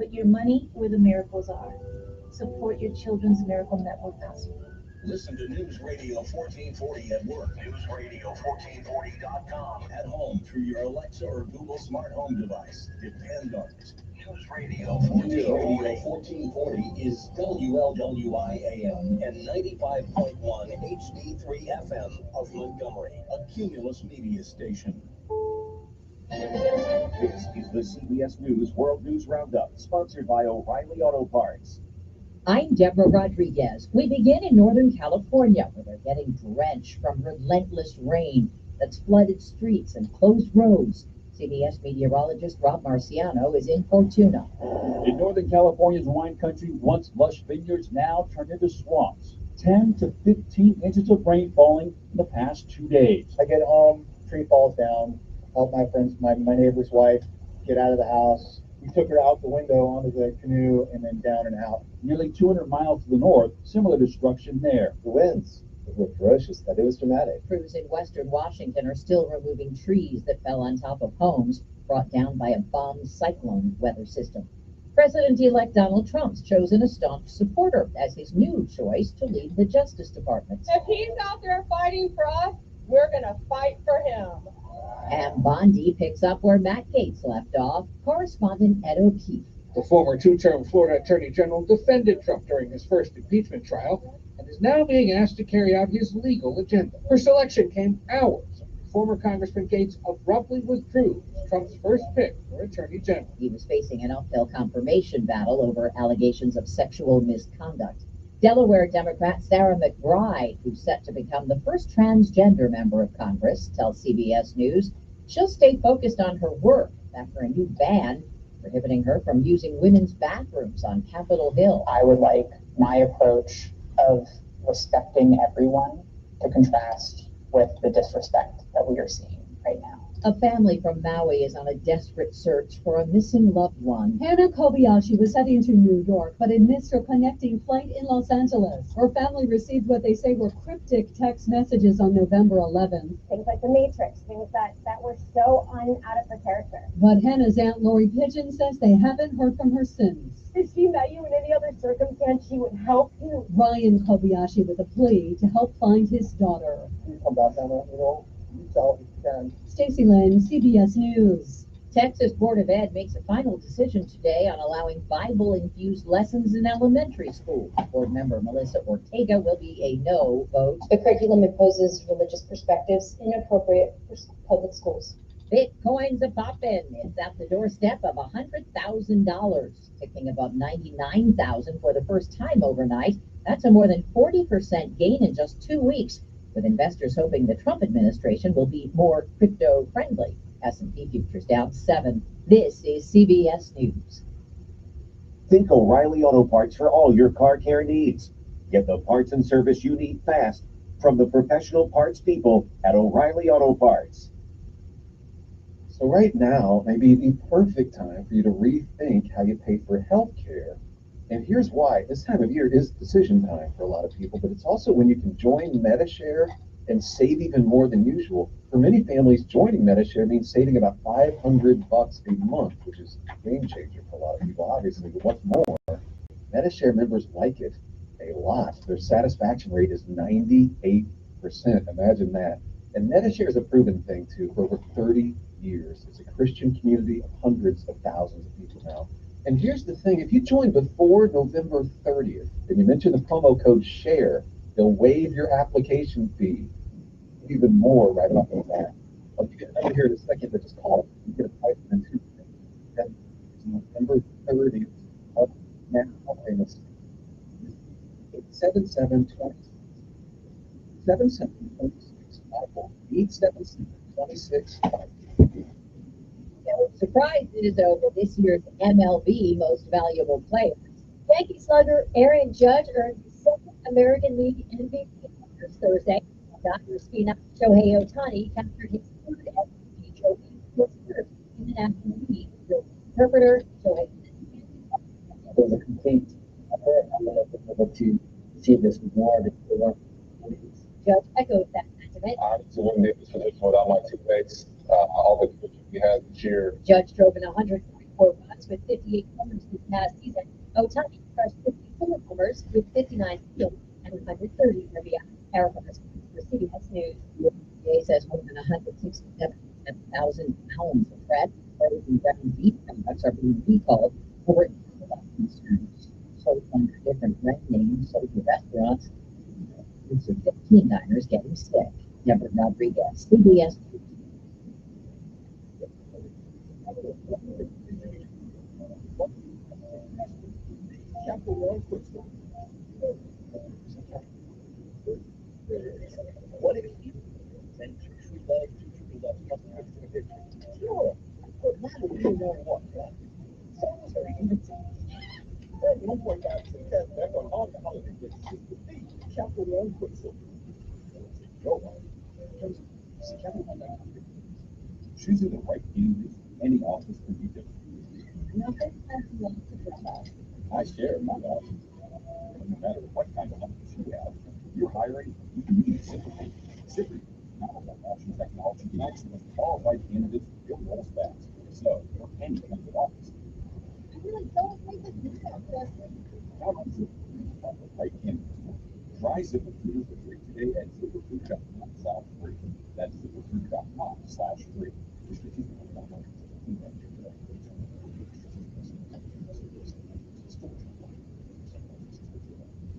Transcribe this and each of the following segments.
Put your money where the miracles are. Support your Children's Miracle Network customer. Listen to News Radio 1440 at work, newsradio1440.com, at home through your Alexa or Google smart home device. Depend on it. News Radio 1440 is WLWI AM and 95.1 HD3 FM of Montgomery, a Cumulus media station. This is the CBS News World News Roundup, sponsored by O'Reilly Auto Parts. I'm Deborah Rodriguez. We begin in Northern California, where they're getting drenched from relentless rain that's flooded streets and closed roads. CBS meteorologist Rob Marciano is in Fortuna. In Northern California's wine country, once lush vineyards now turned into swamps. 10 to 15 inches of rain falling in the past 2 days. I get home, tree falls down, help my friends, my neighbor's wife get out of the house. We took her out the window onto the canoe and then down and out. Nearly 200 miles to the north, similar destruction there. The winds were ferocious, but it was dramatic. Crews in western Washington are still removing trees that fell on top of homes brought down by a bomb cyclone weather system. President-elect Donald Trump's chosen a staunch supporter as his new choice to lead the Justice Department. If he's out there fighting for us, we're going to fight for him. And Bondi picks up where Matt Gaetz left off. Correspondent Ed O'Keefe. The former two-term Florida Attorney General defended Trump during his first impeachment trial and is now being asked to carry out his legal agenda. Her selection came hours after former Congressman Gaetz abruptly withdrew as Trump's first pick for Attorney General. He was facing an uphill confirmation battle over allegations of sexual misconduct. Delaware Democrat Sarah McBride, who's set to become the first transgender member of Congress, tells CBS News she'll stay focused on her work after a new ban prohibiting her from using women's bathrooms on Capitol Hill. I would like my approach of respecting everyone to contrast with the disrespect that we are seeing right now. A family from Maui is on a desperate search for a missing loved one. Hannah Kobayashi was heading to New York, but had missed her connecting flight in Los Angeles. Her family received what they say were cryptic text messages on November 11th. Things like The Matrix, things that were so out of her character. But Hannah's Aunt Lori Pigeon says they haven't heard from her since. If she met you in any other circumstance, she would help you. Ryan Kobayashi with a plea to help find his daughter. You come back down there, you tell if you can. Stacey Lynn, CBS News. Texas Board of Ed makes a final decision today on allowing Bible-infused lessons in elementary school. Board member Melissa Ortega will be a no vote. The curriculum imposes religious perspectives inappropriate for public schools. Bitcoin's a poppin'. It's at the doorstep of $100,000, ticking above $99,000 for the first time overnight. That's a more than 40% gain in just 2 weeks, with investors hoping the Trump administration will be more crypto-friendly. S&P futures down 7. This is CBS News. Think O'Reilly Auto Parts for all your car care needs. Get the parts and service you need fast from the professional parts people at O'Reilly Auto Parts. So right now may be the perfect time for you to rethink how you pay for health care. And here's why. This time of year is decision time for a lot of people, but it's also when you can join Medi-Share and save even more than usual. For many families, joining Medi-Share means saving about $500 a month, which is a game changer for a lot of people, obviously. But what's more, Medi-Share members like it a lot. Their satisfaction rate is 98%. Imagine that. And Medi-Share is a proven thing, too, for over 30 years. It's a Christian community of hundreds of thousands of people now. And here's the thing, if you join before November 30th, and you mention the promo code SHARE, they'll waive your application fee. Even more right off the bat. I'll give you a number here in a second, but just call it. You get a price in 2 minutes. And it's November 30th. Up now, famous. 877-26. 77-26. 877-26. No surprises over this year's MLB Most Valuable Player. Yankee slugger Aaron Judge earned the second American League MVP honors Thursday. Dodgers phenom Shohei Ohtani captured his third MVP trophy, his first in the National League. The interpreter Shohei. It was a complete effort. I'm going to be able to see this reward. Judge echoed that sentiment. I wouldn't be in this position without my teammates, all the coaches we had this year. Judge drove in 144 runs runs with 58 homers this past season. Otani crushed 54 homers with 59 steals and 130 RBI. Erica for CBS News. The USDA says more than 167,000 pounds of red, frozen and ground beef products are being recalled over health concerns. Sold under different brand names, sold to restaurants. Groups of 15 diners getting sick. Deborah Rodriguez, CBS News. What if you and True Love customer service? Sure, but not if you know what, right? Songs are imitated. At one point, I took that back on all the holiday gifts. Hey, Capital One Quicksilver. Go on. See, Capital One, choosing the right game is any office can be different. I share my options. No matter what kind of office you have, you're hiring, you need Sympathy. Sympathy, not about option technology, matches with qualified candidates, your roles fast. So, for any kind of office. I really don't think that this is How about ZipRecruiter about the right candidates? Try ZipRecruiter for free today at ZipRecruiter.com/free. That's ZipRecruiter.com/free.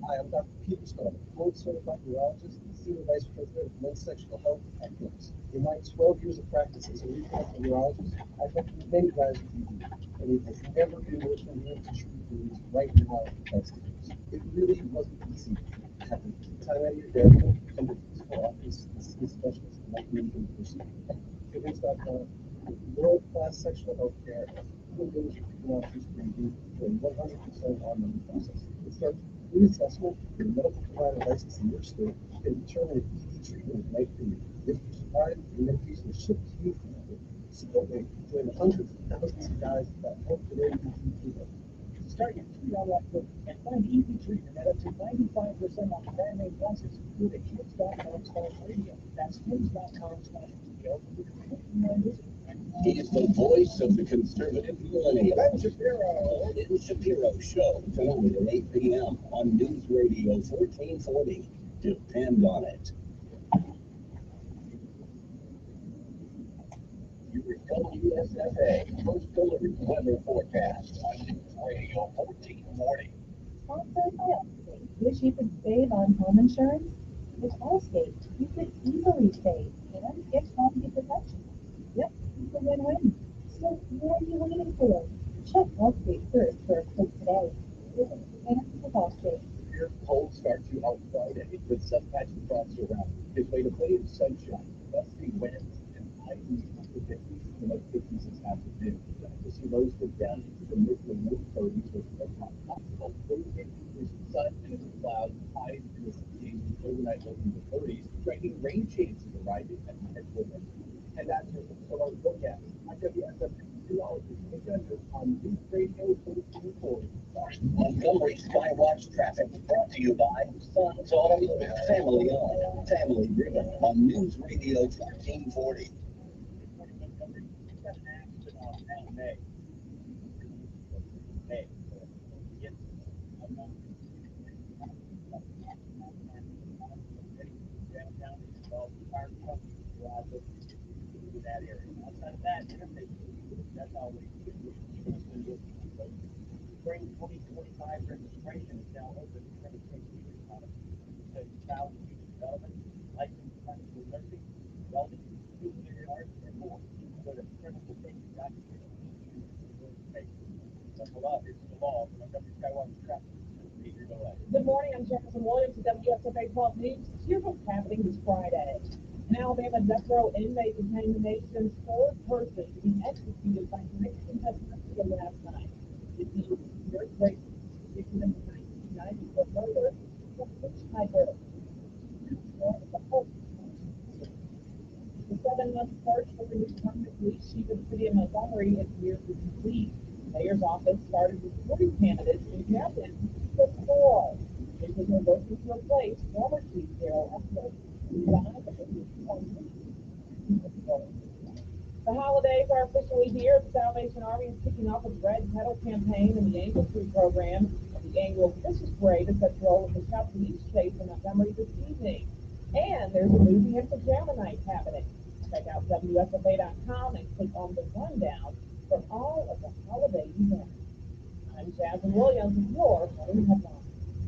Hi, I'm Dr. Peter Stone, board-certified urologist and senior vice president of men's sexual health at Philips. In my 12 years of practice as a reproductive urologist, I've helped many guys with ED, and it has never been worse than being to treat things right now as it is. It really wasn't easy having time out of your day to come to the physical office and see a specialist like me in person. Philips.com with world-class sexual health care and proven treatment options for ED for a 100% online process. It starts with assessment for the medical provider license in your state can determine if ED treatment is right for you. If you're surprised, your medication is shipped to you from that. So join the hundreds of thousands of guys that help with their ED treatment. Start your free online book and find ED treatment at up to 95% off brand name prices. Go to kids.com/radio. That's kids.com/radio. He is the voice of the conservative millennial. Ben Shapiro. Ben Shapiro Show, tonight at 8 p.m. on News Radio 1440. Depend on it. Your WSFA First Delivery Weather Forecast on News Radio 1440. Wish you could save on home insurance? With Allstate, you could easily save and get quality protection. Yep, it's a win-win. So what are you waiting for? Check Allstate first for a quote today. Visit with Allstate. Your cold start to out Friday with some patchy frost around. His way to play in sunshine, gusty winds, and high upper 50s to low 50s this afternoon. We'll see lows dip down into the mid to low 30s with no possible. Thursday, there's sun and some clouds, highs in the 60s, overnight lows in the 30s, trending rain chances arriving at the headquarters. And that's your solar forecast. I'm WSFA meteorologist Nick Under on News Radio 1440. Montgomery Skywatch traffic brought to you by Sons Automotive, family owned, family driven on News Radio 1440. That area. Outside of that, interstate, that's always good. Spring 2025 registration is now open for Medicaid products. So child and youth development, licensed clinical nursing, wellness, culinary arts, and more. Go to clinicalsafety.edu. Buckle up, it's the law. Montgomery Skywatch traffic. Good morning, I'm Jennifer Williams with WSFA 12 News. Here's what's happening this Friday. An Alabama death row inmate became the nation's fourth person to be executed by Mexican custody last night. This is very great. Convicted in the 1990s for murder of a hitchhiker. The 7-month search for the new permanent police chief of the city of Montgomery is nearly complete. The mayor's office started recruiting candidates and captains for fall. Officials are working to replace former chief Darrell Esler. The holidays are officially here. The Salvation Army is kicking off its Red Pedal campaign and the Angel Food program. The annual Christmas parade is set to roll with the Shout the East Chase in Montgomery this evening. And there's a movie and pajama night happening. Check out WSFA.com and click on the rundown for all of the holiday events. I'm Jasmine Williams with your morning headlines.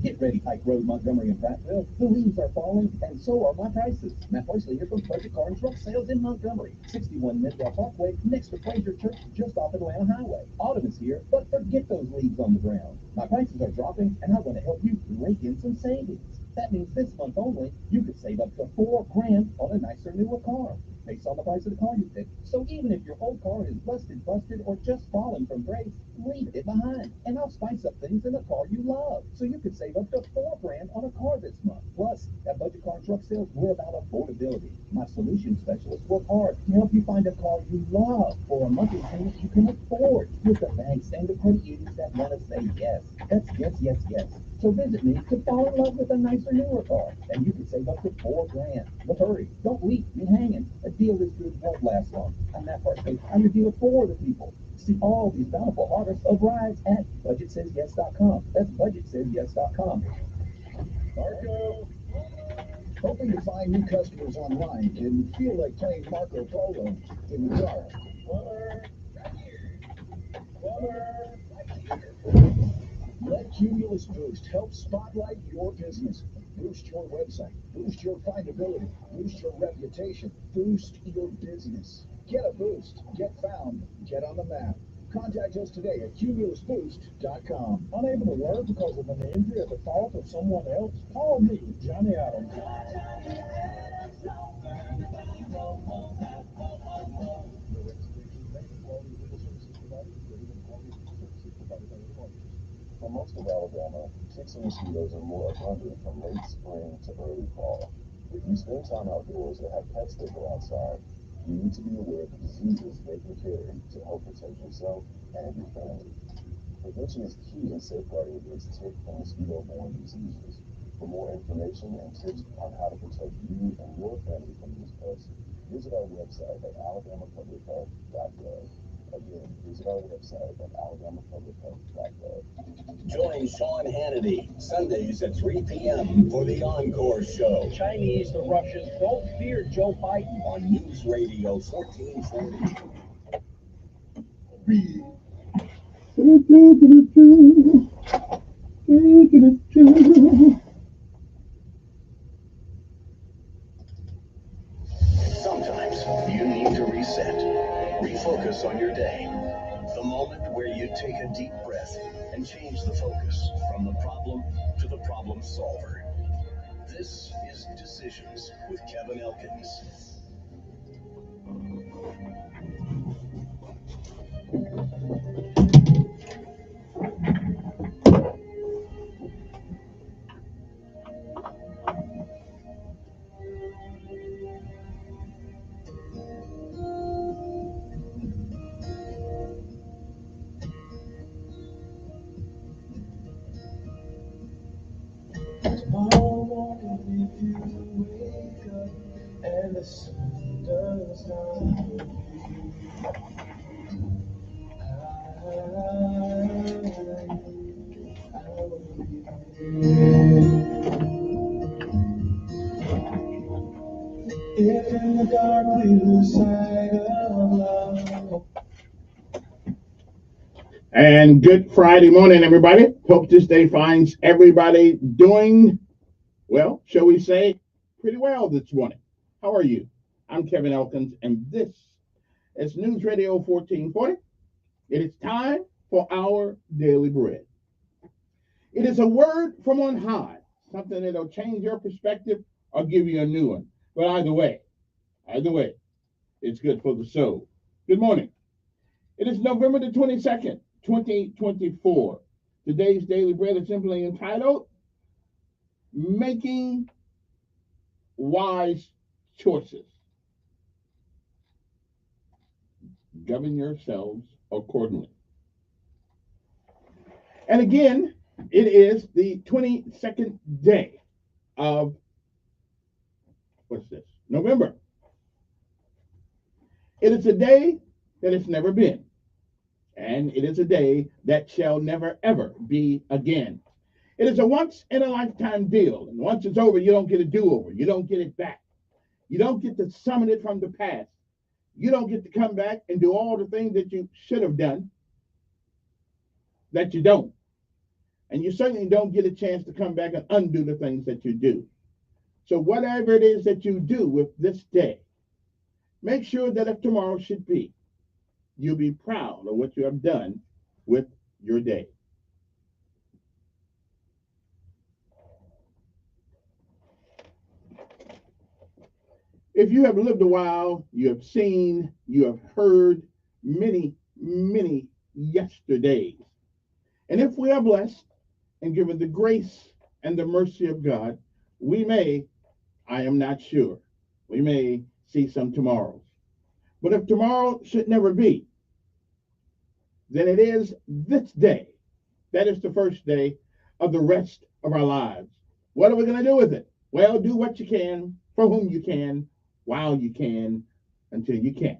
Get ready, Pike Road, Montgomery, and Prattville. The leaves are falling, and so are my prices. Matt Horsley here from Budget Car and Truck Sales in Montgomery. 61 Midwell Parkway, next to Fraser Church, just off Atlanta Highway. Autumn is here, but forget those leaves on the ground. My prices are dropping, and I want to help you rake in some savings. That means this month only, you could save up to $4 grand on a nicer, newer car, based on the price of the car you pick. So even if your old car is busted, or just fallen from grace, leave it behind, and I'll spice up things in a car you love. So you could save up to $4 grand on a car this month. Plus, at Budget Car and Truck Sales, we're about affordability. My solution specialists work hard to help you find a car you love for a monthly payment you can afford, with the banks and the credit unions that want to say yes. That's yes, yes, yes. So visit me to fall in love with a nicer, newer car, and you can save up to $4 grand. But hurry, don't leave me hanging. A deal this good won't last long. I'm Matt Horsley. I'm your dealer for the people. See all these bountiful harvests of rides at budgetsays.yes.com. That's budgetsays.yes.com. Marco, hoping to find new customers online and feel like playing Marco Polo in the dark. Let Cumulus Boost help spotlight your business. Boost your website, boost your findability, boost your reputation, boost your business. Get a boost, get found, get on the map. Contact us today at cumulusboost.com. Unable to work because of an injury or the fault of someone else? Call me, Johnny Adams. For most of Alabama, ticks and mosquitoes are more abundant from late spring to early fall. If you spend time outdoors or have pets that go outside, you need to be aware of the diseases they can carry to help protect yourself and your family. Prevention is key in safeguarding against tick and mosquito-borne diseases. For more information and tips on how to protect you and your family from these pests, visit our website at alabamapublichealth.gov. Again, visit our website at alabamapublichealth.gov. Join Sean Hannity Sundays at 3 p.m. for the Encore Show. Chinese, the Russians, both fear Joe Biden. On News Radio 1440. Sometimes you need to reset, refocus on your day. The moment where you take a deep breath and change the focus from the problem to the problem solver. This is Decisions with Kevin Elkins. Tomorrow morning, if you wake up and the sun does not if in the dark we lose sight of love. And good Friday morning, everybody. Hope this day finds everybody doing, well, shall we say, pretty well this morning. How are you? I'm Kevin Elkins, and this is News Radio 1440. It is time for our daily bread. It is a word from on high, something that'll change your perspective or give you a new one. But either way, it's good for the soul. Good morning. It is November the 22nd. 2024. Today's daily bread is simply entitled Making Wise Choices. Govern yourselves accordingly. And again, it is the 22nd day of, November. It is a day that has never been, and it is a day that shall never ever be again. It is a once in a lifetime deal, and once it's over, you don't get a do over. You don't get it back. You don't get to summon it from the past. You don't get to come back and do all the things that you should have done that you don't. And you certainly don't get a chance to come back and undo the things that you do. So whatever it is that you do with this day, make sure that if tomorrow should be, you'll be proud of what you have done with your day. If you have lived a while, you have seen, you have heard many, many yesterdays. And if we are blessed and given the grace and the mercy of God, we may, I am not sure, we may see some tomorrows. But if tomorrow should never be, then it is this day. That is the first day of the rest of our lives. What are we going to do with it? Well, do what you can, for whom you can, while you can, until you can't.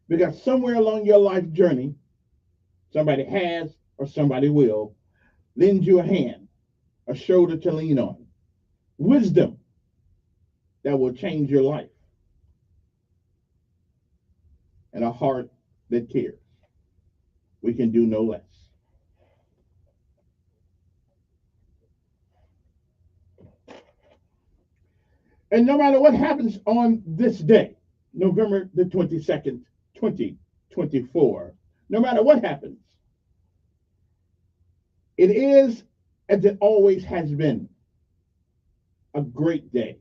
Because somewhere along your life journey, somebody has or somebody will lend you a hand, a shoulder to lean on, wisdom that will change your life, and a heart that cares. We can do no less. And no matter what happens on this day, November the 22nd, 2024, no matter what happens, it is, as it always has been, a great day,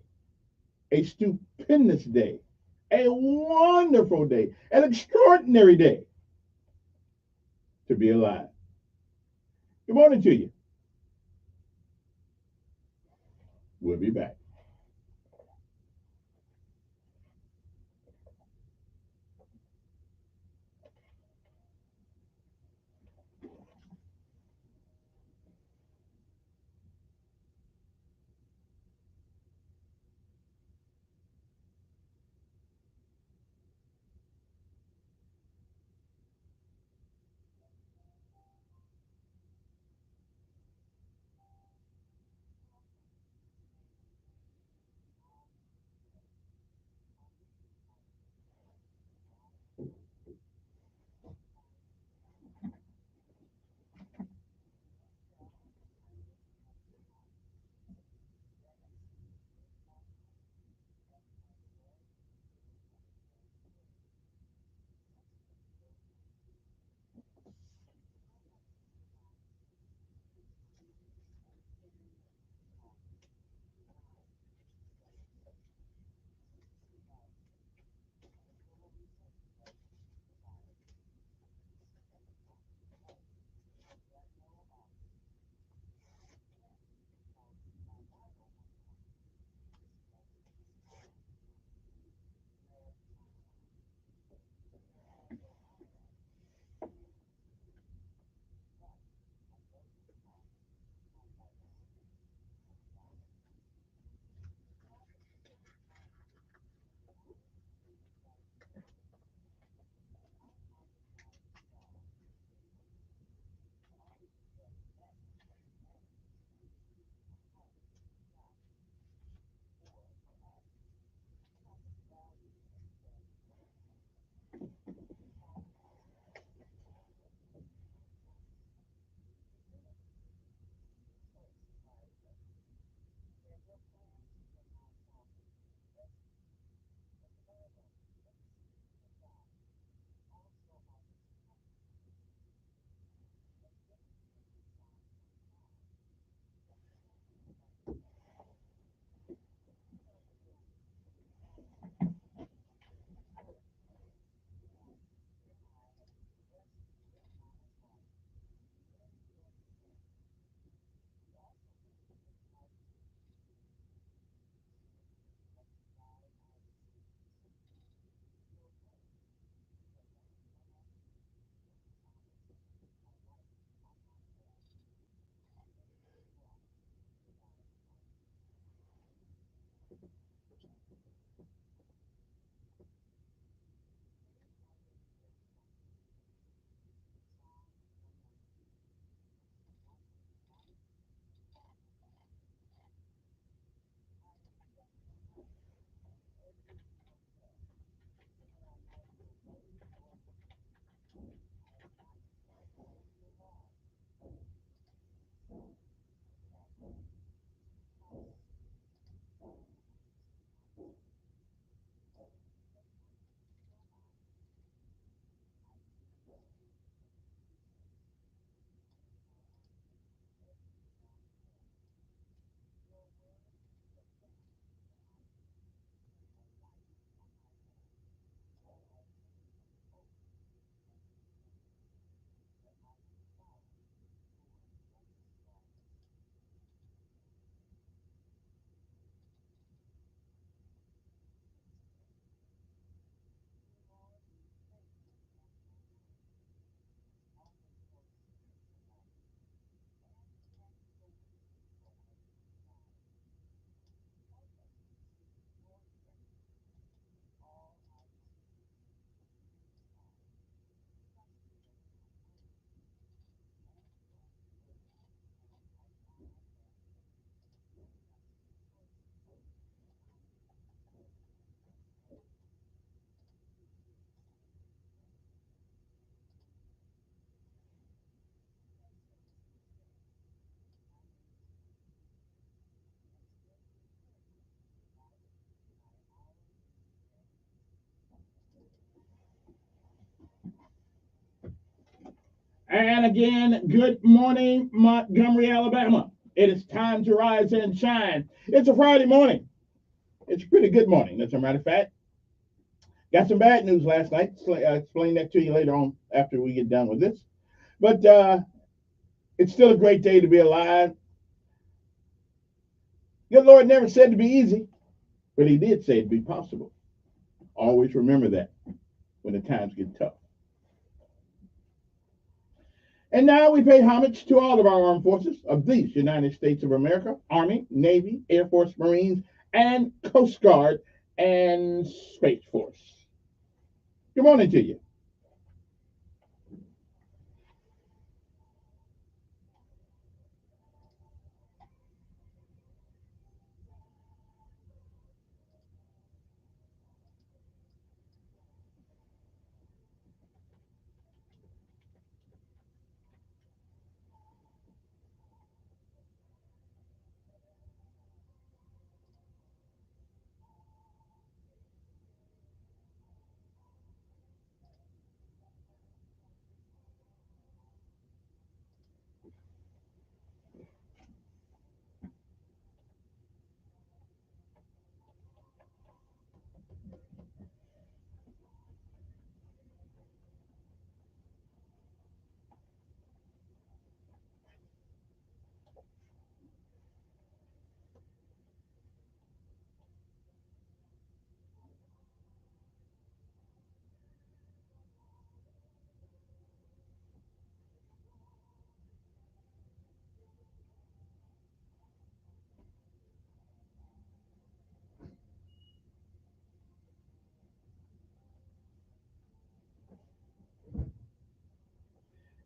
a stupendous day, a wonderful day, an extraordinary day to be alive. Good morning to you. We'll be back. And again, good morning, Montgomery, Alabama. It is time to rise and shine. It's a Friday morning. It's a pretty good morning, as a matter of fact. Got some bad news last night. Explain that to you later on after we get done with this. But it's still a great day to be alive. Good Lord never said to be easy, but he did say it'd be possible. Always remember that when the times get tough. And now we pay homage to all of our armed forces of these United States of America, Army, Navy, Air Force, Marines, and Coast Guard, and Space Force. Good morning to you.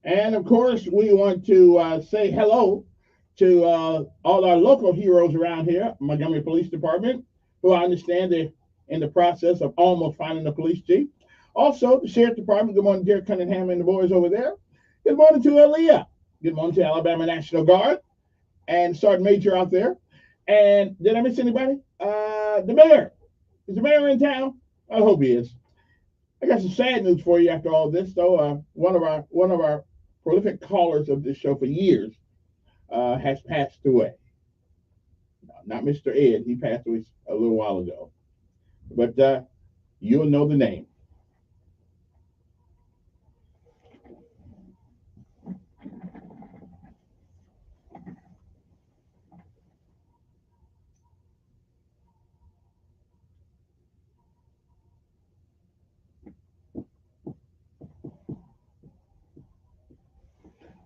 And of course, we want to say hello to all our local heroes around here, Montgomery Police Department, who I understand they're in the process of almost finding a police chief. Also, the Sheriff Department. Good morning, Derek Cunningham and the boys over there. Good morning to Aaliyah. Good morning to Alabama National Guard and Sergeant Major out there. And did I miss anybody? The mayor. Is the mayor in town? I hope he is. I got some sad news for you after all this, though. One of our prolific callers of this show for years has passed away. Not Mr. Ed. He passed away a little while ago. But you'll know the name.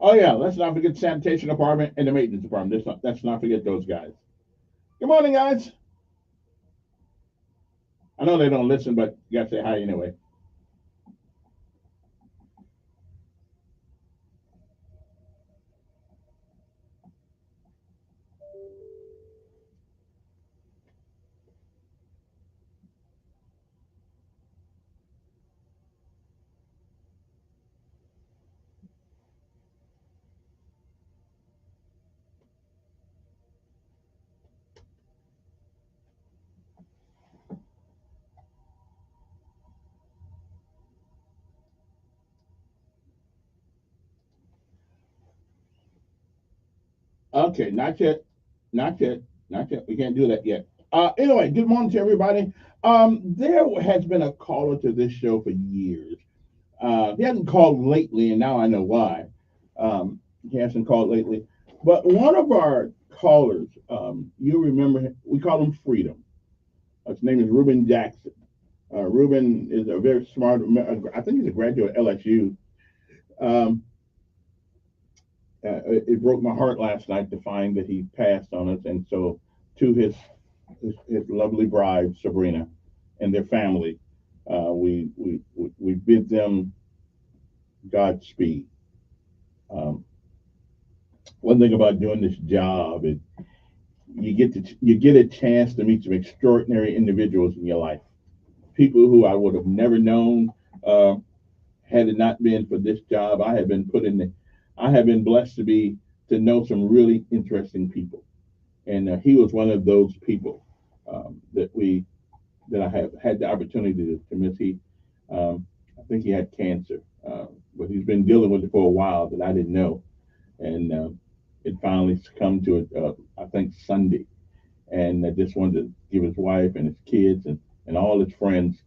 Oh yeah, let's not forget the sanitation department and the maintenance department. Let's not forget those guys. Good morning, guys. I know they don't listen, but you gotta say hi anyway. Okay, not yet, not yet, not yet. We can't do that yet. Anyway, good morning to everybody. There has been a caller to this show for years. He hasn't called lately, and now I know why. He hasn't called lately. But one of our callers, you remember, we call him Freedom. His name is Ruben Jackson. Ruben is a very smart, I think he's a graduate at LSU. It broke my heart last night to find that he passed on us. And so to his lovely bride, Sabrina, and their family, we bid them Godspeed. One thing about doing this job is you get a chance to meet some extraordinary individuals in your life, people who I would have never known had it not been for this job. I have been blessed to know some really interesting people, and he was one of those people that I have had the opportunity to miss. I think he had cancer, but he's been dealing with it for a while that I didn't know, and it finally come to it. I think Sunday, and I just wanted to give his wife and his kids and all his friends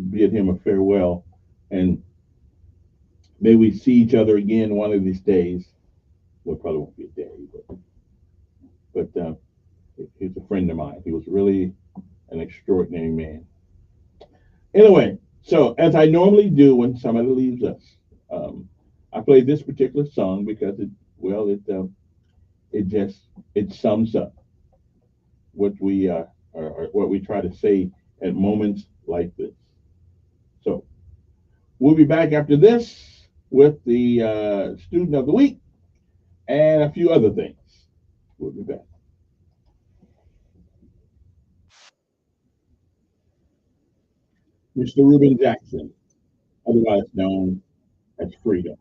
bid him a farewell, and may we see each other again one of these days. Well, probably won't be a day, but he's a friend of mine. He was really an extraordinary man. Anyway, so as I normally do when somebody leaves us, I play this particular song because it just it sums up what we or what we try to say at moments like this. So we'll be back after this with the student of the week and a few other things. We'll be back. Mr. Reuben Jackson, otherwise known as Freedom.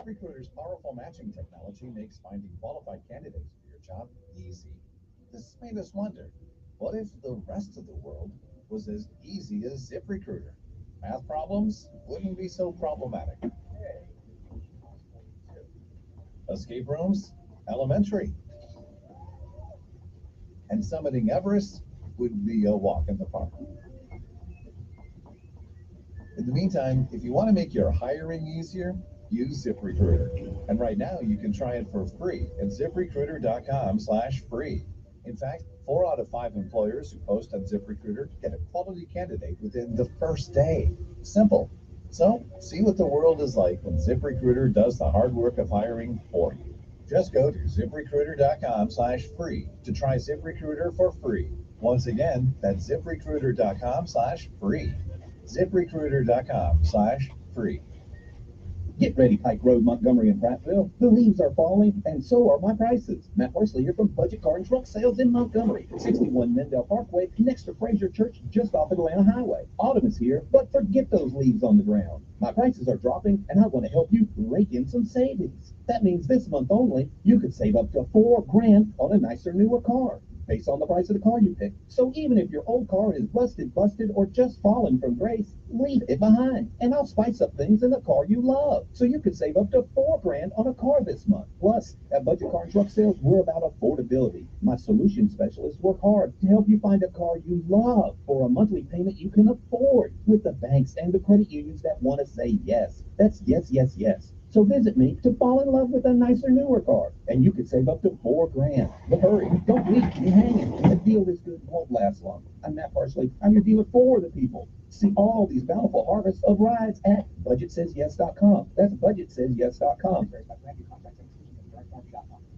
ZipRecruiter's powerful matching technology makes finding qualified candidates for your job easy. This made us wonder, what if the rest of the world was as easy as ZipRecruiter? Math problems wouldn't be so problematic. Escape rooms? Elementary. And summiting Everest would be a walk in the park. In the meantime, if you want to make your hiring easier, use ZipRecruiter. And right now, you can try it for free at ZipRecruiter.com/free. In fact, 4 out of 5 employers who post on ZipRecruiter get a quality candidate within the first day. Simple. So, see what the world is like when ZipRecruiter does the hard work of hiring for you. Just go to ZipRecruiter.com/free to try ZipRecruiter for free. Once again, that's ZipRecruiter.com/free. ZipRecruiter.com/free. Get ready, Pike Road, Montgomery, and Prattville. The leaves are falling, and so are my prices. Matt Horsley here from Budget Car and Truck Sales in Montgomery, 61 Mendel Parkway, next to Fraser Church, just off Atlanta Highway. Autumn is here, but forget those leaves on the ground. My prices are dropping, and I want to help you rake in some savings. That means this month only, you could save up to $4,000 on a nicer, newer car, based on the price of the car you pick. So even if your old car is busted, or just fallen from grace, leave it behind, and I'll spice up things in the car you love. So you could save up to $4,000 on a car this month. Plus, at Budget Car and Truck Sales, we're about affordability. My solution specialists work hard to help you find a car you love for a monthly payment you can afford, with the banks and the credit unions that want to say yes. That's yes, yes, yes. So visit me to fall in love with a nicer, newer car, and you could save up to $4,000. But hurry, don't leave me hanging. A deal this good won't last long. I'm Matt Parsley. I'm your dealer for the people. See all these bountiful harvests of rides at BudgetSaysYes.com. That's BudgetSaysYes.com.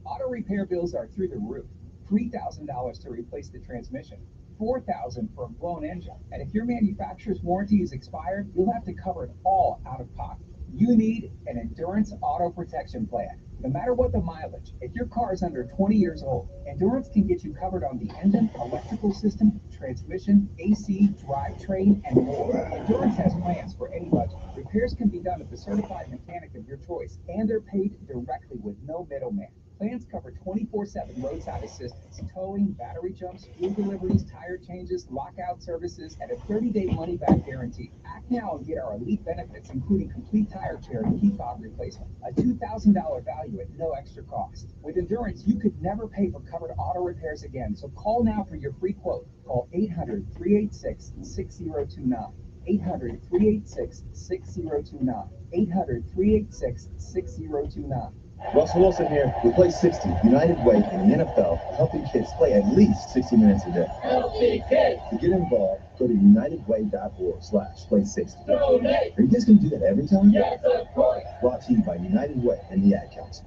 Auto repair bills are through the roof. $3,000 to replace the transmission, $4,000 for a blown engine. And if your manufacturer's warranty is expired, you'll have to cover it all out of pocket. You need an Endurance Auto Protection Plan. No matter what the mileage, if your car is under 20 years old, Endurance can get you covered on the engine, electrical system, transmission, AC, drivetrain, and more. Endurance has plans for any budget. Repairs can be done with the certified mechanic of your choice, and they're paid directly with no middleman. Plans cover 24/7 roadside assistance, towing, battery jumps, food deliveries, tire changes, lockout services, and a 30-day money-back guarantee. Act now and get our elite benefits, including complete tire chair and key fob replacement. A $2,000 value at no extra cost. With Endurance, you could never pay for covered auto repairs again, so call now for your free quote. Call 800-386-6029. 800-386-6029. 800-386-6029. Russell Wilson here with Play 60, United Way in the NFL, helping kids play at least 60 minutes a day. Healthy kids. To get involved, go to unitedway.org/play60. Donate. Are you just going to do that every time? Yes, of course. Brought to you by United Way and the Ad Council.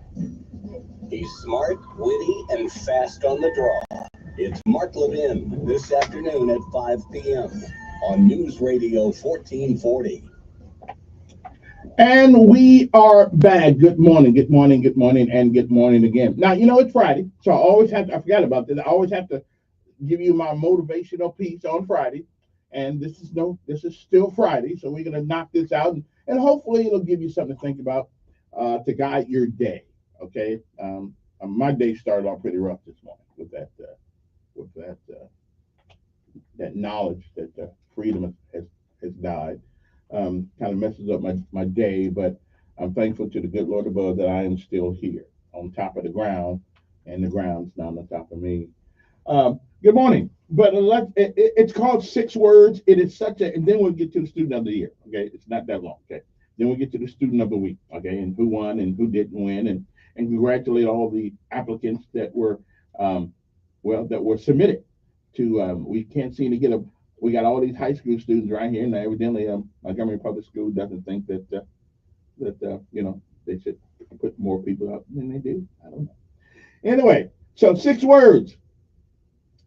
He's smart, witty, and fast on the draw. It's Mark Levin this afternoon at 5 p.m. on News Radio 1440. And we are back. Good morning, good morning, good morning, and good morning again. Now, you know, it's Friday, so I always have to, I forgot about this. I always have to give you my motivational piece on Friday. And this is still Friday, so we're going to knock this out. And hopefully it'll give you something to think about to guide your day, okay? My day started off pretty rough this morning with that knowledge that freedom has died. Kind of messes up my day, but I'm thankful to the good Lord above that I am still here on top of the ground, and the ground's not on top of me. Good morning. But it's called 6 words. It is such a, and then we'll get to the student of the year. Okay, it's not that long. Okay, then we'll get to the student of the week. Okay, and who won and who didn't win, and congratulate all the applicants that were submitted to. We can't seem to get a. We got all these high school students right here, and evidently Montgomery Public School doesn't think that they should put more people out than they do. I don't know. Anyway, so 6 words.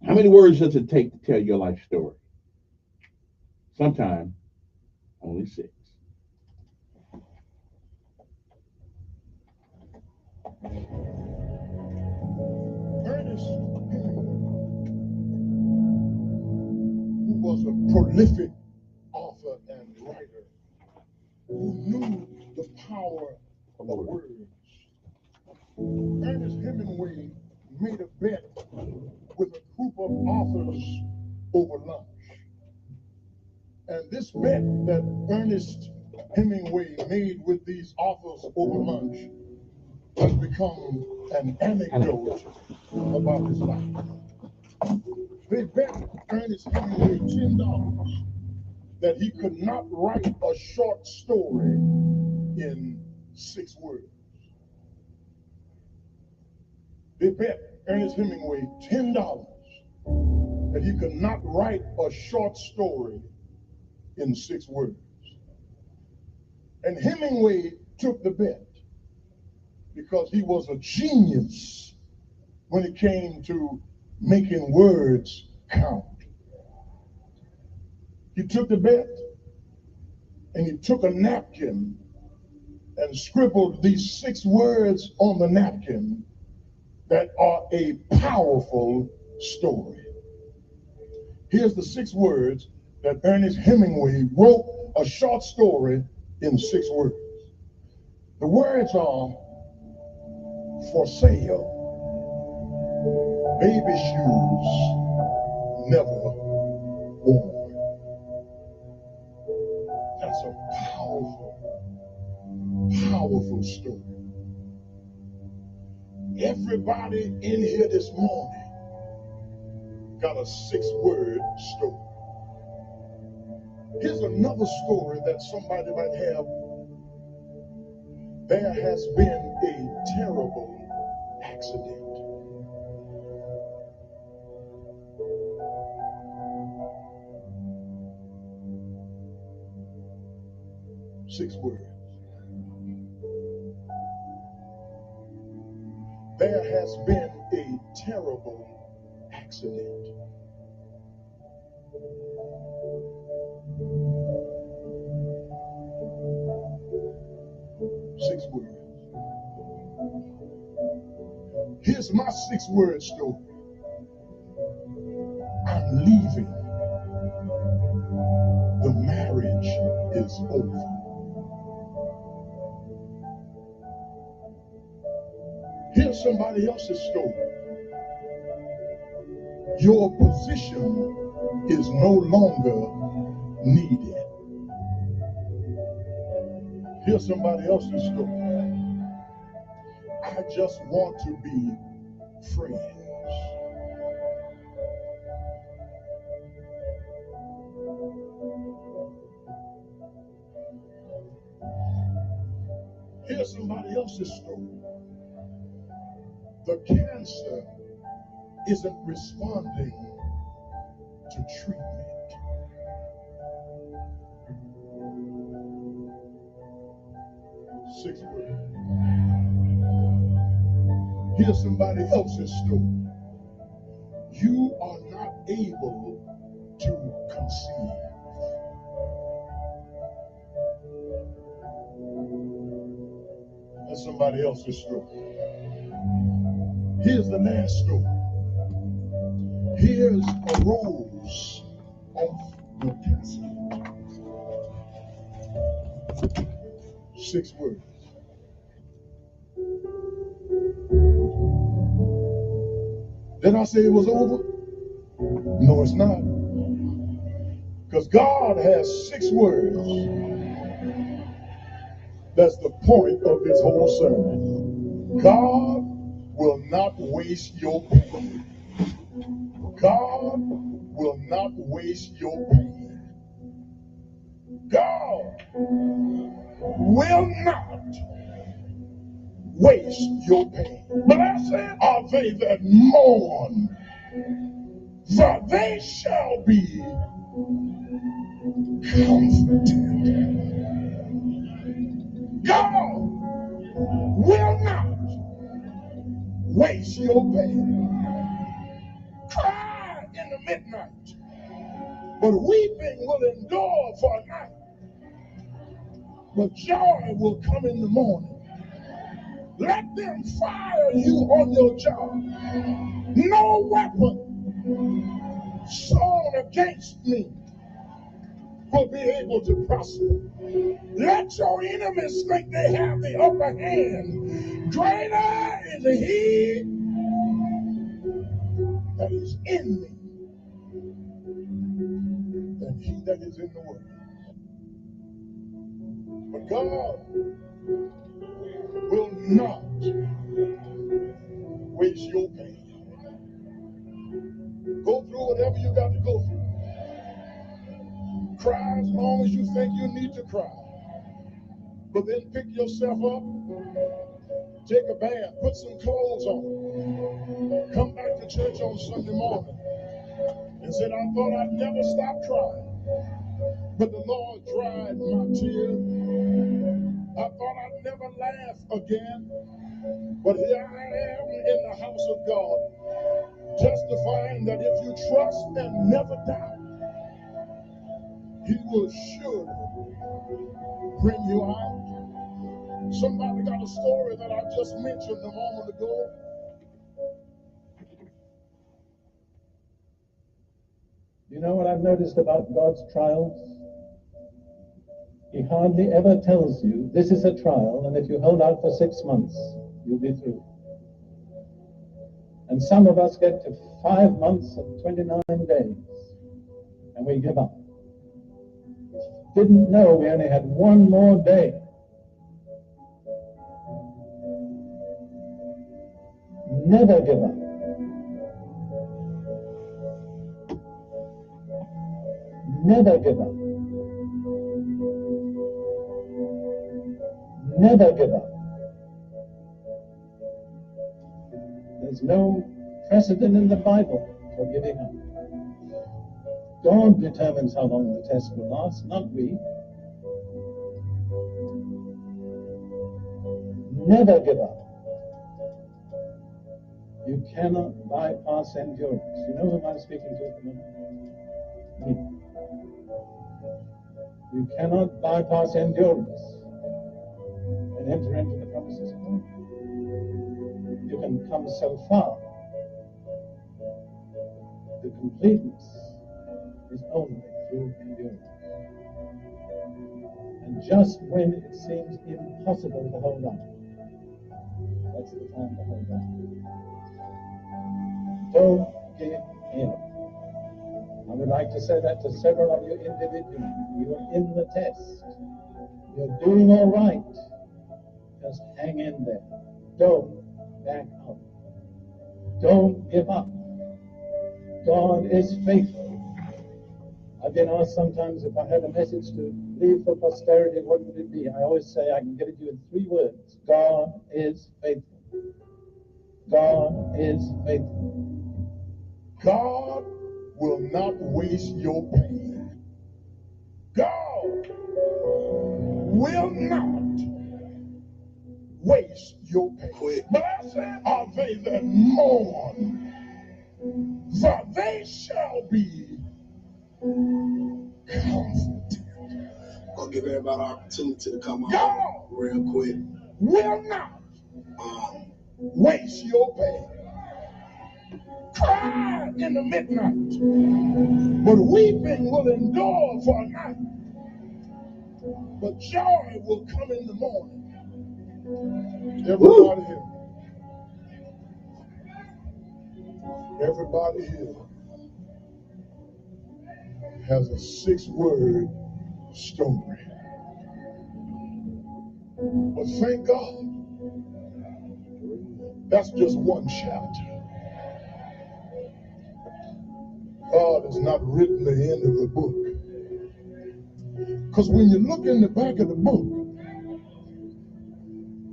How many words does it take to tell your life story? Sometimes only 6. Ernest Hemingway, who was a prolific author and writer, who knew the power of words. Ernest Hemingway made a bet with a group of authors over lunch. And this bet that Ernest Hemingway made with these authors over lunch has become an anecdote about his life. They bet Ernest Hemingway $10 that he could not write a short story in 6 words. They bet Ernest Hemingway $10 that he could not write a short story in 6 words. And Hemingway took the bet because he was a genius when it came to making words count. He took the bet and he took a napkin and scribbled these 6 words on the napkin that are a powerful story. Here's the 6 words that Ernest Hemingway wrote a short story in 6 words. The words are for sale, baby shoes never worn. That's a powerful story. Everybody in here this morning got a 6-word story. Here's another story that somebody might have. There has been a terrible accident. Six words. There has been a terrible accident. Six words. Here's my 6-word story. I'm leaving. The marriage is over. Here's somebody else's story. Your position is no longer needed. Here's somebody else's story. I just want to be friends. Here's somebody else's story. The cancer isn't responding to treatment. Six words. Here's somebody else's story. You are not able to conceive. That's somebody else's story. Here's the last story. Here's a rose off your casket. 6 words. Did I say it was over? No, it's not. Because God has 6 words. That's the point of this whole sermon. God will not waste your pain. God will not waste your pain. God will not waste your pain. Blessed are they that mourn, for they shall be comforted. God will not waste your pain. Cry in the midnight, but weeping will endure for a night. But joy will come in the morning. Let them fire you on your job. No weapon sown against me will be able to prosper. Let your enemies think they have the upper hand. Greater is he that is in me than he that is in the world. But God will not waste your pain. Go through whatever you got to go through. Cry as long as you think you need to cry. But then pick yourself up, take a bath, put some clothes on, come back to church on Sunday morning and said, I thought I'd never stop crying. But the Lord dried my tears. I thought I'd never laugh again. But here I am in the house of God, testifying that if you trust and never doubt, he will surely bring you out. Somebody got a story that I just mentioned a moment ago. You know what I've noticed about God's trials? He hardly ever tells you this is a trial, and if you hold out for 6 months, you'll be through. And some of us get to 5 months and 29 days, and we give up. Didn't know we only had one more day. Never give up. Never give up. Never give up. There's no precedent in the Bible for giving up. God determines how long the test will last, not we. Never give up. You cannot bypass endurance. You know whom I'm speaking to at the moment? Me. You cannot bypass endurance and enter into the promises of God. You can come so far. The completeness is only through endurance. And just when it seems impossible to hold on, that's the time to hold on. Don't give in. I would like to say that to several of you individually. You are in the test. You're doing all right. Just hang in there. Don't back out. Don't give up. God is faithful. I've been asked sometimes if I had a message to leave for posterity, what would it be? I always say I can give it to you in 3 words. God is faithful. God is faithful. God will not waste your pain. God will not waste your pain. Blessed are they that mourn, for they shall be comforted. I'll give everybody an opportunity to come God on real quick. Will not waste your pain. Cry in the midnight, but weeping will endure for a night. But joy will come in the morning. Everybody here. Everybody here has a 6-word story. But thank God, that's just one chapter. God has not written the end of the book. Because when you look in the back of the book,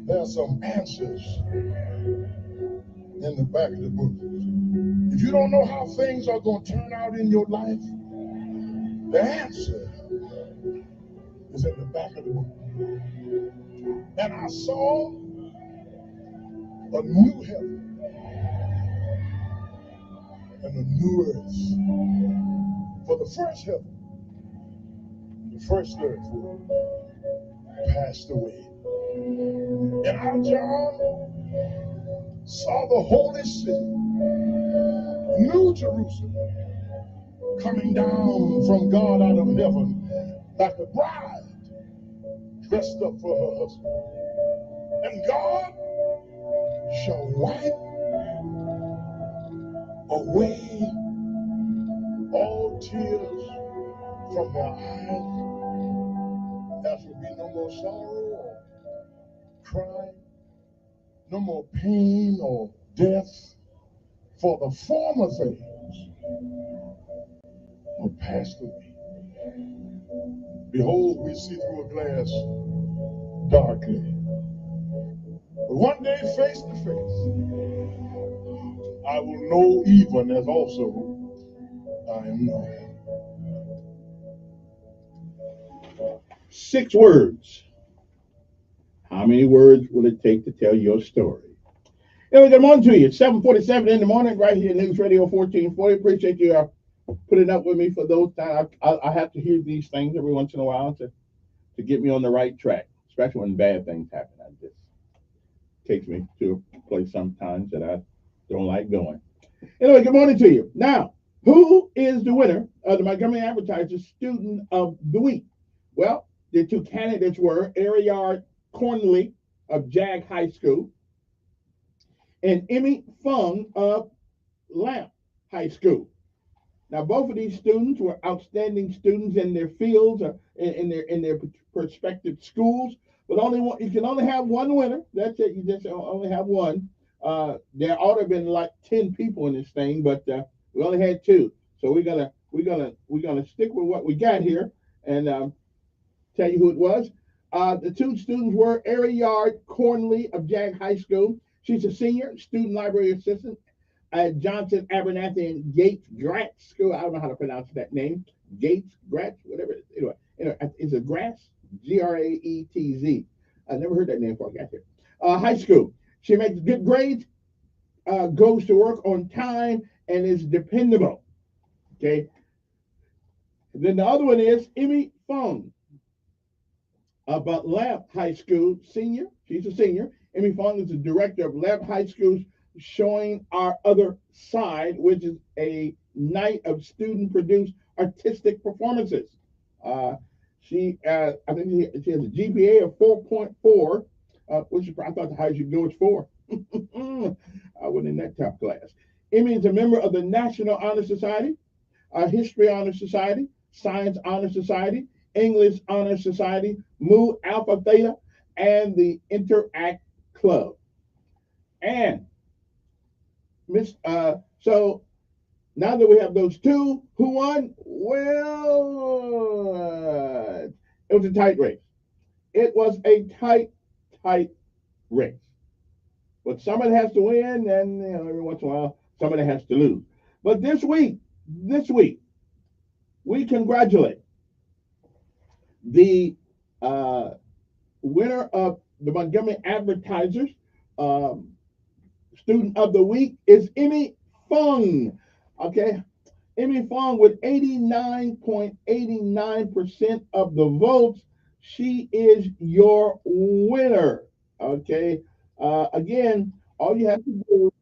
there are some answers in the back of the book. If you don't know how things are going to turn out in your life, the answer is in the back of the book. And I saw a new heaven and a new earth. For the first heaven, the first earth passed away. And I, John, saw the holy city, New Jerusalem, coming down from God out of heaven, like a bride dressed up for her husband. And God shall wipe away all tears from their eyes. There shall be no more sorrow or crying, no more pain or death, for the former things are passed away. Behold, we see through a glass darkly, but one day face to face, I will know even as also I am known. 6 words. How many words will it take to tell your story? Anyway, good morning to you. It's 7:47 in the morning, right here, News Radio 1440. Appreciate you putting up with me for those times. I have to hear these things every once in a while to get me on the right track, especially when bad things happen. It just takes me to a place sometimes that I don't like going. Anyway, good morning to you. Now, who is the winner of the Montgomery Advertiser Student of the Week? Well, the 2 candidates were Ariard Cornley of Jag High School and Emmy Fung of Lamp High School. Now, both of these students were outstanding students in their fields or in their respective schools. But you can only have one winner. That's it. You just only have one. There ought to have been like 10 people in this thing, but we only had 2. So we're gonna stick with what we got here and tell you who it was. The 2 students were Ariard Cornley of Jag High School. She's a senior, student library assistant at Johnson Abernathy and Gates Gratz School. I don't know how to pronounce that name. Gates Gratz, whatever it is. Anyway, it's a Gratz, Graetz. I never heard that name before I got here. High school. She makes good grades, goes to work on time, and is dependable. Okay. And then the other one is Emmy Fung about Lamp High School, senior. She's a senior. Emmy Fung is the director of Lamp High School's Showing Our Other Side, which is a night of student-produced artistic performances. I think she has a GPA of 4.4, which I thought the highest you can go is 4. I went in that top class. Emmy is a member of the National Honor Society, History Honor Society, Science Honor Society, English Honor Society, Mu Alpha Theta, and the Interact Club. And so now that we have those 2, who won? Well, it was a tight race. It was a tight race. But somebody has to win, and every once in a while, somebody has to lose. But this week, we congratulate the winner of the Montgomery Advertisers Student of the Week is Emmy Fung. Okay, Emmy Fung with 89.89% of the votes. She is your winner. Okay, again, all you have to do.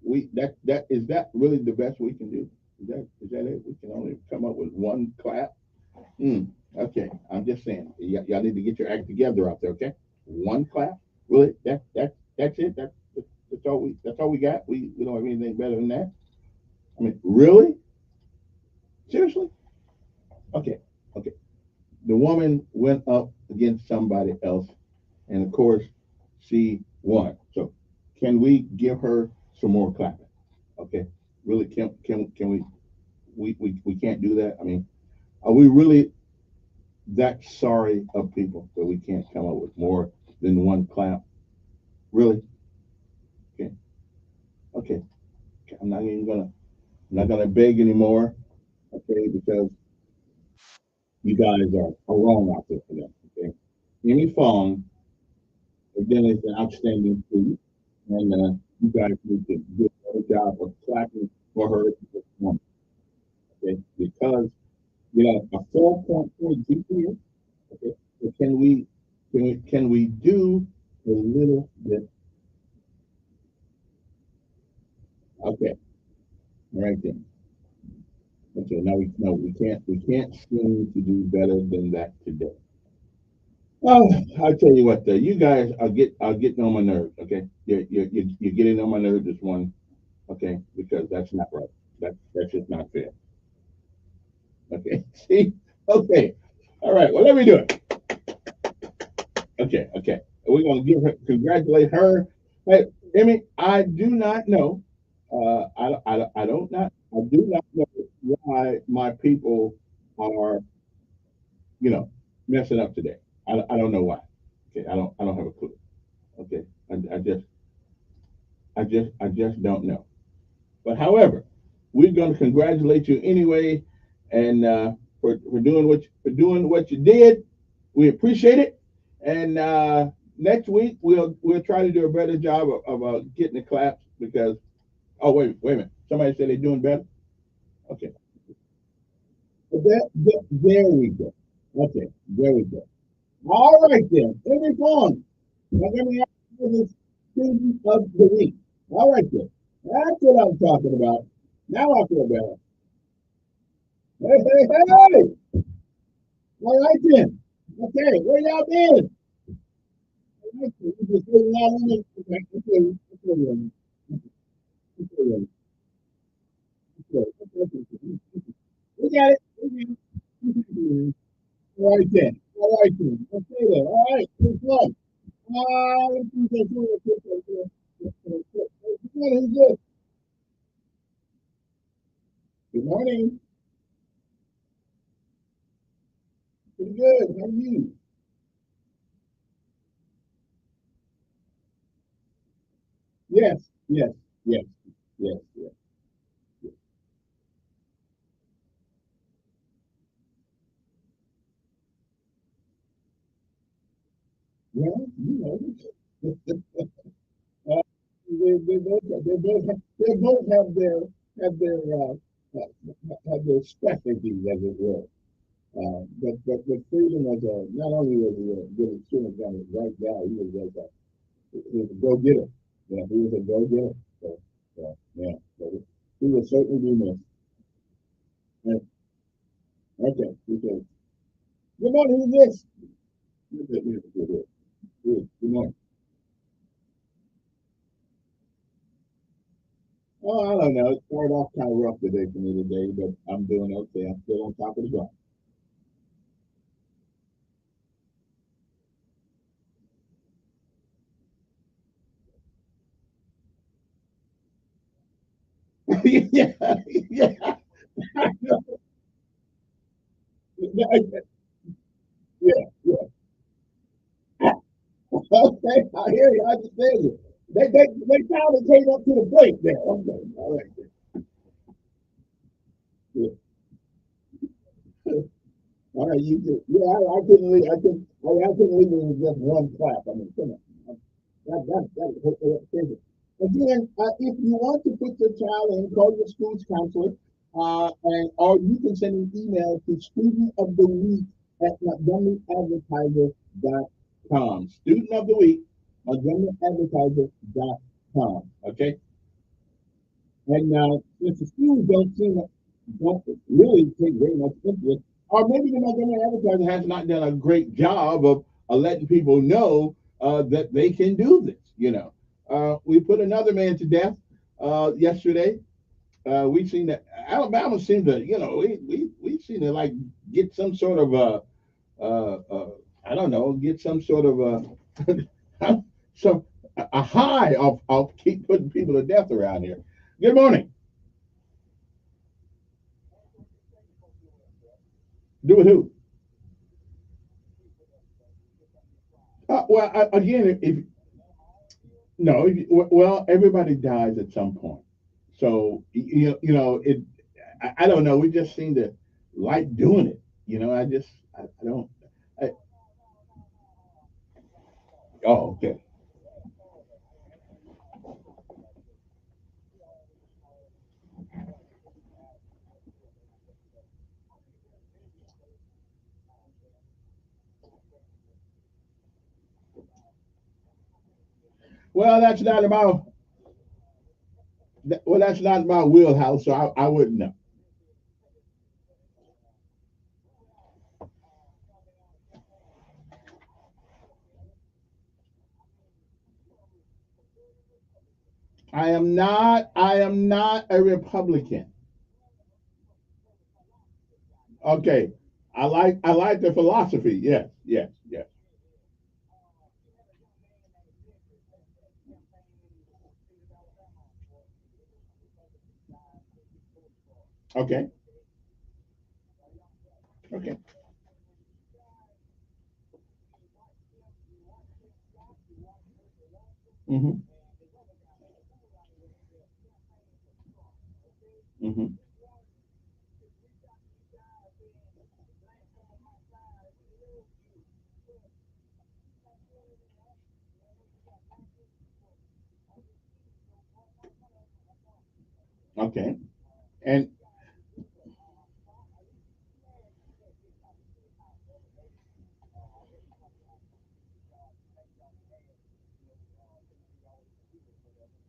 Is that really the best we can do? Is that it? We can only come up with one clap. Okay, I'm just saying. Y'all need to get your act together out there. Okay, one clap. Really? That's it. That's all we got. We don't have anything better than that. I mean, really? Seriously? Okay. The woman went up against somebody else, and of course, she won. So, can we give her some more clapping? Okay. Really? Can we? We can't do that. I mean, are we really that sorry of people that we can't come up with more than one clap? Really? Okay. I'm not gonna beg anymore. Okay, because you guys are wrong out there for that. Okay. Emmy Fung, again, is an outstanding student, and you guys need to do a better job of clapping for her performance. Okay, because you got a 4.4 GPA. Okay, so can we do a little bit? Okay, all right then. Okay, no, we can't seem to do better than that today. Oh, I'll tell you what, though, you guys are getting on my nerves. Okay, you're getting on my nerves this one. Okay, because that's not right. That's just not fair. Okay, see, okay, all right. Well, let me do it. Okay. We're gonna congratulate her. Hey, Emmy, I do not know. I do not know why my people are, you know, messing up today. I don't know why. Okay, I don't have a clue. Okay, I just don't know. But however, we're going to congratulate you anyway, and for doing what you did. We appreciate it. And next week we'll try to do a better job of getting the claps because wait a minute, somebody said they're doing better. Okay, there we go. Okay, there we go. All right then, every phone. Now let me ask you the student of the week. All right then, that's what I'm talking about. Now I feel better. Hey! All right then. Okay, where y'all been? You just sitting out in it. We got it. All right then. All right then. Okay then. All right. Good luck. Who's this? Good morning. Pretty good. How are you? Yes. Yes. Yes. Yes. Yes. Well, uh, they both have their have their specialties, as it were. But Freedom was not only was he a good insurance guy, he was a right guy. He was a go getter. Yeah, he was a go getter. Yeah, so he will certainly be missed. Yeah, okay, okay. Good morning. Who's this? Good morning. Oh, I don't know. It started off kind of rough today for me today, but I'm doing okay. I'm still on top of the ground. Yeah, yeah, yeah, yeah. Okay, I hear you. I understand you. They finally came up to the plate there. Okay, all right. Yeah. All right, you do. Yeah, I couldn't leave. I couldn't leave it with just one clap. I mean, come on. That. Again, if you want to put your child in, call your school's counselor, and or you can send an email to student of the week at montgomeryadvertiser.com. Student of the week, montgomeryadvertiser.com. Okay, and since the schools don't really take very much interest, or maybe the Montgomery Advertiser has not done a great job of letting people know that they can do this. We put another man to death yesterday. We've seen that Alabama seemed to, we seem to like get some sort of I don't know, get some sort of some a high of keep putting people to death around here. Good morning. Do with who? Well, again, if no, well, everybody dies at some point. So it. I don't know. We just seem to like doing it. I don't. I, oh, okay. Well, that's not about. Well, that's not my wheelhouse, so I wouldn't know. I am not a Republican. Okay. I like the philosophy. Yes, yes, yes. Okay. Okay. Mm-hmm. Mm-hmm. Okay. And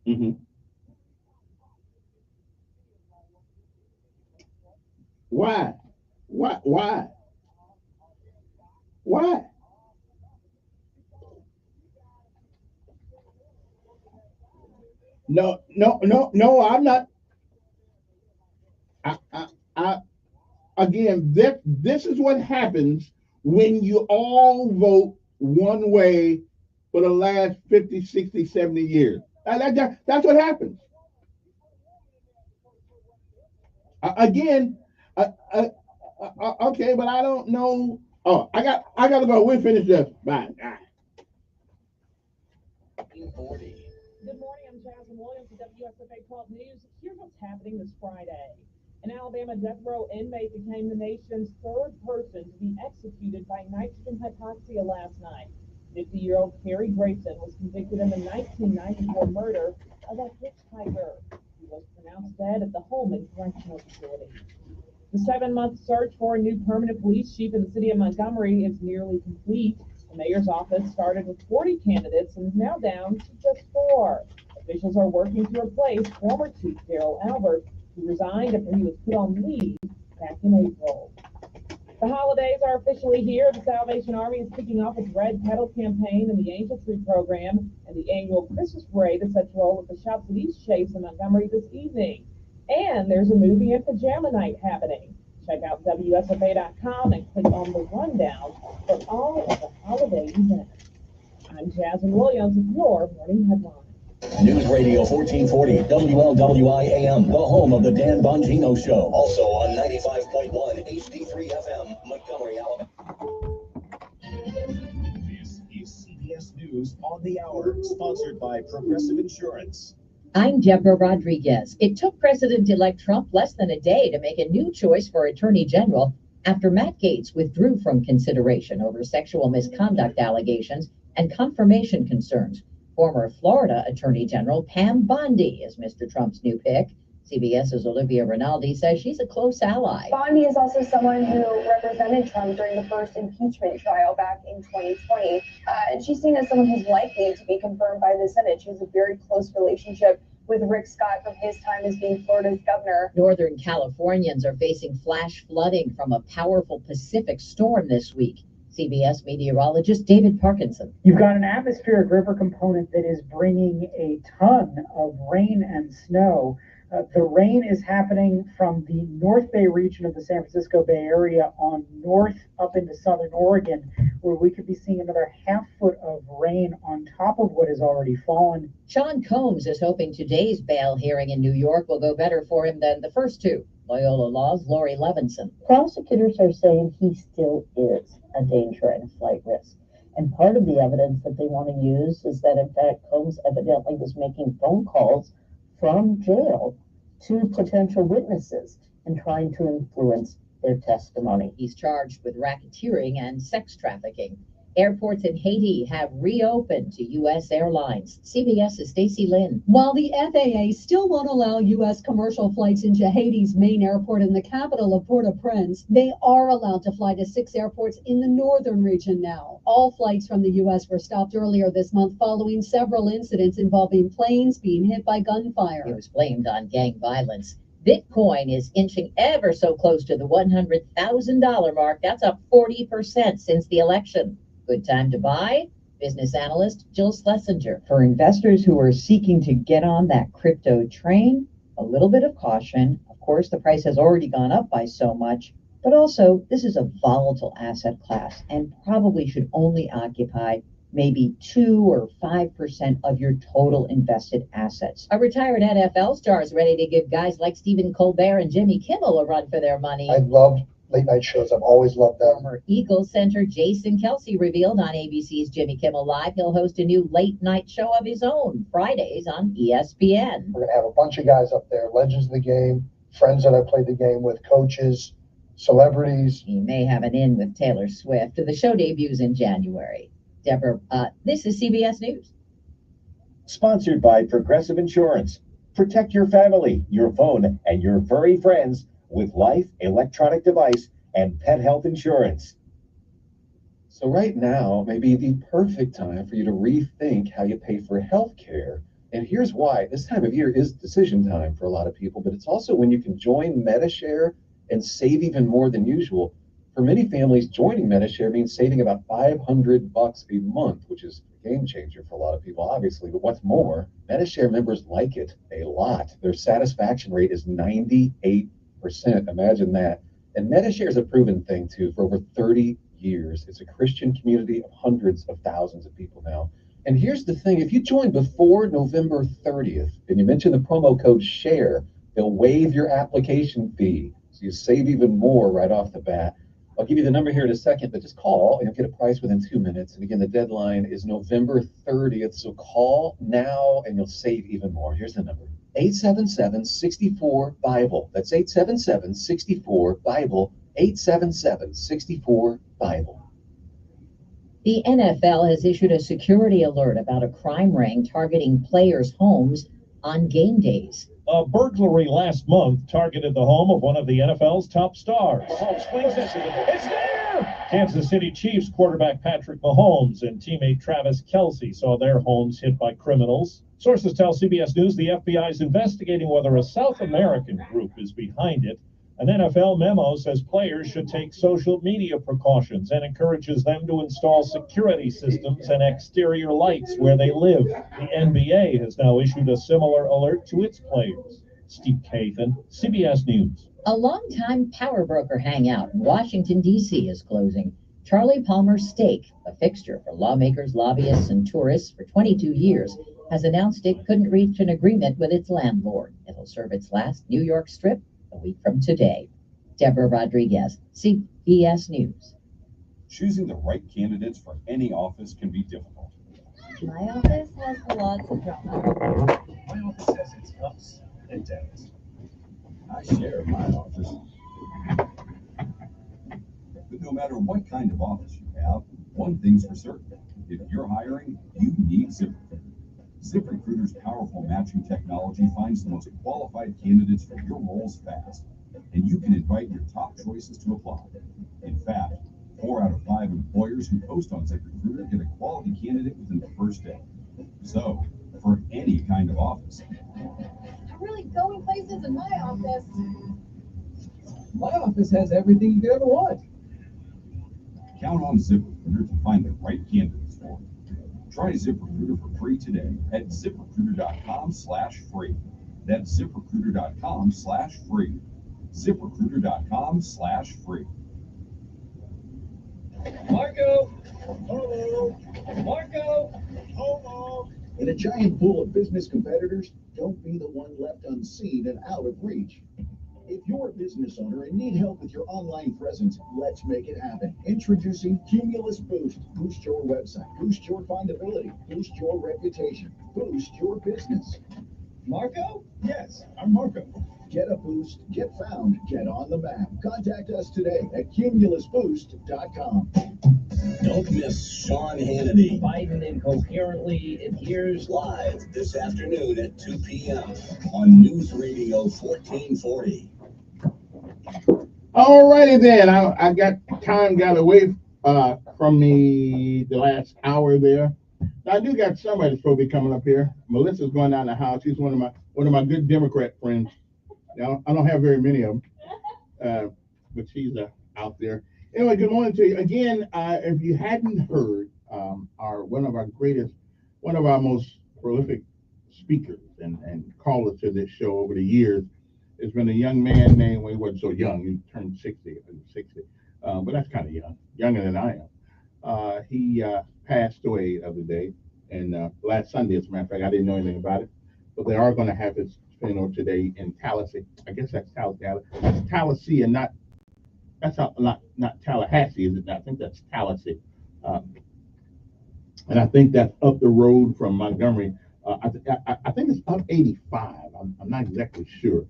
mm-hmm. Why? Why? Why? Why? No, no, no, no. I'm not. I again, this is what happens when you all vote one way for the last 50, 60, 70 years. That's what happens. Again, okay, but I don't know. Oh, I got to go. We'll finish this. Bye. Good morning, I'm Jasmine Williams with WSFA 12 News. Here's what's happening this Friday. An Alabama death row inmate became the nation's third person to be executed by nitrogen hypoxia last night. 50-year-old Kerry Grayson was convicted in the 1994 murder of a hitchhiker. He was pronounced dead at the Holman Correctional Facility. The 7-month search for a new permanent police chief in the city of Montgomery is nearly complete. The mayor's office started with 40 candidates and is now down to just 4. Officials are working to replace former Chief Darrell Albert, who resigned after he was put on leave back in April. The holidays are officially here. The Salvation Army is kicking off its Red Pedal campaign and the Angel Tree program, and the annual Christmas parade is set to roll with the Shops at East Chase in Montgomery this evening. And there's a movie and pajama night happening. Check out WSFA.com and click on the rundown for all of the holiday events. I'm Jasmine Williams with your morning headline. News Radio 1440 WLWI AM, the home of the Dan Bongino Show. Also on 95.1 HD3 FM, Montgomery, Alabama. This is CBS News on the Hour, sponsored by Progressive Insurance. I'm Deborah Rodriguez. It took President-elect Trump less than a day to make a new choice for Attorney General after Matt Gaetz withdrew from consideration over sexual misconduct allegations and confirmation concerns. Former Florida Attorney General Pam Bondi is Mr. Trump's new pick. CBS's Olivia Rinaldi says she's a close ally. Bondi is also someone who represented Trump during the first impeachment trial back in 2020. And she's seen as someone who's likely to be confirmed by the Senate. She has a very close relationship with Rick Scott from his time as being Florida's governor. Northern Californians are facing flash flooding from a powerful Pacific storm this week. CBS meteorologist David Parkinson. You've got an atmospheric river component that is bringing a ton of rain and snow. The rain is happening from the North Bay region of the San Francisco Bay Area on north up into southern Oregon, where we could be seeing another half foot of rain on top of what has already fallen. Sean Combs is hoping today's bail hearing in New York will go better for him than the first two. Loyola Law's Lori Levinson. Prosecutors are saying he still is a danger and a flight risk. And part of the evidence that they want to use is that, in fact, Combs evidently was making phone calls from jail to potential witnesses and trying to influence their testimony. He's charged with racketeering and sex trafficking. Airports in Haiti have reopened to U.S. airlines. CBS's Stacey Lynn. While the FAA still won't allow U.S. commercial flights into Haiti's main airport in the capital of Port-au-Prince, they are allowed to fly to 6 airports in the northern region now. All flights from the U.S. were stopped earlier this month following several incidents involving planes being hit by gunfire. It was blamed on gang violence. Bitcoin is inching ever so close to the $100,000 mark. That's up 40% since the election. Good time to buy? Business analyst Jill Schlesinger. For investors who are seeking to get on that crypto train, a little bit of caution. Of course, the price has already gone up by so much, but also this is a volatile asset class and probably should only occupy maybe 2 or 5% of your total invested assets. A retired NFL star is ready to give guys like Stephen Colbert and Jimmy Kimmel a run for their money. I loved late night shows. I've always loved them. Former Eagles center Jason Kelsey revealed on ABC's Jimmy Kimmel Live he'll host a new late night show of his own, Fridays on ESPN. We're going to have a bunch of guys up there, legends of the game, friends that I played the game with, coaches, celebrities. He may have an in with Taylor Swift. The show debuts in January. Deborah, this is CBS News. Sponsored by Progressive Insurance. Protect your family, your phone, and your furry friends with life, electronic device, and pet health insurance. So right now may be the perfect time for you to rethink how you pay for health care. And here's why. This time of year is decision time for a lot of people, but it's also when you can join Medi-Share and save even more than usual. For many families, joining Medi-Share means saving about $500 a month, which is a game changer for a lot of people, obviously. But what's more, Medi-Share members like it a lot. Their satisfaction rate is 98%. Imagine that. And Medi-Share is a proven thing, too, for over 30 years. It's a Christian community of hundreds of thousands of people now. And here's the thing. If you join before November 30th and you mention the promo code SHARE, they'll waive your application fee. So you save even more right off the bat. I'll give you the number here in a second, but just call and you'll get a price within 2 minutes. And again, the deadline is November 30th. So call now and you'll save even more. Here's the number. 877-64-BIBLE. That's 877-64-BIBLE. 877-64-BIBLE. The NFL has issued a security alert about a crime ring targeting players' homes on game days. A burglary last month targeted the home of one of the NFL's top stars. Mahomes swings it. It's there! Kansas City Chiefs quarterback Patrick Mahomes and teammate Travis Kelce saw their homes hit by criminals. Sources tell CBS News the FBI is investigating whether a South American group is behind it. An NFL memo says players should take social media precautions and encourages them to install security systems and exterior lights where they live. The NBA has now issued a similar alert to its players. Steve Kathan, CBS News. A longtime power broker hangout in Washington, D.C. is closing. Charlie Palmer's Steak, a fixture for lawmakers, lobbyists, and tourists for 22 years, has announced it couldn't reach an agreement with its landlord. It'll serve its last New York strip a week from today. Deborah Rodriguez, CBS News. Choosing the right candidates for any office can be difficult. My office has lots of drama. My office has its ups and downs. I share my office. But no matter what kind of office you have, one thing's for certain. If you're hiring, you need ZipRecruiter. ZipRecruiter's powerful matching technology finds the most qualified candidates for your roles fast, and you can invite your top choices to apply. In fact, 4 out of 5 employers who post on ZipRecruiter get a quality candidate within the first day. So, for any kind of office. I'm really going places in my office. My office has everything you could ever want. Count on ZipRecruiter to find the right candidates for you. Try ZipRecruiter for free today at ZipRecruiter.com/free. That's ZipRecruiter.com/free. ZipRecruiter.com/free. Marco! Hello! Marco! Hello! In a giant pool of business competitors, don't be the one left unseen and out of reach. If you're a business owner and need help with your online presence, let's make it happen. Introducing Cumulus Boost. Boost your website, boost your findability, boost your reputation, boost your business. Marco? Yes, I'm Marco. Get a boost, get found, get on the map. Contact us today at cumulusboost.com. Don't miss Sean Hannity. Biden incoherently adheres Live this afternoon at 2 p.m. on News Radio 1440. All righty then. I got away from me the last hour there. Now, I do got somebody supposed to be coming up here. Melissa's going down the house. She's one of my good Democrat friends. Now, I don't have very many of them, but she's out there. Anyway, good morning to you again. If you hadn't heard, are one of our most prolific speakers and callers to this show over the years. It's been a young man named, well, he wasn't so young, he turned 60, but that's kind of young, younger than I am. He passed away the other day, and last Sunday, as a matter of fact, I didn't know anything about it, but they are going to have his funeral today in Tallahassee. I guess that's Tallahassee. That's Tallahassee, and not Tallahassee, is it? I think that's Tallahassee, and I think that's up the road from Montgomery. I think it's up 85. I'm not exactly sure,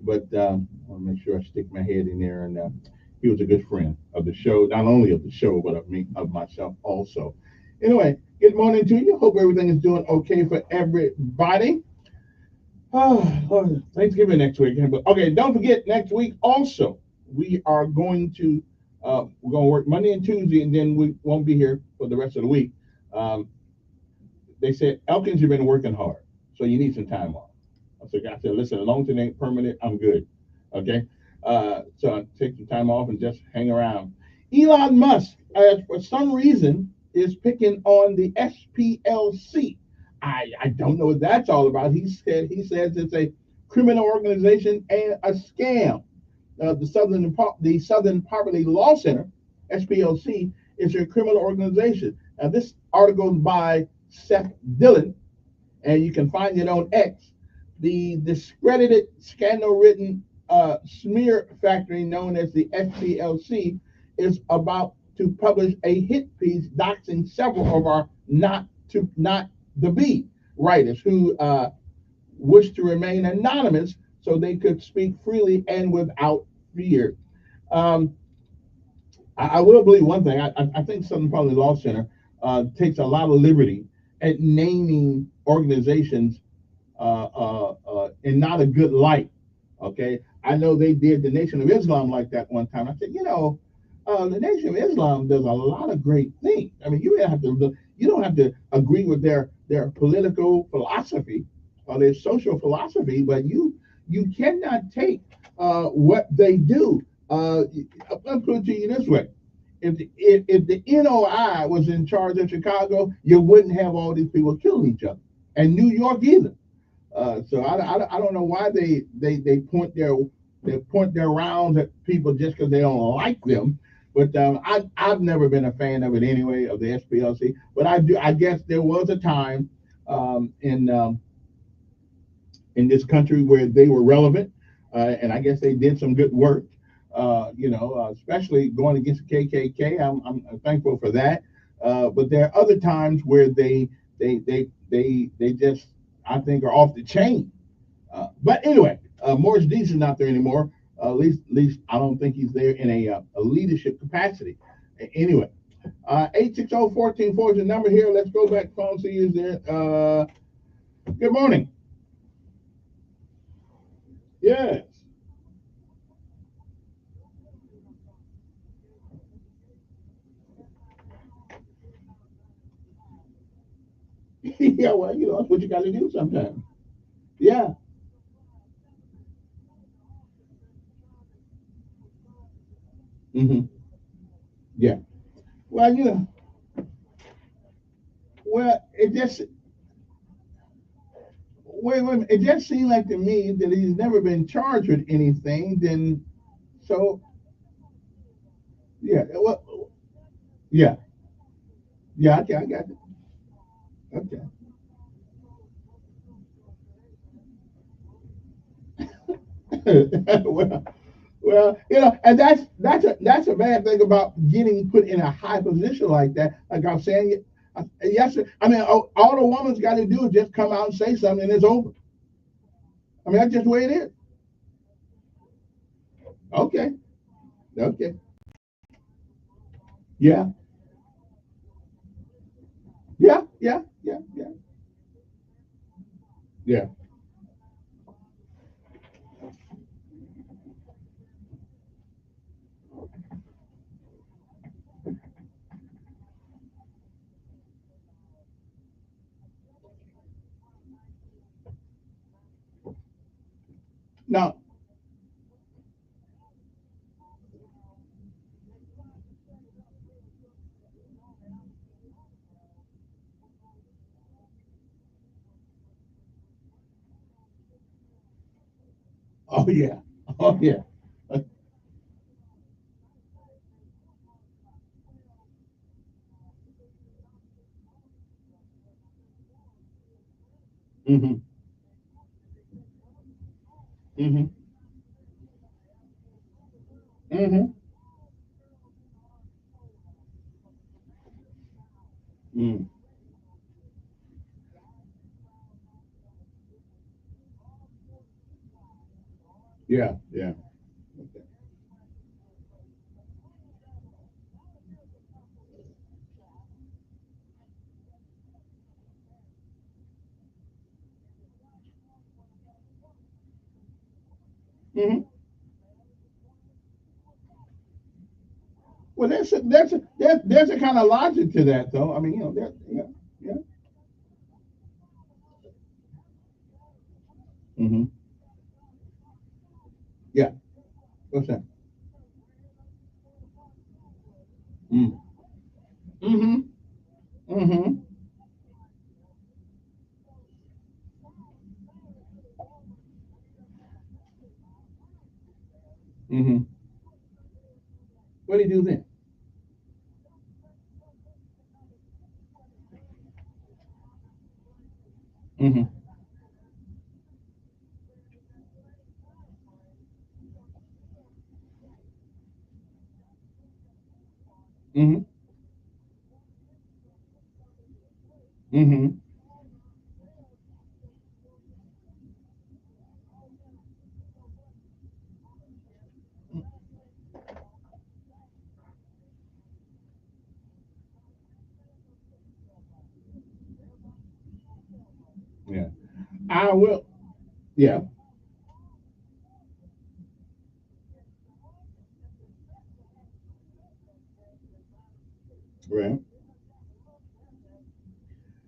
but I want to make sure I stick my head in there. And he was a good friend of the show, not only of the show, but of myself also. Anyway, good morning to you. Hope everything is doing okay for everybody. Oh, Thanksgiving next week. But okay, don't forget next week also we are going to work Monday and Tuesday, and then we won't be here for the rest of the week. They said, Elkins, you've been working hard, so you need some time off. So I said, listen, as long as it ain't permanent, I'm good. Okay? So I take some time off and just hang around. Elon Musk, for some reason, is picking on the SPLC. I don't know what that's all about. He says it's a criminal organization and a scam. The Southern Poverty Law Center, SPLC, is a criminal organization. Now, this article is by Seth Dillon, and you can find it on X. The discredited, scandal-ridden smear factory known as the SPLC is about to publish a hit piece doxing several of our not the be writers who wish to remain anonymous so they could speak freely and without fear. I will believe one thing. I think Southern Poverty Law Center takes a lot of liberty at naming organizations in not a good light. Okay, I know they did the Nation of Islam like that one time. I said, the Nation of Islam does a lot of great things. I mean, you don't have to agree with their political philosophy or their social philosophy, but you cannot take what they do. I'll put it to you this way: if the NOI was in charge of Chicago, you wouldn't have all these people killing each other, and New York either. So I don't know why they point their rounds at people just because they don't like them. But I've never been a fan of it anyway, of the SPLC. But I guess there was a time in this country where they were relevant, and I guess they did some good work. Especially going against the KKK. I'm thankful for that. But there are other times where they just, I think, are off the chain. But anyway, Morris Dees is not there anymore. At least I don't think he's there in a leadership capacity. Anyway, 860-1440 is the number here. Let's go back. Phone see you there. Good morning. Yes. Yeah, well, that's what you got to do sometimes. Yeah. Mm-hmm. Yeah. Well, it just wait. It just seemed like to me that he's never been charged with anything. Then, so yeah. Well, yeah. Yeah. Okay, I got it. Okay. well, and that's a bad thing about getting put in a high position like that. Like I'm saying, yes, I mean, all the woman's got to do is just come out and say something, and it's over. I mean, that's just the way it is. Okay. Okay. Yeah. Yeah. Yeah. Yeah. Yeah. Yeah. Now, Oh yeah. Oh yeah. Mm-hmm. Mm-hmm. Mm-hmm. Mm. Yeah. Yeah. Mm-hmm. Well, there's a kind of logic to that, though. I mean, yeah, yeah. Mm-hmm. Yeah. What's that? Mm. Mm-hmm. Mm-hmm. Mm-hmm. What do you do then? Mm-hmm. Mm-hmm. Mm-hmm. Yeah. I will. Yeah. Right.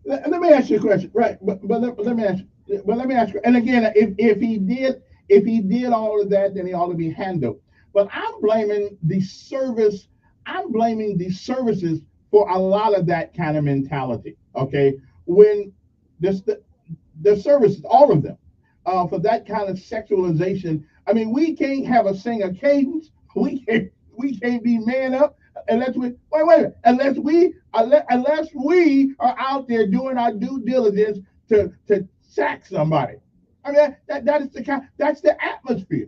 Let me ask you a question. Right. Let me ask. But let me ask you. And again, if he did all of that, then he ought to be handled. But I'm blaming the service. I'm blaming the services for a lot of that kind of mentality. Okay. When this the services, all of them, for that kind of sexualization. I mean, we can't have a singer cadence. We can't be man up unless we wait a minute, unless we are out there doing our due diligence to sack somebody. I mean, that is the kind, that's the atmosphere,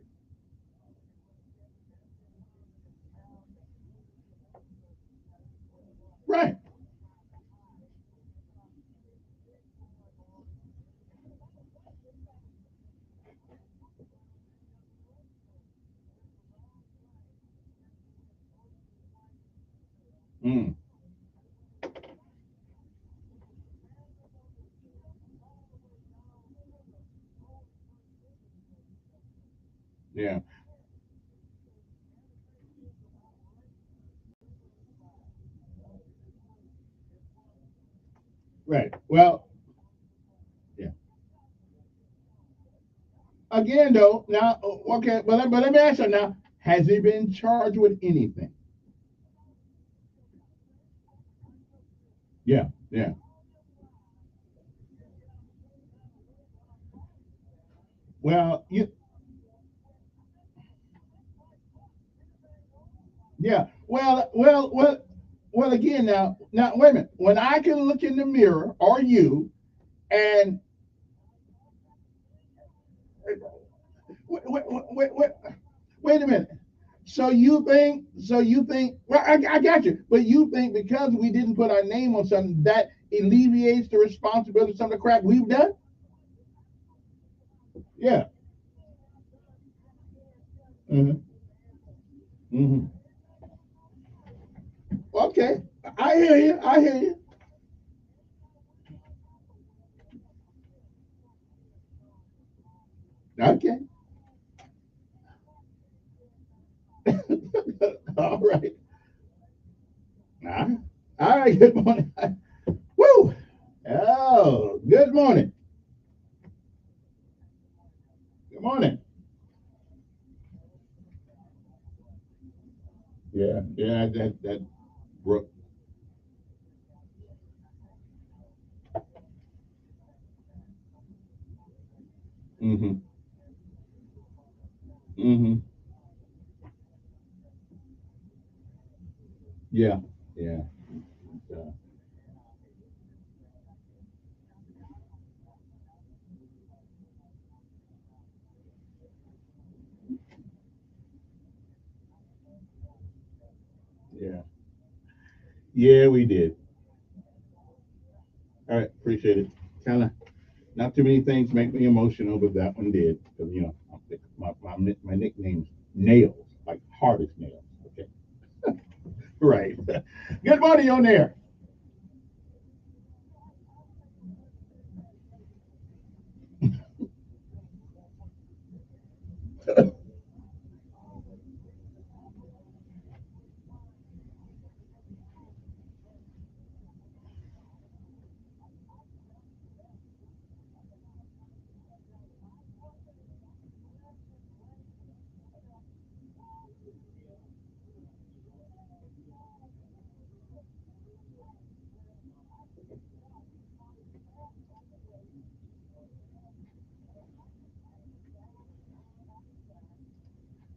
right? Mm, yeah, right. Well, yeah. Again, though, now okay, but let me ask you now: has he been charged with anything? Yeah, yeah. Well, yeah. Well. Again, now, wait a minute. When I can look in the mirror, or you, and wait, wait a minute. So you think? Well, I got you. But you think because we didn't put our name on something that alleviates the responsibility of some of the crap we've done? Yeah. Mm-hmm. Mm-hmm. Okay. I hear you. I hear you. Okay. All right. All right. All right. Good morning. Woo. Oh, good morning. Good morning. Yeah. Yeah. That. Bro- Mm-hmm. Yeah, yeah. Uh, yeah, yeah, we did. All right, appreciate it. Kind of not too many things make me emotional, but that one did because my nickname's Nails, like hard as nails. Okay, right. Good morning on there.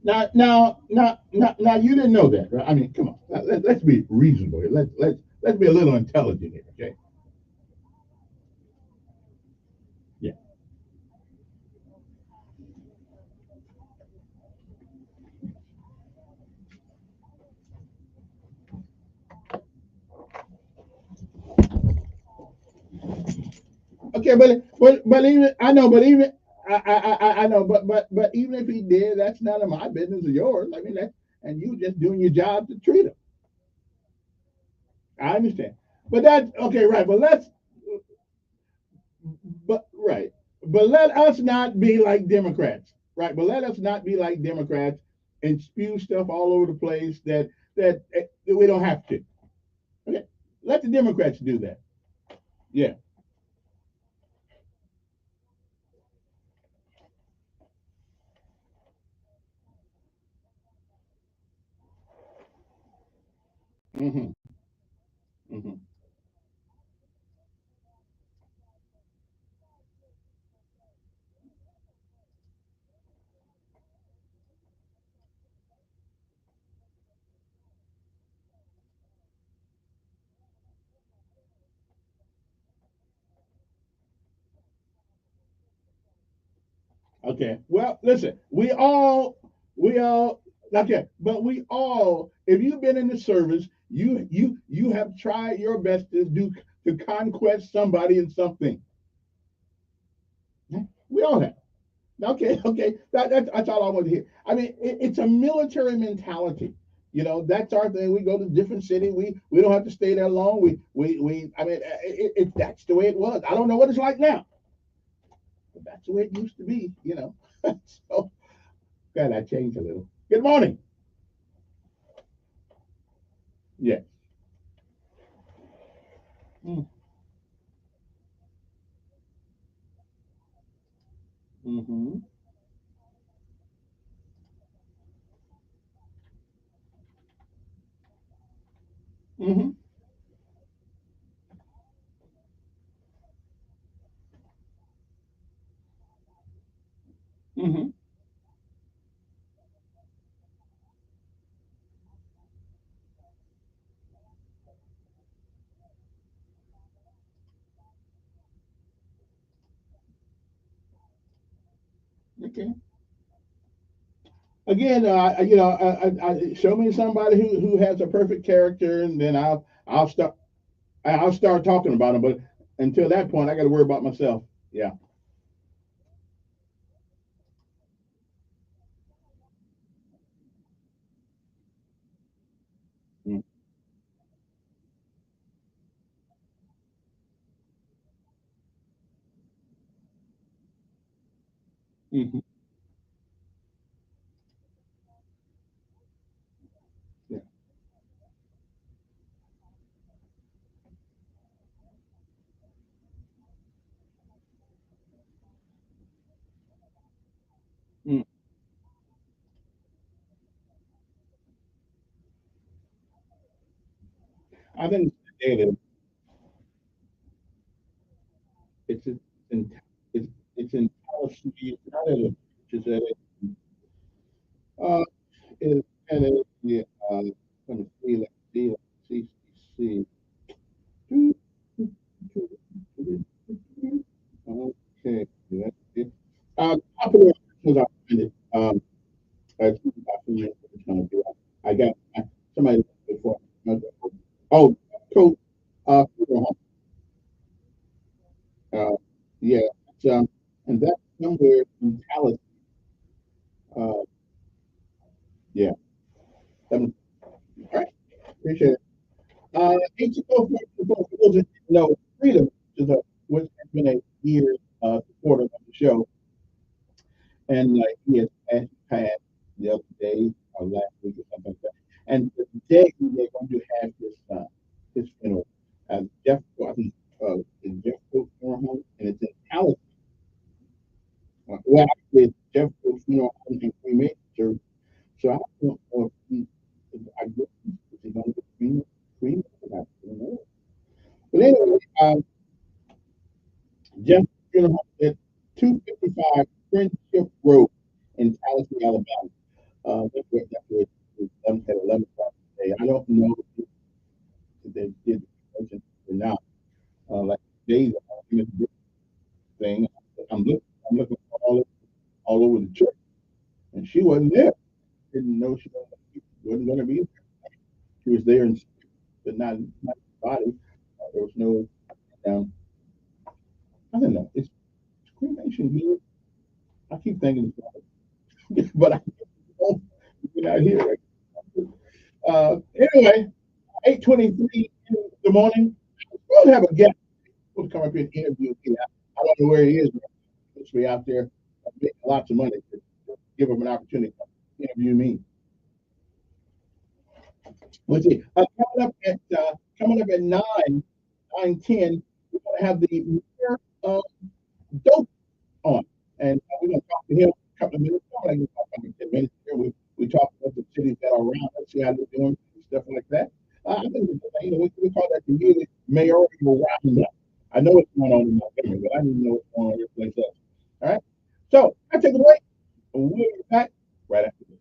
Now, you didn't know that, right? I mean, come on. Let's be reasonable here. Let's be a little intelligent here, okay? Yeah. Okay, but even I know, but even I know, but even if he did, that's none of my business or yours. I mean, that and you just doing your job to treat him. I understand, but that okay, right? Right, but let us not be like Democrats, right? But let us not be like Democrats and spew stuff all over the place that we don't have to. Okay, let the Democrats do that. Yeah. Hmm. Hmm. Okay. Well, listen, we all okay, but we all, if you've been in the service, you have tried your best to conquest somebody and something. We all have. Okay, okay. That's all I want to hear. I mean, it's a military mentality. That's our thing. We go to different city. We don't have to stay there long. We I mean, that's the way it was. I don't know what it's like now, but that's the way it used to be. So glad I changed a little. Good morning. Yeah. Mm-hmm. Mm-hmm. Mm-hmm. Okay. Again, show me somebody who has a perfect character, and then I'll start talking about them. But until that point, I got to worry about myself. Yeah. Mm-hmm. Yeah. Mm. I think David, it's in it's in policy. It's not in the churches. Uh, it's kind of yeah. Let me see. Let's see. see. Okay, that's it. Popular was offended. That's gonna do. I got somebody before. Oh, Coach, yeah, it's, and that's somewhere in Tallahassee. Uh, yeah. All right, appreciate it. 824 for those that didn't know, Freedom is which has been a year supporter of the show, and he has passed the other day or last week or something like that. And today they're going to have his funeral. Jeff, I think, is Jeff Cook's funeral home, and it's in Tallahassee. Well, actually, it's Jeff Cook's funeral home in Cremation Church. So I don't know I guess he's going to be cremated. I don't know. But anyway, Jeff funeral home at 255 Friendship Road in Tallahassee, Alabama. That's where it's at 11 o'clock today. I don't know if they did the promotion or not. Like days thing, I'm looking for all over the church, and she wasn't there. Didn't know she wasn't going to be there. She was there, but not body. There was no. I don't know. It's cremation good. I keep thinking it's but I don't. You're not here. Right? Anyway, 8:23 in the morning. We'll have a guest who'll come up here and interview me. I don't know where he is. He's be out there making lots of money to give him an opportunity to interview me. Let's see. Coming up at 9:10, we're going to have the mayor of Dope on, and we're going to talk to him a couple of minutes. I think about 10 minutes here. We talk about the cities that are around us, see how they're doing, stuff like that. I think we call that the yearly mayoral roundup. I know what's going on in Montgomery, but I didn't know what's going on every place else. All right. So I take a break, and we'll be back right after this.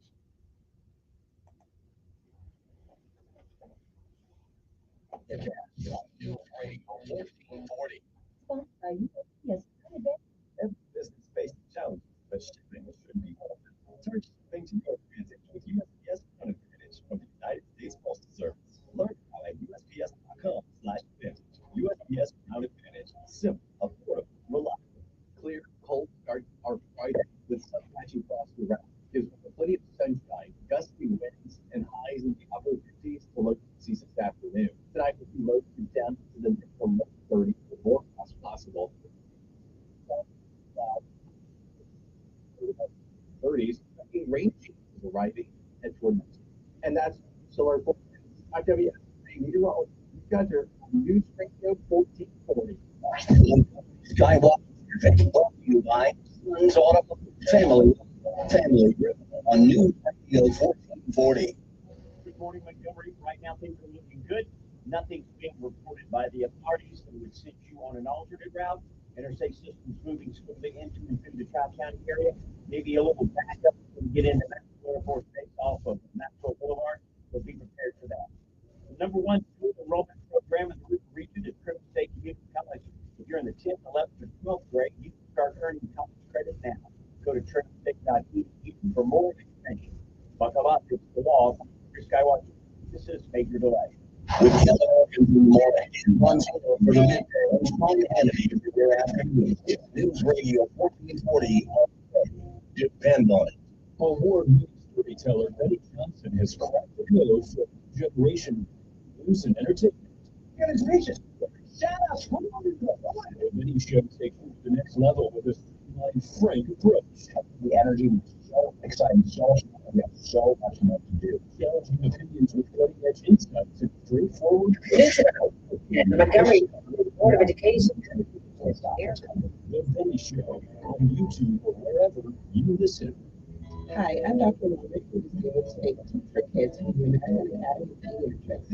News Radio 1440. Business facing challenges, but shipping should be hard. Turn shipping to your advantage with USPS Ground Advantage from the United States Postal Service. Learn how at USPS.com/advantage. USPS Ground Advantage. Simple, affordable, reliable. Clear, cold starts are provided with sun patchy frost around. Gives plenty of sunshine, gusty winds, and highs in the upper 50s to low 60s this afternoon. Tonight will be low down to the mid to low 30s with more frost possible. 30s, rain is arriving at toward next. And that's solar forecast. IWS meteorologist Gunter, News Radio 1440. Skywalker brought to you by Sons Auto Family on News Radio 1440. Good morning, Montgomery. Right now, things are looking good. Nothing's being reported by the authorities that would send you on an alternate route. Interstate system's moving smoothly into and through the Tri-County area. Maybe a little backup when you get into Maxwell Airport Base off of Maxwell Boulevard. So be prepared for that. The number one school enrollment program in the region is Trim State Community College. If you're in the 10th, 11th, or 12th grade, you can start earning college credit now. Go to trimstate.edu for more information. Buckle up, it's the law. Your Skywatch. This is Major Delay. With Kevin Elkins in the morning and runs for the midday and strong Hannity every day afternoon. It's News Radio 1440. Depend on it. Award storyteller Betty Johnson has cracked the code for generation news and entertainment. Shout out to many shows take it to the next level with this frank approach. The energy was so exciting, we have so much more to do. Challenging opinions with cutting-edge insights and straightforward. And Montgomery Board of Education. The Betty Show on YouTube or wherever you listen. Hi, I'm Dr. Wanda, who is the state for kids from the American Academy of Pediatrics.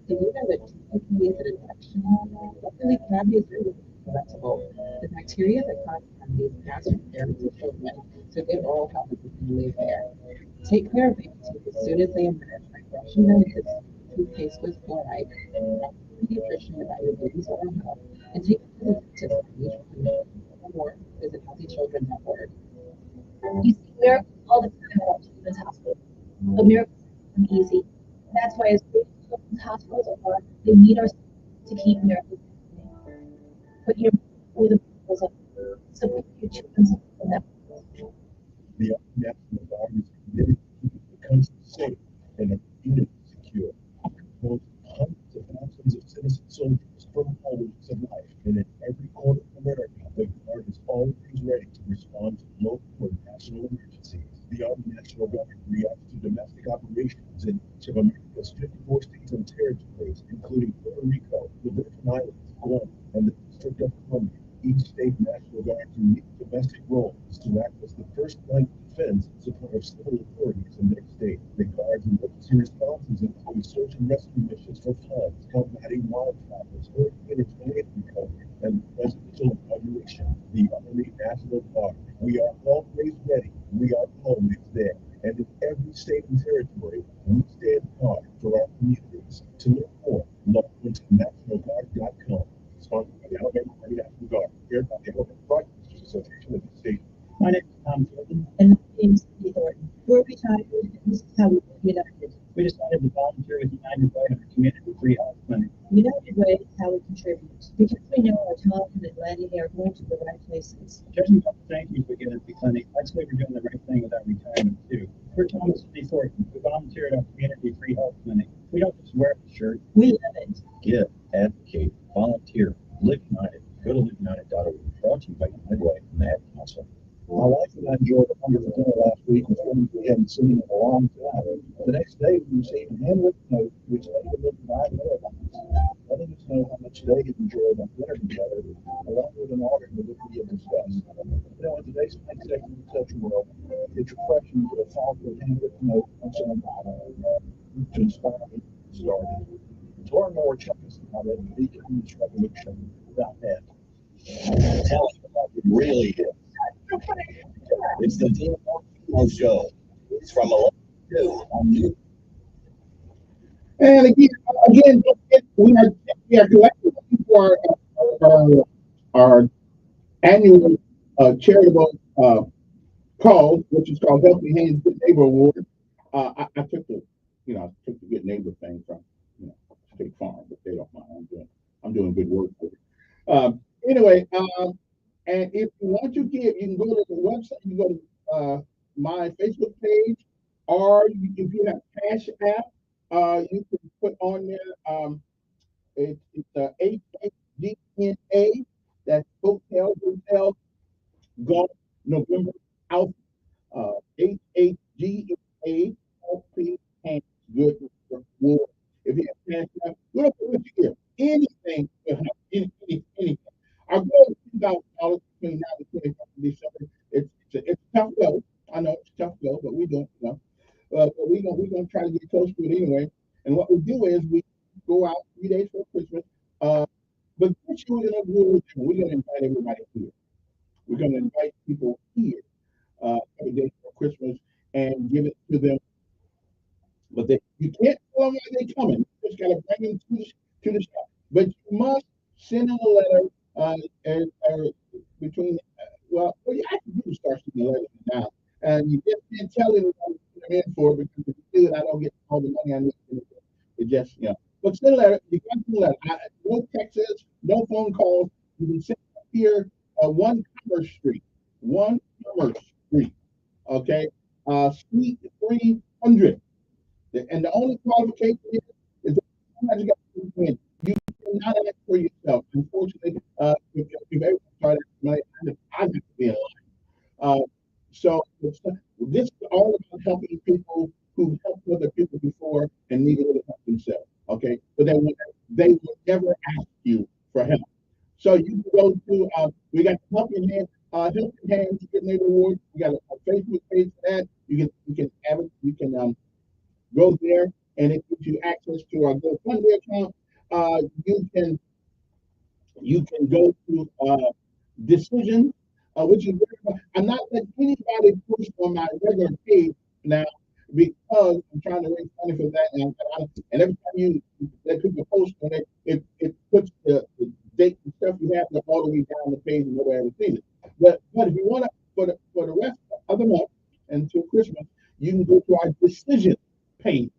Did you know that TB is an infection? Luckily, cavity is really preventable. The bacteria that cause cavities pass from parents to children, so good oral health is the only there. Take care of baby teeth as soon as they emerge by brushing their teeth, toothpaste with fluoride, pediatrician about your baby's oral health, and take a tip from each one or more. Visit HealthyChildren.org. You see miracles all the time at our children's hospital, but miracles aren't easy. That's why as great as children's hospitals are, they need our support to keep miracles happening. Put your money where the miracles are. Support your children's hospital network. The National Guard is committed to keeping the country safe and our community secure. Most hundreds of thousands of citizen soldiers from all walks of life, and in every corner of America, the Guard is always ready to respond to local or national emergencies. The Army National Guard reacts to domestic operations in each of America's 54 states and territories, including Puerto Rico, the Virgin Islands, Guam, and the District of Columbia. Each state National Guard's unique domestic role is to act as the first line of defense in support of civil authorities in their state. The Guard's emergency responses include search and rescue missions for floods, combating wildfires, hurricane and tornado recovery, and presidential inauguration. The Army National Guard. We are always ready. We are always there. And in every state and territory, we stand guard for our communities. To learn more, log on to nationalguard.com. Sponsored by the Alabama Army National Guard, aired by the Alabama Broadcasters Association of the state. My name is Tom Thornton. And my name is Cindy Thornton. We're retired, and this is how we live United. We decided to volunteer with United Way on our community free health clinic. United Way is how we contribute, because we know our time and money are going to the right places. Just as thank you for getting the clinic. I'd say we're doing the right thing with our retirement too. We're Thomas and Cindy Thornton. We volunteer at our community free health clinic. We don't just wear the shirt. We live it. Give, advocate, volunteer, Live United. Go to liveunited.org. Brought to you by United Way and the Ad Council. My wife and I enjoyed a wonderful dinner last week with friends we hadn't seen in a long time. The next day, we received a handwritten note which they had written by their lives, letting us know how much they had enjoyed our dinner together, along with an article that we had discussed. You know, in today's second such world, it's refreshing to get a thoughtful handwritten note from someone to inspire me to get started. To learn more, check us out at therevolution.net. Tell us about it really is. It's the Dean Martin Show. It's from 11 to 2 on YouTube. And again, we are collecting for our annual charitable call, which is called Helping Hands Good Neighbor Award. I took the Good Neighbor thing from State Farm, but they don't mind. I'm doing good work for it. Anyway, and if you want to give, you can go to the website. You go to my Facebook page, or if you have Cash App, you can put on there. It's HHGNA. That's Hotel Golf November Alpha. HHGNA. Helping Hands Good Reward. If you have Cash App, what you give? Anything to help. Anything. Our goal is $2,000 between now and 25th of December. It's a tough go. I know it's a tough go, but we don't, but we're gonna try to get close to it anyway. And what we do is we go out 3 days for Christmas. But this year we're gonna invite everybody here. We're gonna invite people here every day for Christmas and give it to them. But you can't tell them why they're coming. You just gotta bring them to the shop. But you must send them a letter. You actually do start sending letters now, and you just can't tell anyone what they're in for, because if you do it, I don't get all the money I need. It just, But send a letter. You got to letter. No texts, no phone calls. You can send it here, 1 Commerce Street, okay, Suite 300. And the only qualification is that sometimes you got to win. You cannot ask for yourself. Unfortunately, if everyone started, I have to be in line. So this is all about helping people who helped other people before and need a little help themselves. Okay, but they will never ask you for help. So you can go to we got Helping Hands Good Neighbor Award. We got a Facebook page for that. You can have it. You can go there, and it gives you access to our GoFundMe account. You can go to Decision, which is I'm not letting anybody post on my regular page now, because I'm trying to raise money for that, and every time you let people post on it, it puts the date and stuff you have all the way down the page and nobody ever sees it. But if you want to for the rest of the month until Christmas, you can go to our decision page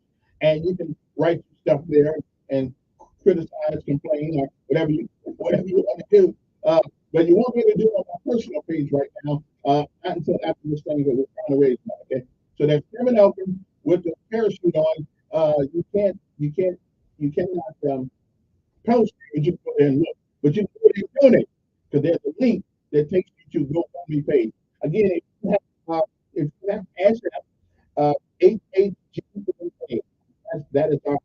and you can write stuff there and criticize, complain, or whatever you want to do. But you won't be able to do it on my personal page right now, not until after this thing that we're trying to raise now, okay? So that's Kevin Elkin with the parachute on. You cannot post it, you go there and look. But you can go there and donate because there's a link that takes you to GoFundMe page. Again, if you have Cash App, 88G, that is our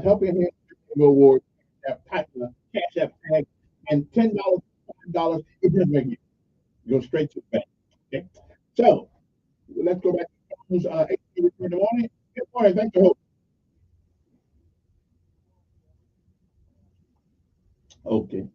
Helping Hands Award. Type Cash App tag and $10, $5, it doesn't make it. Go straight to the bank. Okay. So let's go back to 8 in the morning. Good morning. Thank you. Okay.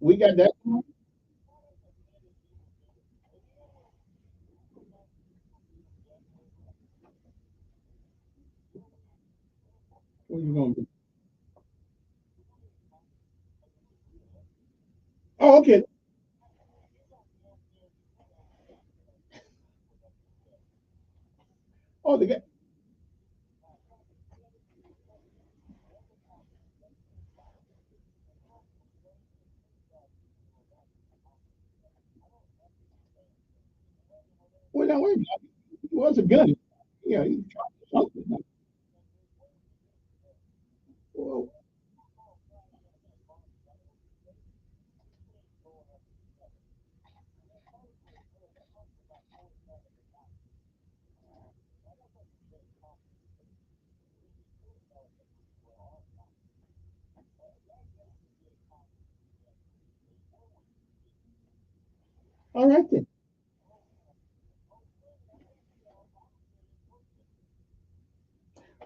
We got that. What are you going to do? Oh, okay. Oh, they got. Well, now wait a minute. It was a gun. Yeah, he tried something. Well, all right then.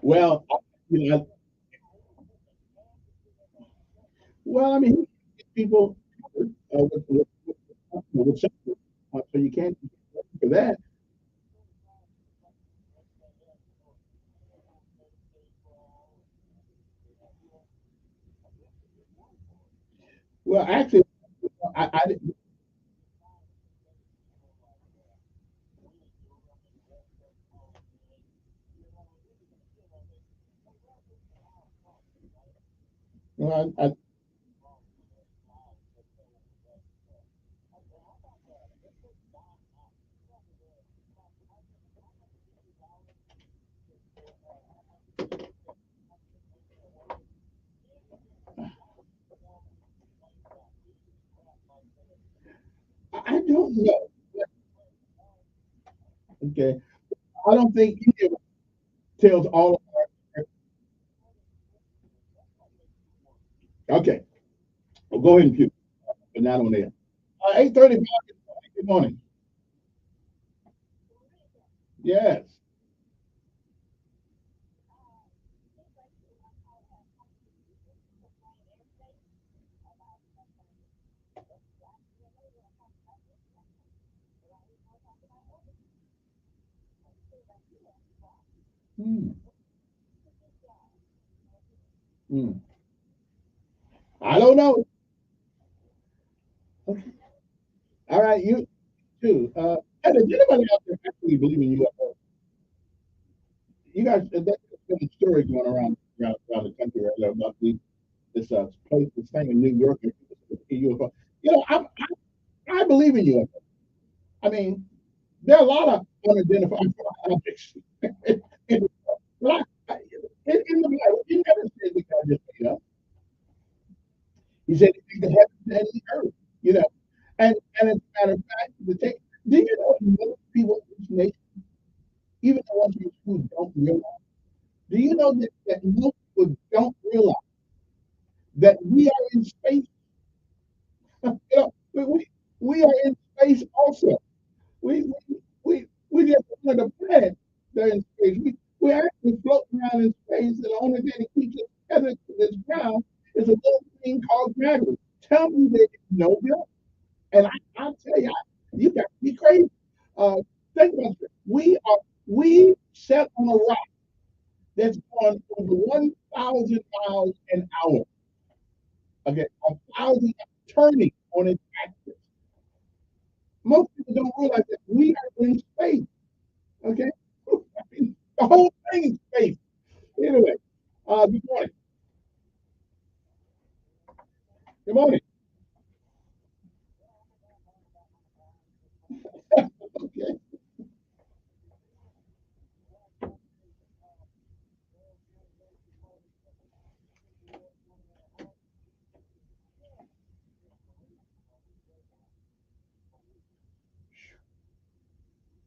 Well, you know, well, I mean, people with something, so you can't for that. Well, actually, I didn't. Well, I don't know. Okay, I don't think any of it tells all of our. Okay, well, go ahead and puke, but not on there. 8:35. Good morning. Yes. Hmm. Hmm. I don't know. Okay. All right, you too. And does anybody out there actually believe in UFO? You guys, there's been a story going around the country right now about this thing in New York and UFO. You know, I believe in UFO. I mean, there are a lot of unidentified objects. in, but in the Bible, he never said we got just made up. He said the heavens and the earth. You know, and as a matter of fact, do you know most people in this nation, even the ones who don't realize, do you know that most people don't realize that we are in space. You know, we are in space also. We just on the planet. They're in space. We're actually floating around in space, and the only thing that keeps us tethered to this ground is a little thing called gravity. Tell me that it's no good. And I'll tell you, you got to be crazy. Think about this. We set on a rock that's going over 1,000 miles an hour. Okay, 1,000 turning on its axis. Most people don't realize that we are in space. Okay, I mean, the whole thing is space. Anyway, good morning. Good morning. Okay.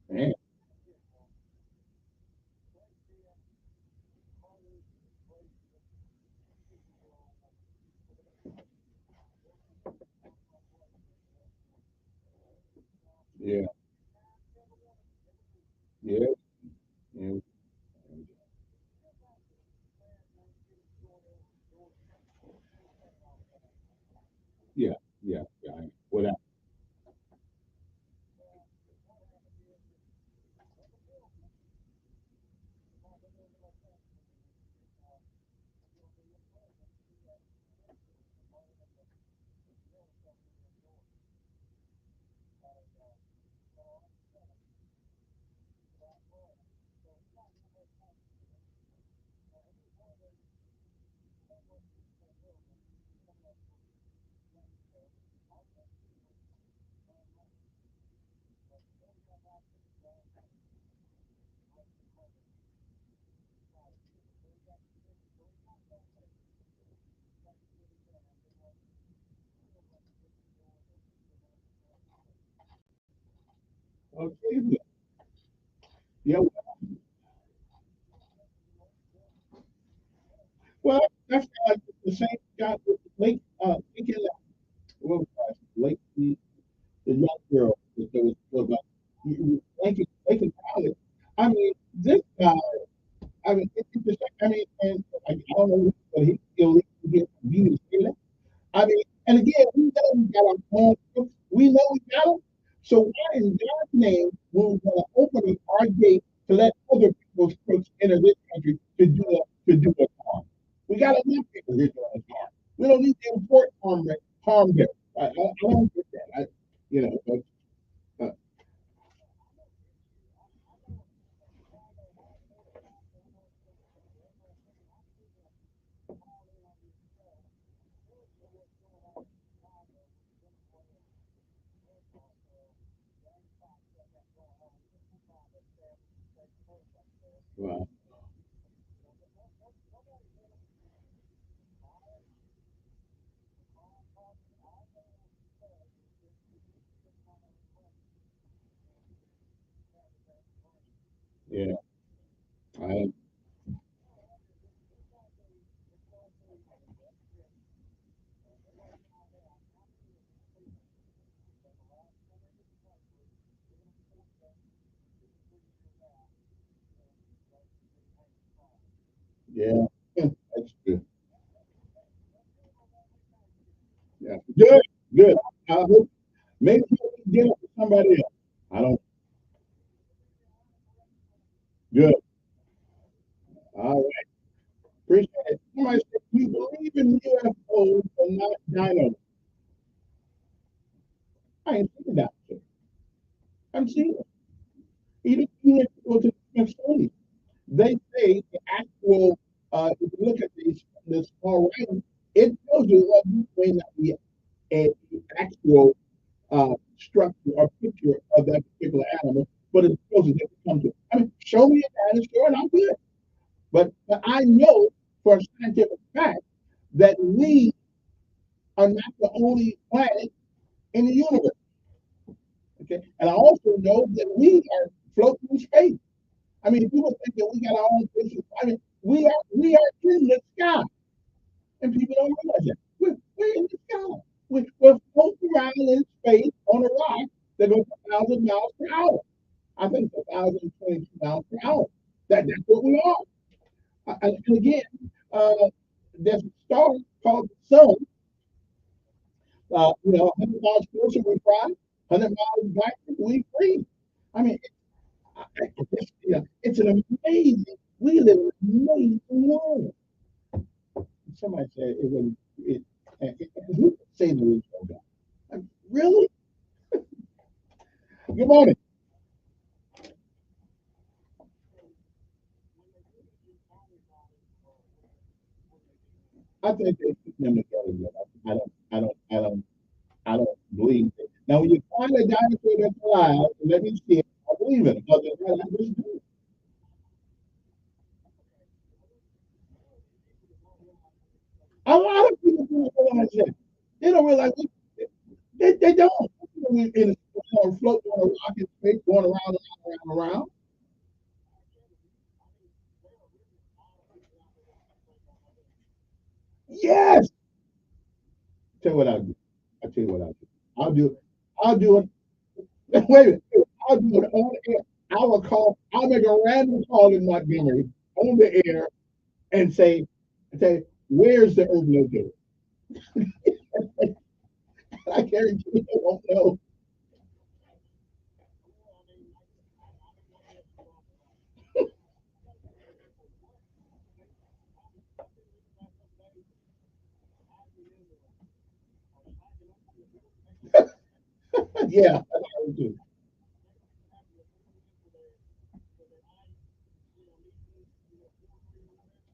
Man. Yeah. Yeah. Yeah. Yeah. Yeah. Yeah. Without. Okay. Yeah. Well, that's kind of like the same guy with Lake, Lincoln, what was that? Lake, the young girl that there was about Lincoln College. I mean, this guy, I mean, it's just, I mean, and I don't know, but he's illegal to get abused. I mean, and again, we know we got our own crooks. We know we got them. So why in God's name will we going to open our gate to let other people's crooks enter this country to do us harm? We got enough people here doing us harm. We don't need to import harm there. I don't get that. You know, but, well, yeah, I, yeah, that's good. Yeah, good, good. I hope maybe we can get it to somebody else. I don't. Good. All right. Appreciate it. Somebody said, we believe in UFOs but not dinos. I ain't seen that. I'm seeing it. Even if you go to the Smithsonian, they say the actual, if you look at this small writing, it tells you what may not be an actual structure or picture of that particular animal, but it shows that it comes to. I mean, show me a dinosaur and I'm good. But I know for a scientific fact that we are not the only planet in the universe. Okay, and I also know that we are floating in space. I mean, people think that we got our own business. I mean, We are in the sky, and people don't realize that. We're in the sky. We're floating around in space on a rock that goes 1,000 miles per hour. I think it's 1,022 miles per hour. That's what we are. And again, uh, there's a star called the sun. 100 miles closer we fly, 100 miles backward we freeze. I mean, it's an amazing. We live in an amazing world. Somebody said it was who could say the reach of God? Really? Good morning. I think they put them together. I don't believe it. Now, when you find a dinosaur that's alive, let me see it. I believe it. Other than that, I just do. A lot of people don't realize that. They don't realize they don't. We in floating on a rocket space, going around and around and around. Yes. Tell you what I'll do. I'll tell you what I'll do. I'll do. I'll do it. Wait a minute. I'll do it on air. I will call. I'll make a random call in Montgomery on the air and say, where's the urban located? I guarantee you they won't know. Yeah, that's how we do.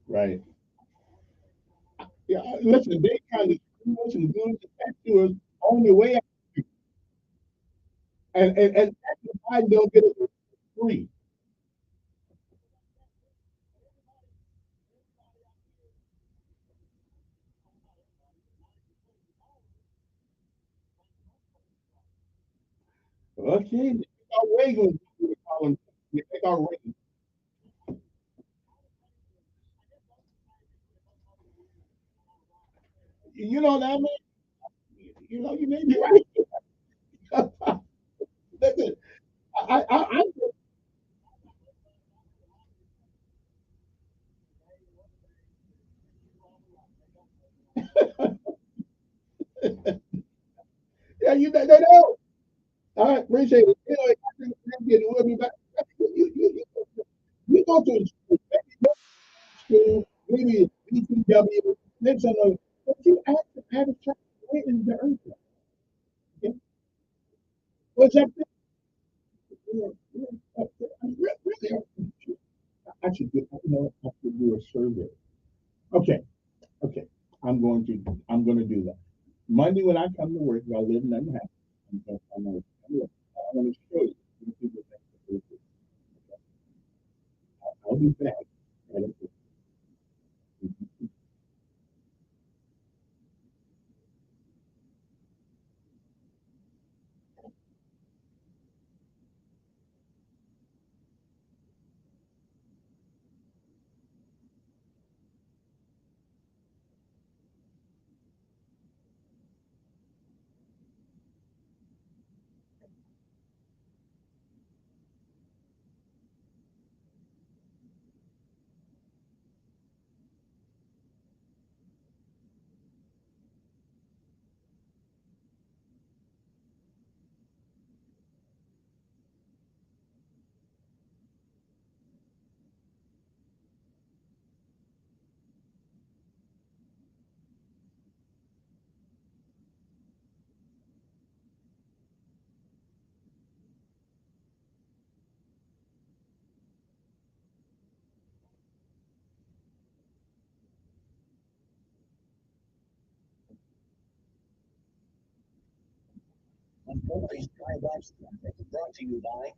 Right. Yeah. Listen, they kind of screw us and do us to us on the way out, and that's why they'll get it for free. Okay. They take our Reagan. We call them. They take our Reagan. You know that man. You may be right. Listen, I yeah, they know. All right, appreciate it. I think we'll be back. You go to the school, maybe BTW, then some of but you ask the average child, where is the earth? Okay? What's up there? Really, I should do, I should do a survey. Okay, okay. I'm going to do that. Monday when I come to work, if I live in Manhattan, I'm going to show you. What people think. I'll be back. And Montgomery's Drive Ops traffic brought to you by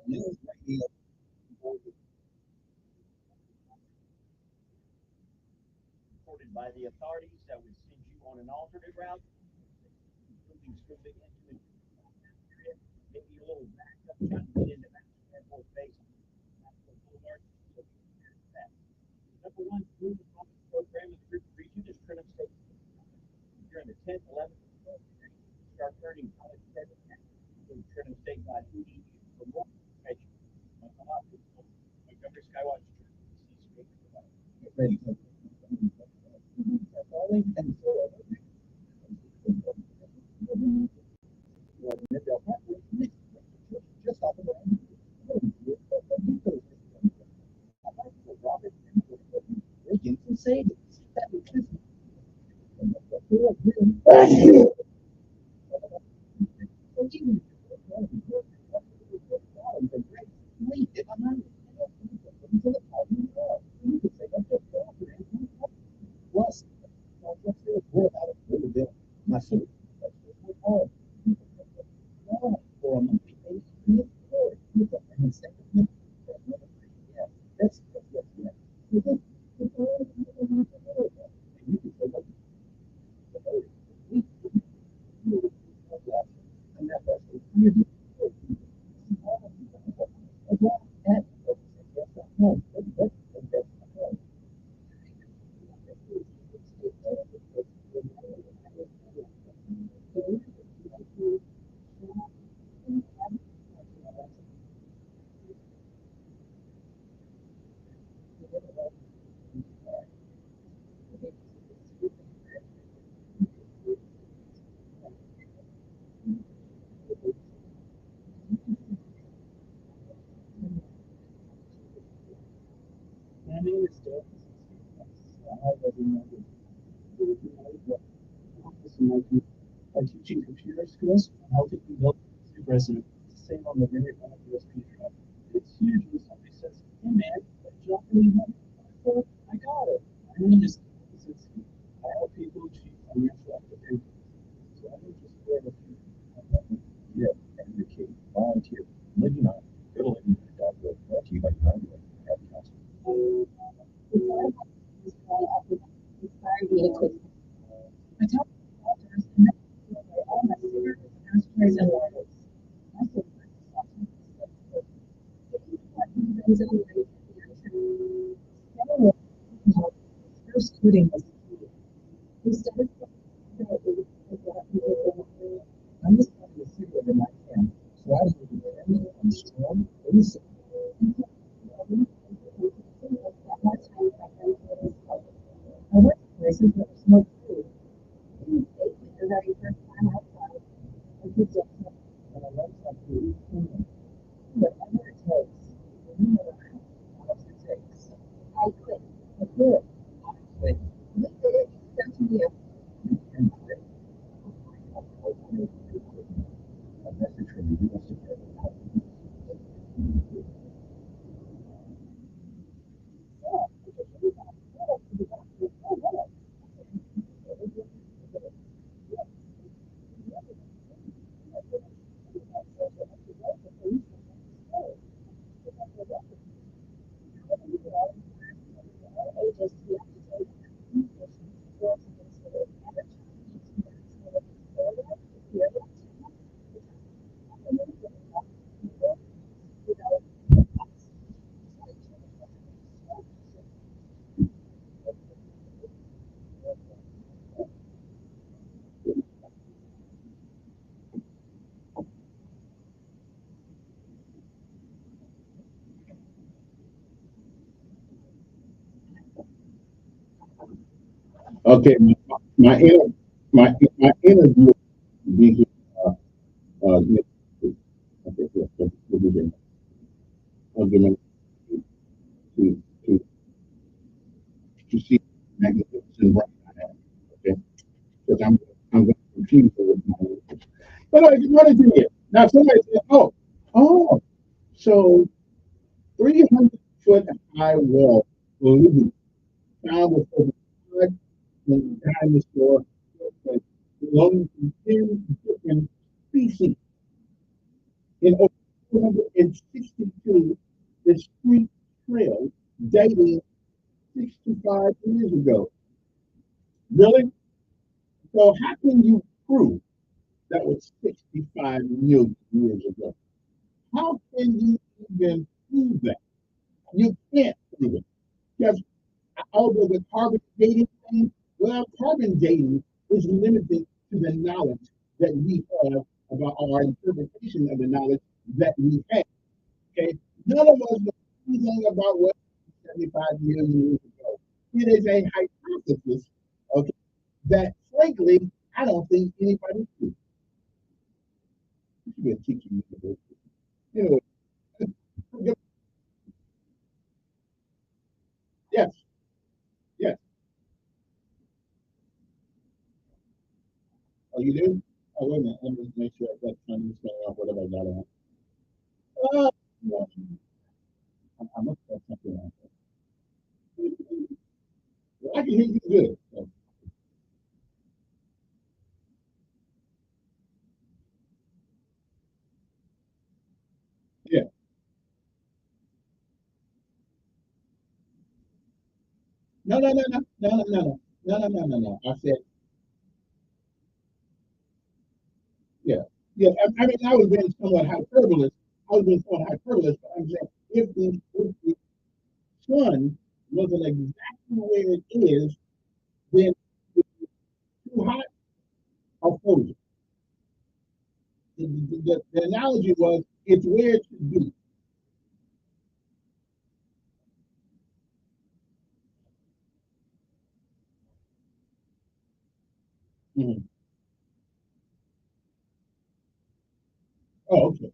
News Radio. Reported by the authorities that would send you on an alternate route, moving swiftly into the area, maybe a little backup trying to get into that airport base. Montgomery Skywatch. Get ready. And just off the ground. Breaking savings. Plus, my food. For a monthly basis, that's my name is Dale. I teaching computer skills and helping you build a resident. Same on the very front of USB drive. It's huge when somebody says, "Hey man, that job really helped." I got it. My name is Kaczynski. I help people achieve financial independence. So I don't just wear the future. Yeah, advocate, volunteer, living on, go to living.org, brought to you by United Way Ad Council. Inspired me to quit. I tell authors and all my students, masters, and lawyers. First quitting was key. Instead of I'm just trying to see whether I can. So I was determined and strong, basic. I went to places that were smoke free. The very first time outside, I did just And I learned something. whatever it takes, no matter how much it takes. I quit. I quit. Wait, We did it. Come to you. you can quit. A message from the U.S. Department of Health. Okay, my interview will be here. Next week. Okay, so we'll be here. I'll give my to to to see the magnificent right I have. Okay, because I'm going to confuse it with my. But I wanted to hear. Now somebody said, oh, so 300-foot high wall living found with over 5 dinosaur belonging to 10 different species. In over 262, the street trail dating 65 years ago. Really? So how can you prove that was 65 million years ago? How can you even prove that? You can't prove it. Because although the carbon dating thing, well, carbon dating is limited to the knowledge that we have about our interpretation of the knowledge that we have. Okay, none of us know anything about what 75 million years ago. It is a hypothesis, okay, that frankly, I don't think anybody knew. You should be teaching university. Anyway, yes, yes. Oh, you do? Oh, wait a minute. Let me make sure I got time to spell out whatever I got on. Oh, no. I must have something on. Well, I can hear you good. So, yeah. No, no, no, no, no, no, no, no, no, no, no, no. I said, yeah, yeah. I mean, I was being somewhat hyperbole. I was being somewhat hyperbole, but I'm saying if the sun wasn't exactly where it is, then it's too hot or frozen. The analogy was it's where it should be. Mhm. Oh, okay.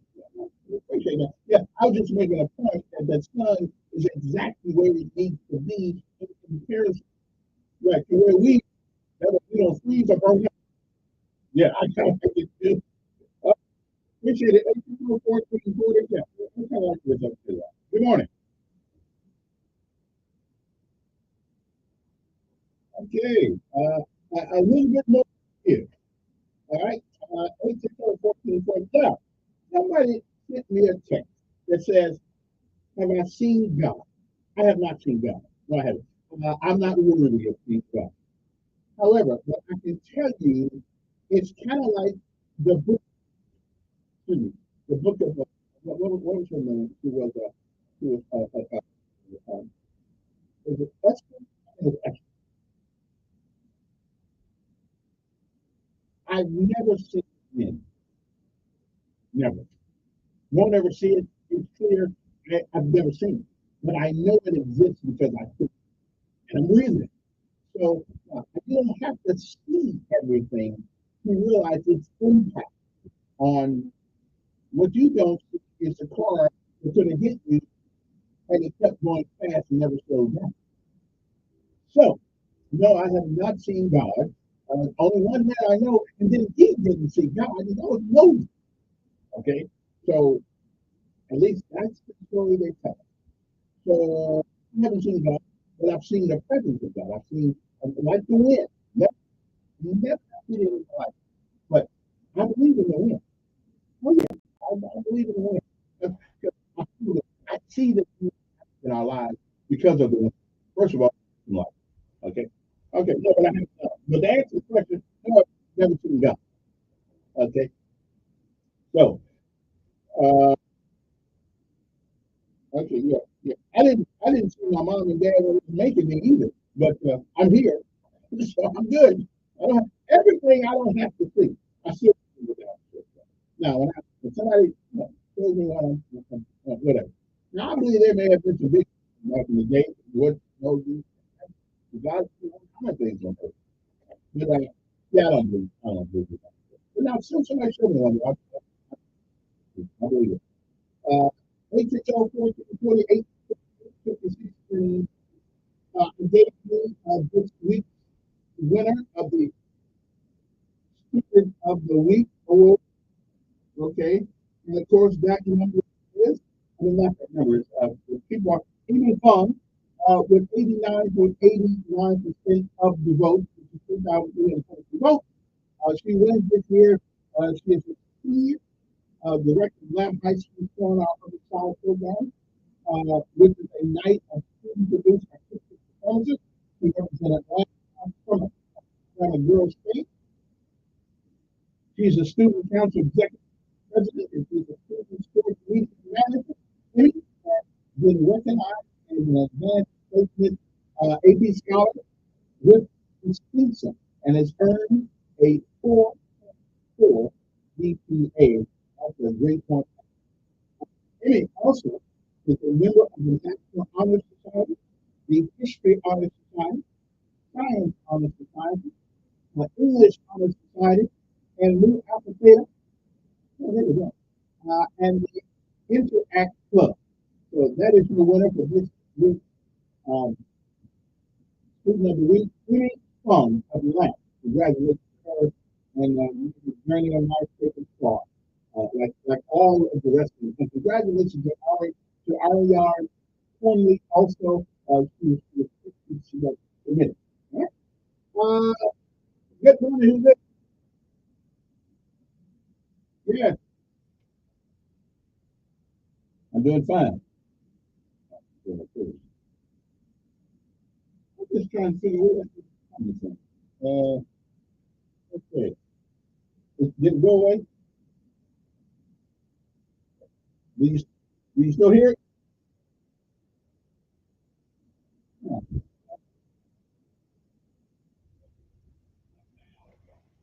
Appreciate that. Yeah, I was just making a point that the sun is exactly where it needs to be in comparison, right, to where that way we don't freeze or burn up. Yeah, I kind of think it too. Appreciate it. 824-1440. Yeah, I kind of like what's up to that. Good morning. Okay, a little bit more here. All right, 824-1440. Now, somebody sent me a text that says, "Have I seen God?" I have not seen God. No, I haven't. I'm not worthy of seeing God. However, what I can tell you, it's kind of like the book, excuse me, the book of, what was her name? Was it Esther? It was Esther. I've never seen it. Never. Won't ever see it. It's clear. I've never seen it. But I know it exists because I feel it. And I'm reading it. So you don't have to see everything to realize its impact on what you don't see is the car that's going to hit you, and it kept going fast and never slowed down. So, no, I have not seen God. Only one man I know, and then he didn't see God, and that was Moses. Okay, so at least that's the story they tell. So I haven't seen God, but I've seen the presence of God. I've seen, like the wind. Never seen it in my life, but I believe in the wind. Oh yeah, I believe in the wind. I see the wind in our lives because of the wind. First of all, in life. Okay, okay. No, but but to answer the question, no, I've never seen God. Okay, so uh, okay, yeah, yeah. I didn't see my mom and dad when they were making me either, but I'm here, so I'm good. Everything I don't have to see. I still see without it. Now, when somebody tells me what whatever. Now, I believe there may have been some big back in the day. What knows you? God, how many things on earth? But yeah, I don't believe it. But now, somebody show me one. I believe it. 860-1448, 56, gave me this week's winner of the Student of the Week award. Okay, and of course that number is, I mean not that number is, the people are Amy Fung with 89.89% of the vote, which is 2,320 votes. She wins this year. She is the senior director of Lamb High School Corner Public School Program, which is a night of student-produced artistic performances. We represent from a girls' state. She's a student council executive president, and she's a student sports media manager. She has been recognized as an advanced placement AP scholar with distinction and has earned a 4.4 GPA. That's a great point. Jimmy also is a member of the National Honor Society, the History Honor Society, Science Honor Society, the English Honor Society, and New Alpha Theta. Oh, there we go. And the Interact Club. So that is the winner for this week. Student of the week, Jimmy Fung of Atlanta. Congratulations to her and journey on my taking far. Like all of the rest of them. And congratulations to Ariane, formerly also she got submitted. All right? Good morning, who's this? Yeah. I'm doing fine. I'm just trying to figure out where that's coming from. Okay. Did it go away? Do you still hear it?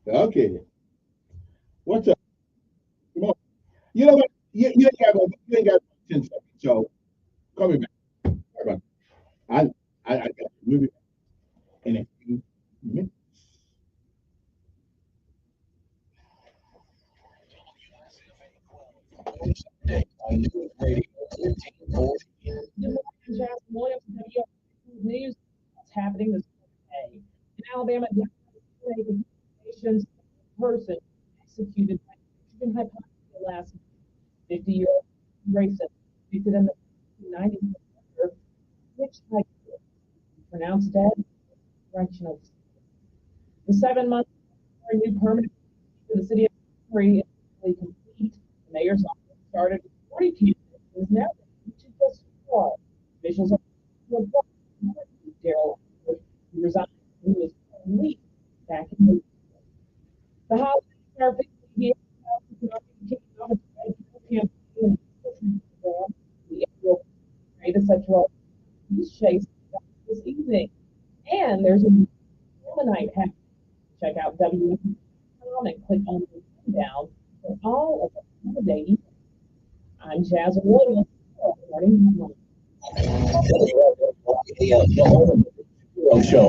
Okay. What's up? Come on. You know what? You ain't got 10 seconds. So call me back. Sorry about that. I got to move it in a few minutes. On News Radio 1540. Good morning, Jasmine Williams, WFOZ News. What's happening this day? In Alabama, nation's person executed by Michigan hypothesis last 50-year-old racist convicted in the 1990s murder, which pronounced dead. Correctional. The 7 months for a new permanent in the city of Missouri is complete. The mayor's office started 40 candidates and is now to just 4. Officials are Daryl resigned, who was a week back in the holidays are here. The annual greatest sexual chase this evening. And there's a night hack. Check out WFOZ.com and click on the down for all of the holiday evenings. I'm Jasmine Williams. Morning. Show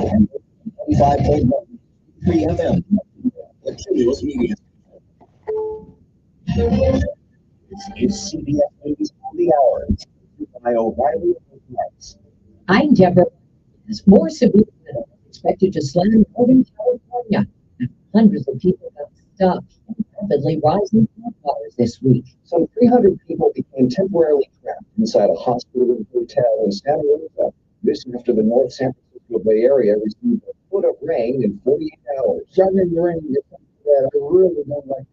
5.1 FM. Cumulus Media. It's CBS News on the Hour by O'Reilly. I'm Deborah. More severe weather expected to slam Northern California. Hundreds of people got stuck in rapidly rising floodwaters this week. Some 300 people became temporarily trapped inside a hospital and hotel in Santa Rosa. This after the North San Francisco Bay Area received a foot of rain in 48 hours. Sunday rain is something that I really don't like.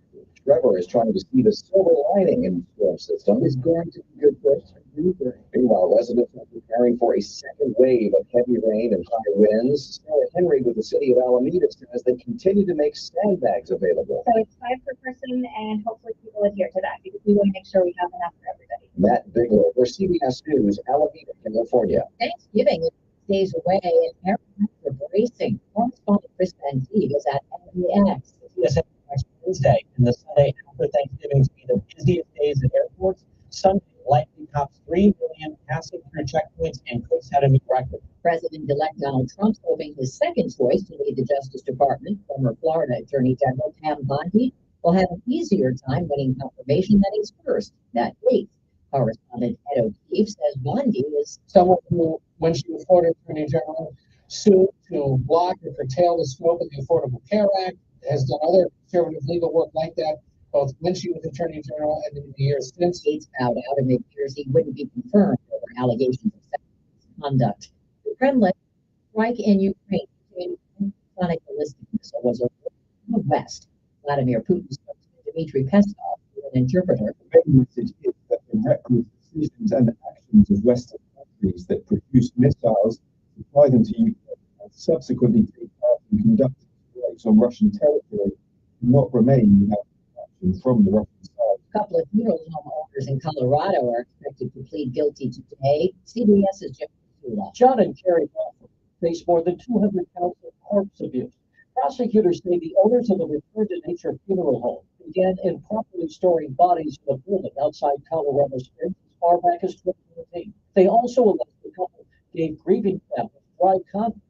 Trevor is trying to see the silver lining in the storm system. It's going to be good for us. Meanwhile, residents are preparing for a second wave of heavy rain and high winds. Sarah Henry with the city of Alameda says they continue to make sandbags available. So it's 5 per person, and hopefully people adhere to that because we want to make sure we have enough for everybody. Matt Bigler for CBS News, Alameda, California. Thanksgiving is days away, and airlines are bracing. Correspondent Chris Van Teeve is at LAX. TSA next Wednesday, and the Sunday after Thanksgiving will be the busiest days at airports. Sunday likely tops 3 million passing through checkpoints and could set a new record. President-elect Donald Trump's hoping his second choice to lead the Justice Department, former Florida Attorney General Pam Bondi, will have an easier time winning confirmation than his first, that date. Correspondent Ed O'Keefe says Bondi is someone who, when she was Florida Attorney General, sued to block or curtail the scope of the Affordable Care Act, has done other conservative legal work like that, both when she was Attorney General and in the years since. States bowed out and it appears he wouldn't be confirmed over allegations of sexual conduct. The Kremlin strike in Ukraine became sonic ballistic missile was over the West. Vladimir Putin's spokesman Dmitry Peskov, an interpreter. The main message is that the reckless decisions and actions of Western countries that produce missiles, supply them to Ukraine, and subsequently take part in conducting strikes on Russian territory cannot remain without action from the Russian side. A couple of funeral home owners in Colorado are expected to plead guilty today. CBS's Jim Sula. John and Carrie Crawford face more than 200 counts of corpse abuse. Prosecutors say the owners of the Return to Nature funeral home began improperly storing bodies in a building outside Colorado Springs far back as 2018. They also alleged the couple gave grieving families dry condoms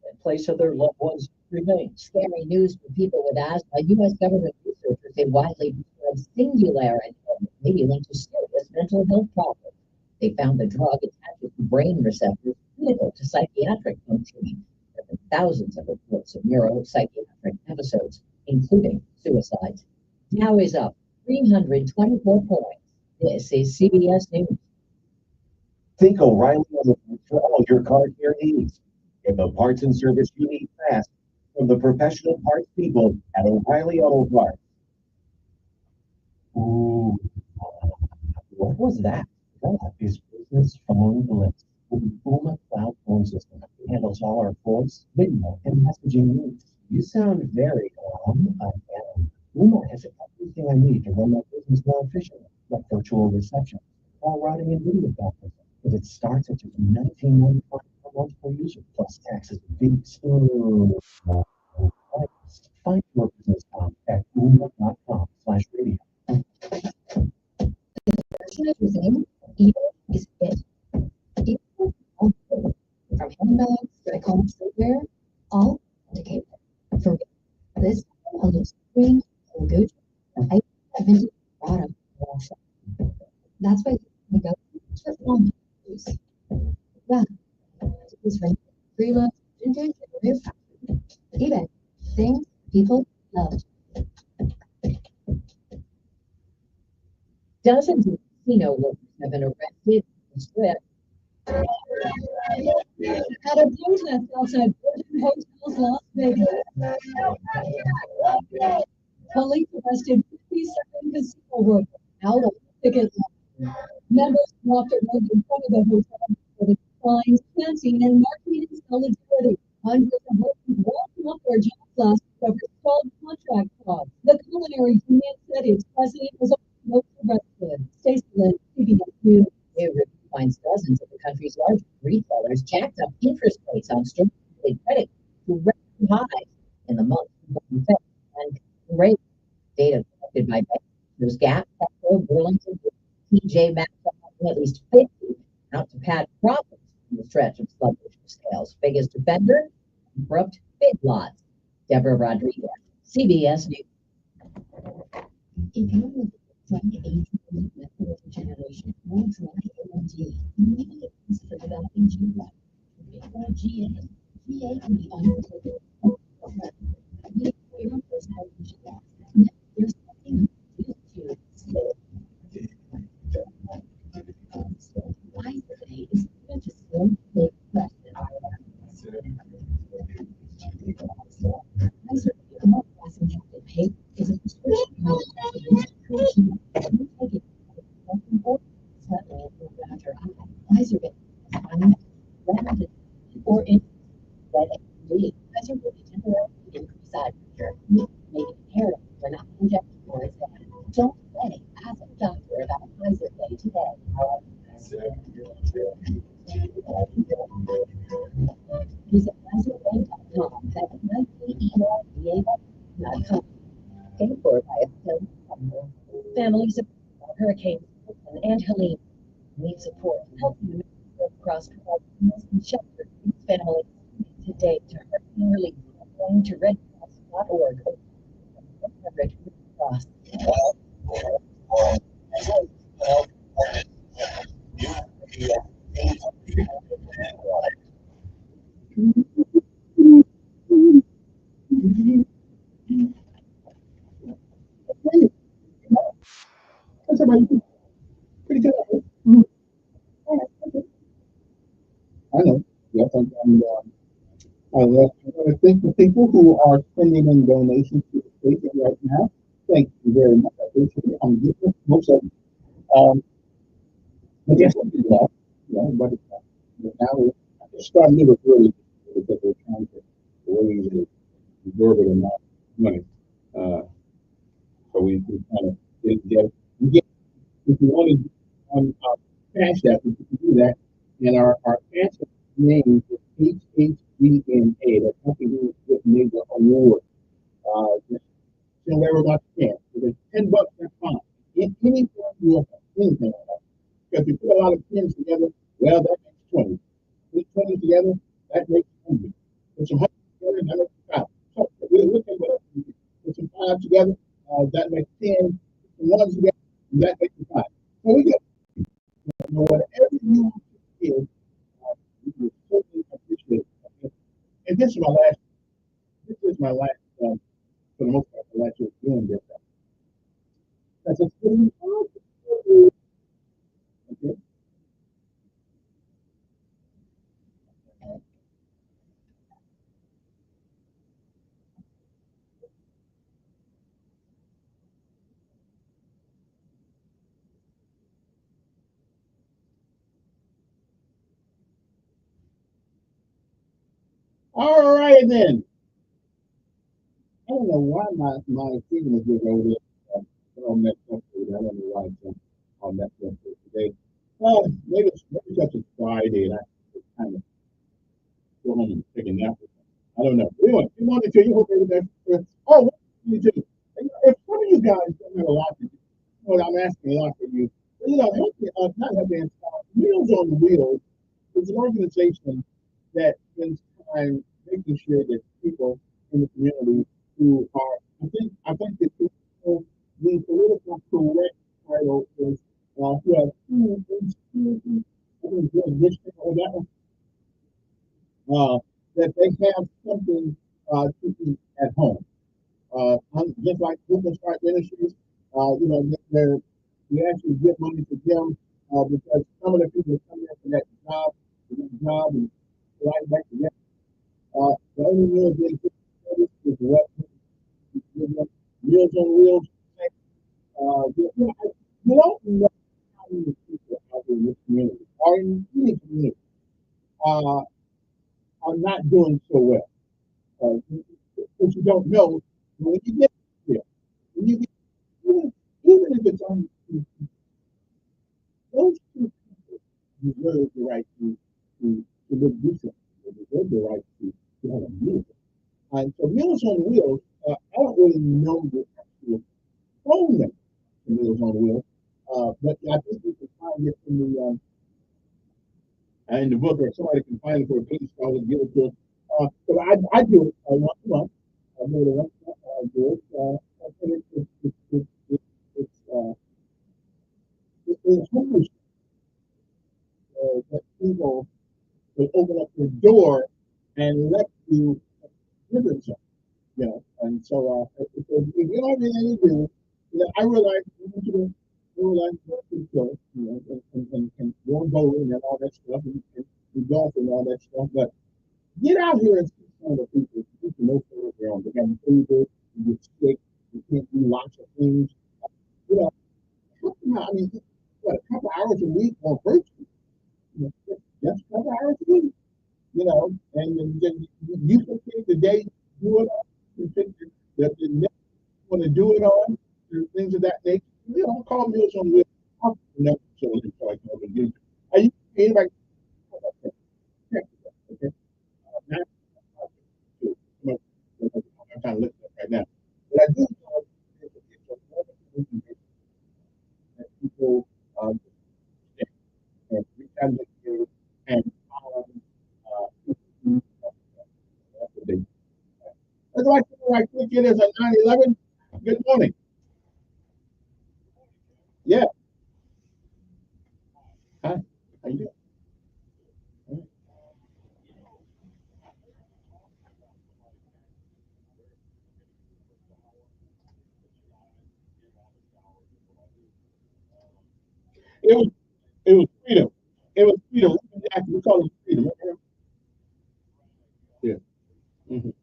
in place of their loved ones' remains. Scary news for people with asthma. U.S. government researchers say widely described singular inhaler may be linked to serious mental health problems. They found the drug attaches to brain receptors critical to psychiatric functioning. There have been thousands of reports of neuropsychiatric episodes, including suicides. Dow is up 324 points. This is CBS News. Think O'Reilly Auto Parts for all your car care needs. Get the parts and service you need fast from the professional parts people at O'Reilly Auto Parts. Ooh, what was that? That is Business Phone Blitz with the Ooma Cloud Phone System. It handles all our voice, video, and messaging needs. You sound very Ooma has everything I need to run my business more efficiently, like virtual reception, call routing, and video conferencing. But it starts at just $19.95 per month per user, plus taxes and fees. Find your business at ooma.com/radio. Everything, evil is it. Evil, all good. From handbags to home streetwear, all indicated. For this, a little screen and Gucci, I have vintage product. That's why we go to phone use. Yeah, this ring, free love, vintage, and rare fashion. eBay, things people love. Dozens of casino workers have been arrested in Strip. At a protest outside Virgin Hotels Las Vegas, police arrested 57 casino workers out of ticket line. Members walked around in front of the hotel with signs, fencing, and marking in solidarity. Hundreds of workers walked off their jobs last week over stalled contract fraud. The culinary union said its president was most arrested. Stacey Lynn, CBS News. Finds dozens of the country's largest retailers jacked up interest rates on student credit to record highs in the month of February and rate data collected by banks. Gap, Petco, Burlington, TJ Maxx at least 50 out to pad profits in the stretch of sluggish sales. Biggest offender, abrupt Big Lots. Deborah Rodriguez, CBS News. If you drug age macular degeneration or dry AMD, you may be consider developing GA. GA can be undertaken. There's something to why today is going to still make question. Injected paper is a prescription medication. Take it Pfizer or in AMD. Pfizer will be temporarily increase side pressure, make it imperative for not injecting or exam. Don't play. Ask a doctor about Pfizer Day today. Visit PfizerBay.com. That's PfizerBay.com. Paid for by a film. Families of Hurricanes and Helene need support. Helping the Red Cross provides and shelter these families today to hurricane relief. Going to redcross.org. 100 Red Cross. That's everybody. Pretty good. I know. Yes, I want to thank the people who are sending in donations to the station right now. Thank you very much. I appreciate it. I'm getting most of them. I guess we'll do that. Yeah, but now we're starting to really because we're trying to raise it, absorb it amount of money. So we kind of get if you want to do on Cash App, you can do that. And our Cash App name is HHVNA. That's nothing with Major Award. Just show everybody can. If it's $10, that's fine. If anything, you have anything like that. If you put a lot of tens together, well, that makes 20. Put 20 together, that makes 100. Put some hundreds together, that makes 5. So we're looking at whatever you do. Put some 5 together, that makes 10. Put some ones together, that makes 5. So we get, whatever you want to give, we will certainly appreciate it. Okay? And this is my last, for the most part, the last year doing this. That's a pretty okay. All right then. I don't know why my signal is over there. All messed up. I don't know why it's all messed up today. Maybe it's just Friday and I kind of go home and take a nap. I don't know. Anyway, good morning to you. Hope everything's good. Oh, what do you do? If some of you guys don't have a lot to do, well, I'm asking a lot for you. Help me, not help me install Meals on Wheels is an organization that spends time making sure that people in the community who are, I think that people, the political correct title is who have food insecurity, I think it's enrichment or that one, that they have something to eat at home. Just like Open Start Ministries, they're, we actually give money to them because some of the people that come in for that job and right back to them. The only meal they get is what we give them. Meals on Wheels. You don't know how many people out in this community or in any community are not doing so well. What you don't know when you get here, when you get, even if it's only those two people deserve the right to live decent. They deserve the right to have a meal. And so Meals on Wheels, I don't really know the actual phone number to Meals on Wheels, but I think you can find it in the book, or somebody can find it for a police call and give it to us. So I do it once a month. I do it once a month. I do it. And it's foolish that people will open up the door and let you give it something. And so if you don't have anything to do, I realize you need to realize what to go, and go bowling and all that stuff, and golf and all that stuff. But get out here and see some of the people. You can know for their own. They got fever, you get sick, you can't do lots of things. Help them out. I mean, what, a couple hours a week on virtual, just a couple hours a week, and then you can pick the day you do it on, you pick the next want to do it on, and things of that nature. Call Meals on Wheels. So I can open it. Are you anybody? Okay. Not, I'm kind of looking at right now. But I do know it's a organization that people and reach out to you and that's what they do. Let's right quick. It is a 9/11. Good morning. Yeah. Hi. How you doing? It was it was freedom. It was freedom. We call it freedom. Yeah. Mhm.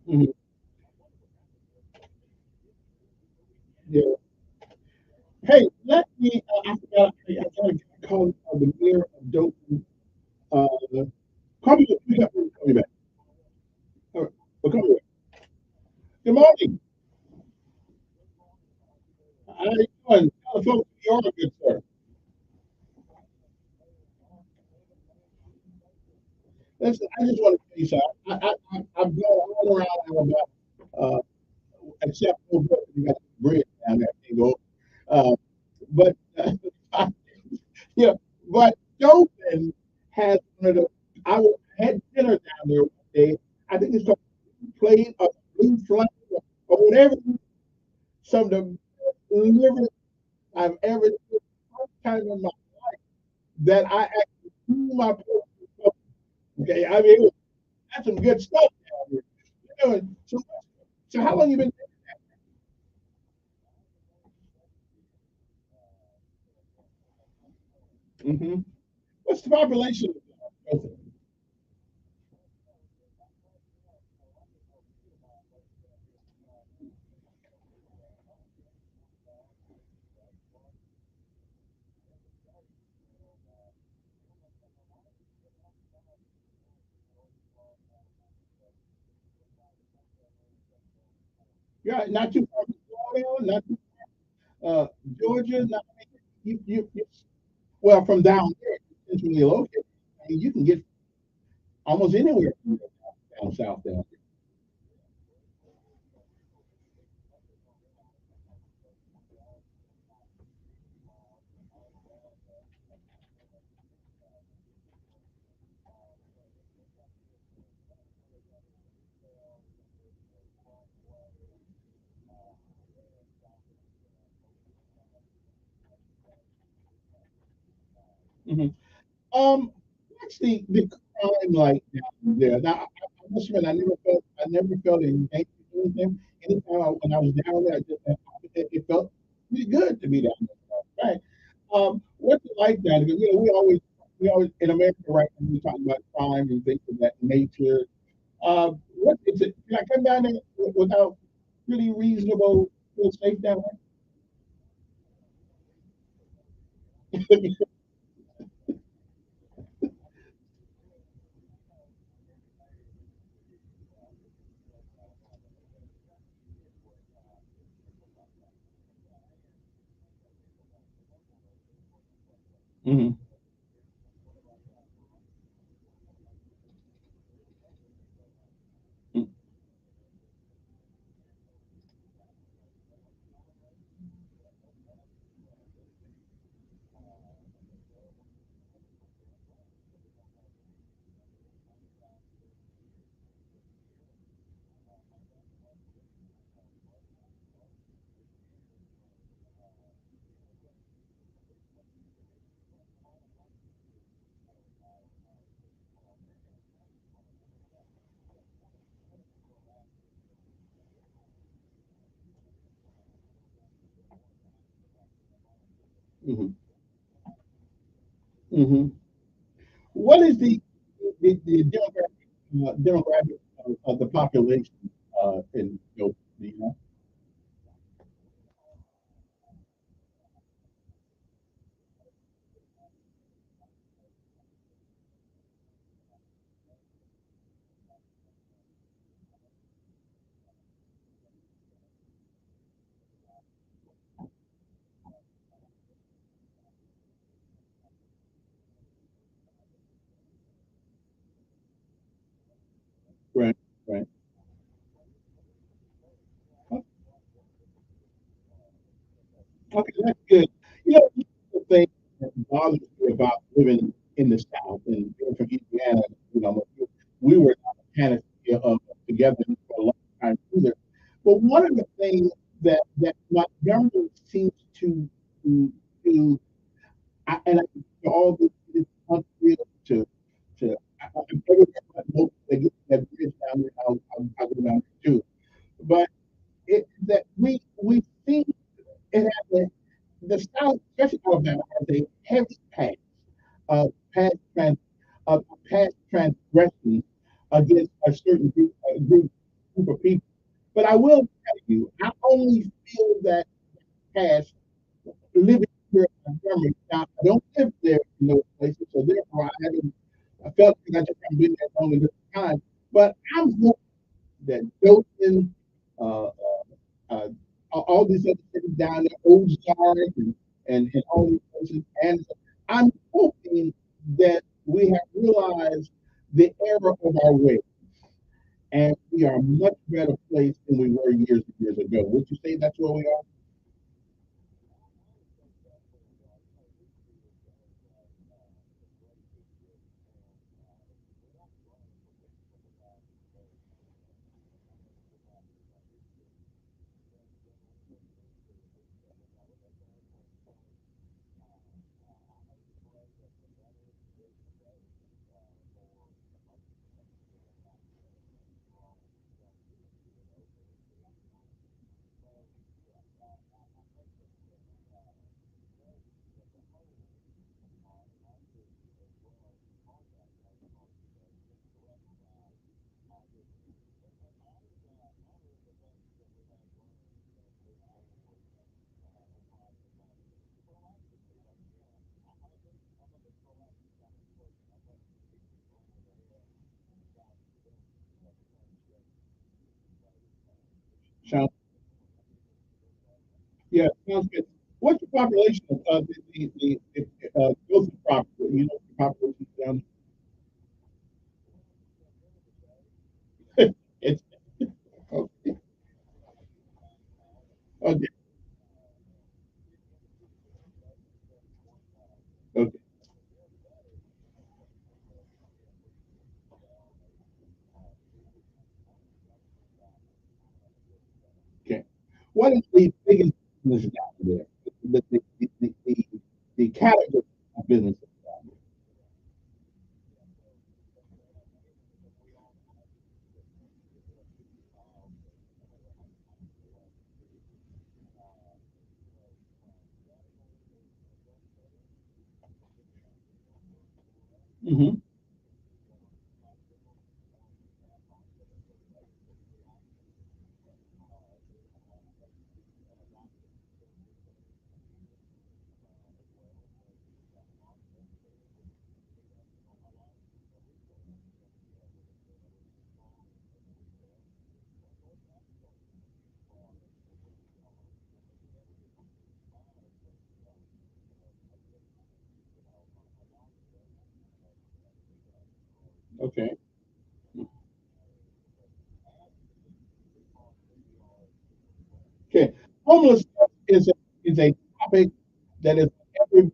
Mhm. Yeah. Hey, let me. I forgot. I got a guy called the mayor of Dothan. Uh, call me. Call me back. All right. Well, call me back. Good morning. How you doing? Tell the folks you are, good sir. Listen, I just want to tell you something. I've gone all around Alabama, uh, except for you got the bridge down there. I can't go. Uh, but yeah, but Dothan has one of the. Had dinner down there one day. I think it's called Plate of Blue Flame or whatever. Some of the best liver I've ever seen first time in my life that I actually threw my plate. Okay, I mean that's some good stuff down there. You know, so how long you been? Mm-hmm. What's the population of Dothan? Yeah, not too far from Florida, not too, Georgia. Not, you well from down there, centrally located. I mean, you can get almost anywhere from down south down there. What's the crime like down there? Now, I must admit, I never felt anything. Anytime when I was down there, it felt pretty good to be down there. Right? What's it like down there? Because we always in America right now we talk about crime and things of that nature. What is it? Can I come down there without really reasonable, feel safe down there? Mhm. Mhm. Mhm. What is the demographic of the population in Ethiopia? Do you know? Right, right. Okay, that's good. The thing that bothers me about living in the South and being from Indiana, we were not a panacea of together for a long time either. But one of the things that Montgomery seems to and I think all this country to everywhere but most they get that bridge down there, I'll go down there too. But that we see it has the South, especially Alabama, has a heavy of past trans past transgressions against a certain group. group of people. But I will tell you, I only feel that past living here in Montgomery. Now, I don't live there in those places, so therefore I felt like I just haven't been there long enough time. But I'm hoping that Dothan, uh, uh, all these other cities down there, Ozark, and all these places, and I'm hoping that we have realized the error of our way, and we are a much better place than we were years and years ago. Would you say that's where we are? Sounds Yeah, sounds good. What's the population of the Gilson property? You know, the population down it's okay. Okay. Okay. Okay. What is the biggest business down there? The category of business. Mm-hmm. Okay. Okay. Homelessness is a topic that is on every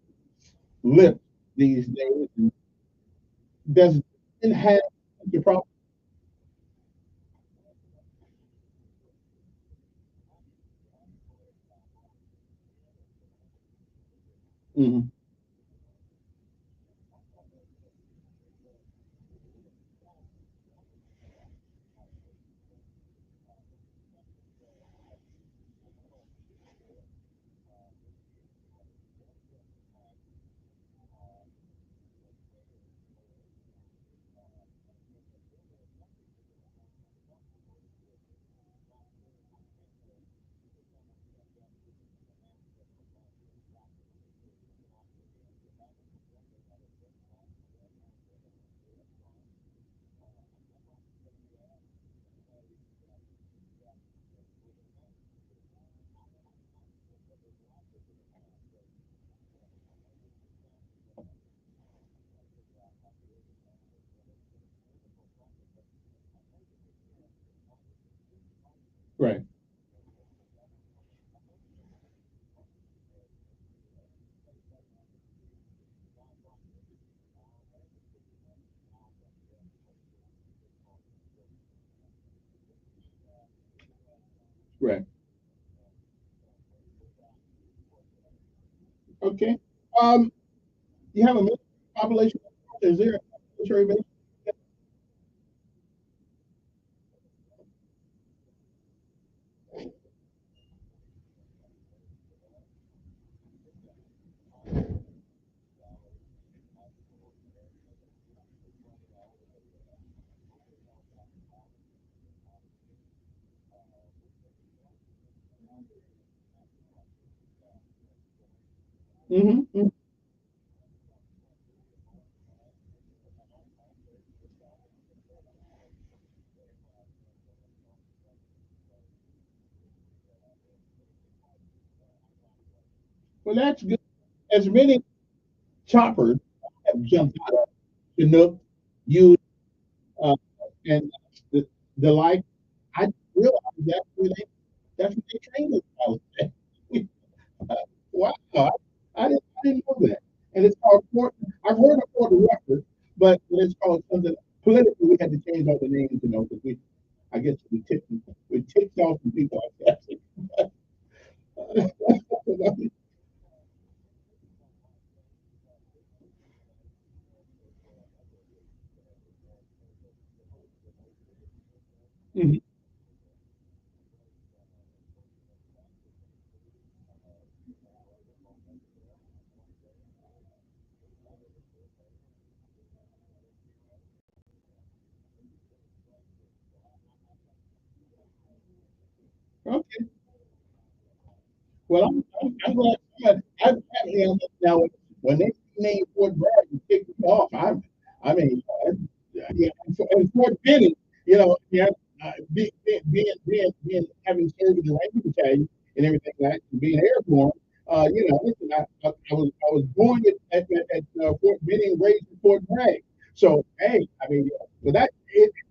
lip these days. Does it have the problem? Mm-hmm. Right. Right. Okay. Um, you have a military population? Is there a military base? Mm-hmm. Well, that's good. As many choppers have jumped out of Chinook, you uh, and the like. I didn't realize that's where they train those pilots. Wow, I didn't know that. And it's called Fort. I've heard of Fort Rucker, but it's called something politically. We had to change all the names, because I guess we ticked off some people. I guess. Mhm. Okay. Well, I'm glad. Now when they named Fort Bragg and kicked me off, I mean, yeah, and Fort Benning, yeah, being having served in the Ranger Battalion and everything like that, and being airborne, listen, I was born at Fort Benning, raised in Fort Bragg. So hey, I mean, so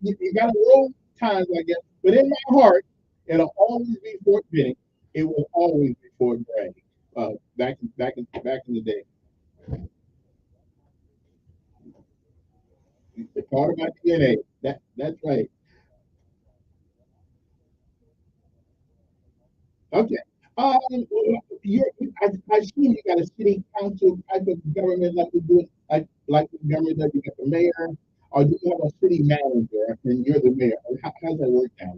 you got to roll times, I guess, but in my heart, it'll always be Fort Benning. It will always be Fort Bragg. Back in the day, it's part of my DNA. That's right. Okay. Um, you I see you got a city council type of government like we do, like the government that you got the mayor, or do you have a city manager and you're the mayor? How's that work out?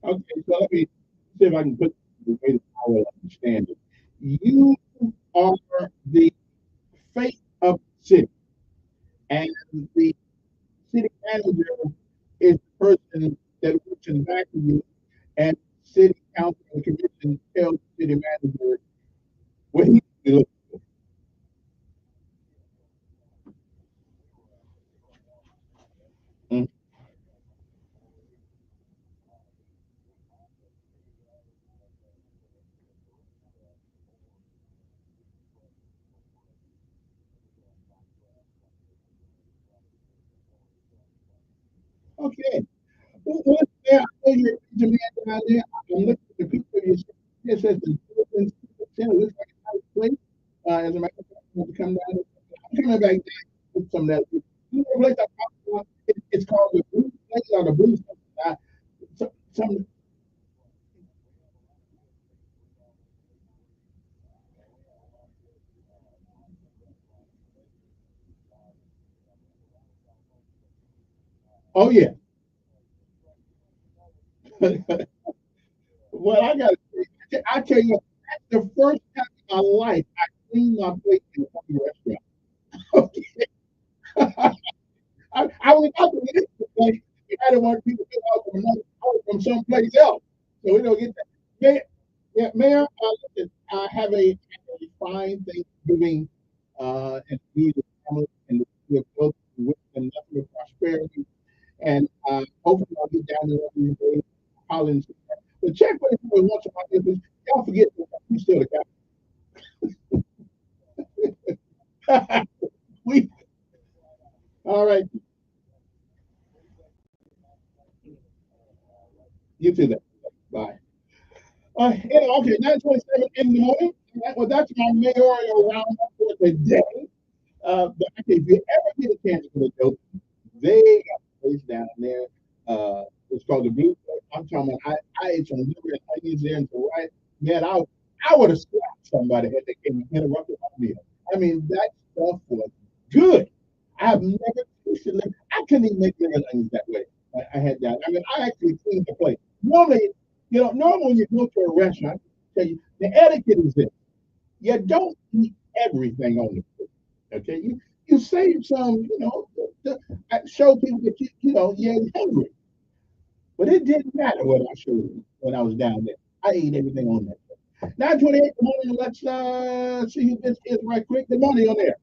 Okay, so let me see if I can put the way that I will understand it. You are the face of the city, and the city manager is the person that works in the back of you, and city council and commission tells the city manager what he should look. Mm. Okay. Well, yeah, I know you're a man down there. I'm looking at the picture of your it says the Brooklyn Center looks like a nice place. As a matter of fact, I want to come down. I'm coming back down with some of that. You know the place I talked about? It's called the Blue Place or the Blue Place. Some, oh yeah. Well, I tell you, that's the first time in my life I cleaned my plate in a restaurant. I was out to this place. I didn't want people to go out from someplace else. So we don't get that. Mayor, yeah, Mayor, listen, have a fine Thanksgiving and you, your family, and your folks with and nothing but prosperity. And hopefully I'll get down there every day, Collins. But check with me once in a while. Y'all forget that you still the guy. All right. You too. Then. Bye. Okay, 9:27 in the morning. Well, that's my mayoral roundup for the day. But okay, if you ever get a chance to go to Dothan, they got a place down there. It's called the Beach. I'm talking about, I ate some liver and onions there and so right. Man, I would have slapped somebody had they came and interrupted my meal. I mean, that stuff was good. I've never tasted liver. I couldn't even make liver and onions that way. I had that. I mean, I actually cleaned the plate. Normally, normally when you go to a restaurant, I tell you, the etiquette is this. You don't eat everything on the plate. Okay, you save some, to show people that you're hungry. But it didn't matter what I showed you when I was down there. I ate everything on that. 9:28 in the morning. Let's see who this is right quick. Good morning on there.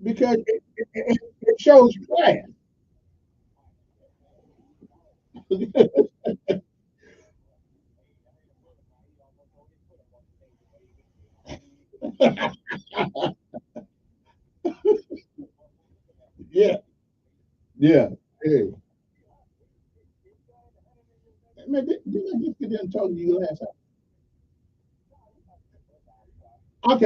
Because it shows class. Yeah. Yeah. Hey. Man, didn't I just get done talking to you last time? Okay,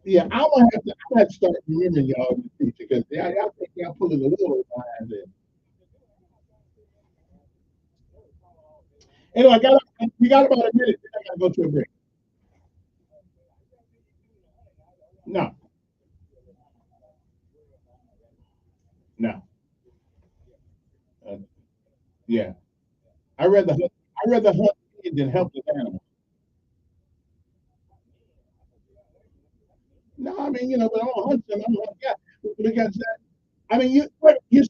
yeah, I'm gonna have to start remembering y'all in the future because I think y'all pulling the wool over my eyes there. Anyway, we got about a minute. I gotta go to a break. No, no. Uh, yeah, I rather hunt kids than help the animals. No, I mean, but I'm gonna hunt them. I'm gonna yeah, because I mean, the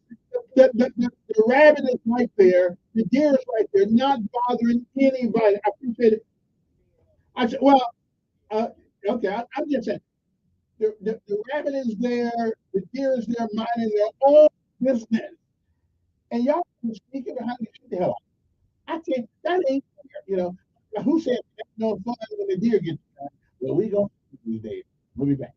rabbit is right there, the deer is right there, not bothering anybody. I appreciate it. I said, well, uh, okay, I'm just saying, the rabbit is there, the deer is there, minding their own business, and y'all can speak behind me. Shoot the hell out. I can't. That ain't fair. Who said that's no fun when the deer gets done? Well, we gonna these days. We'll be back.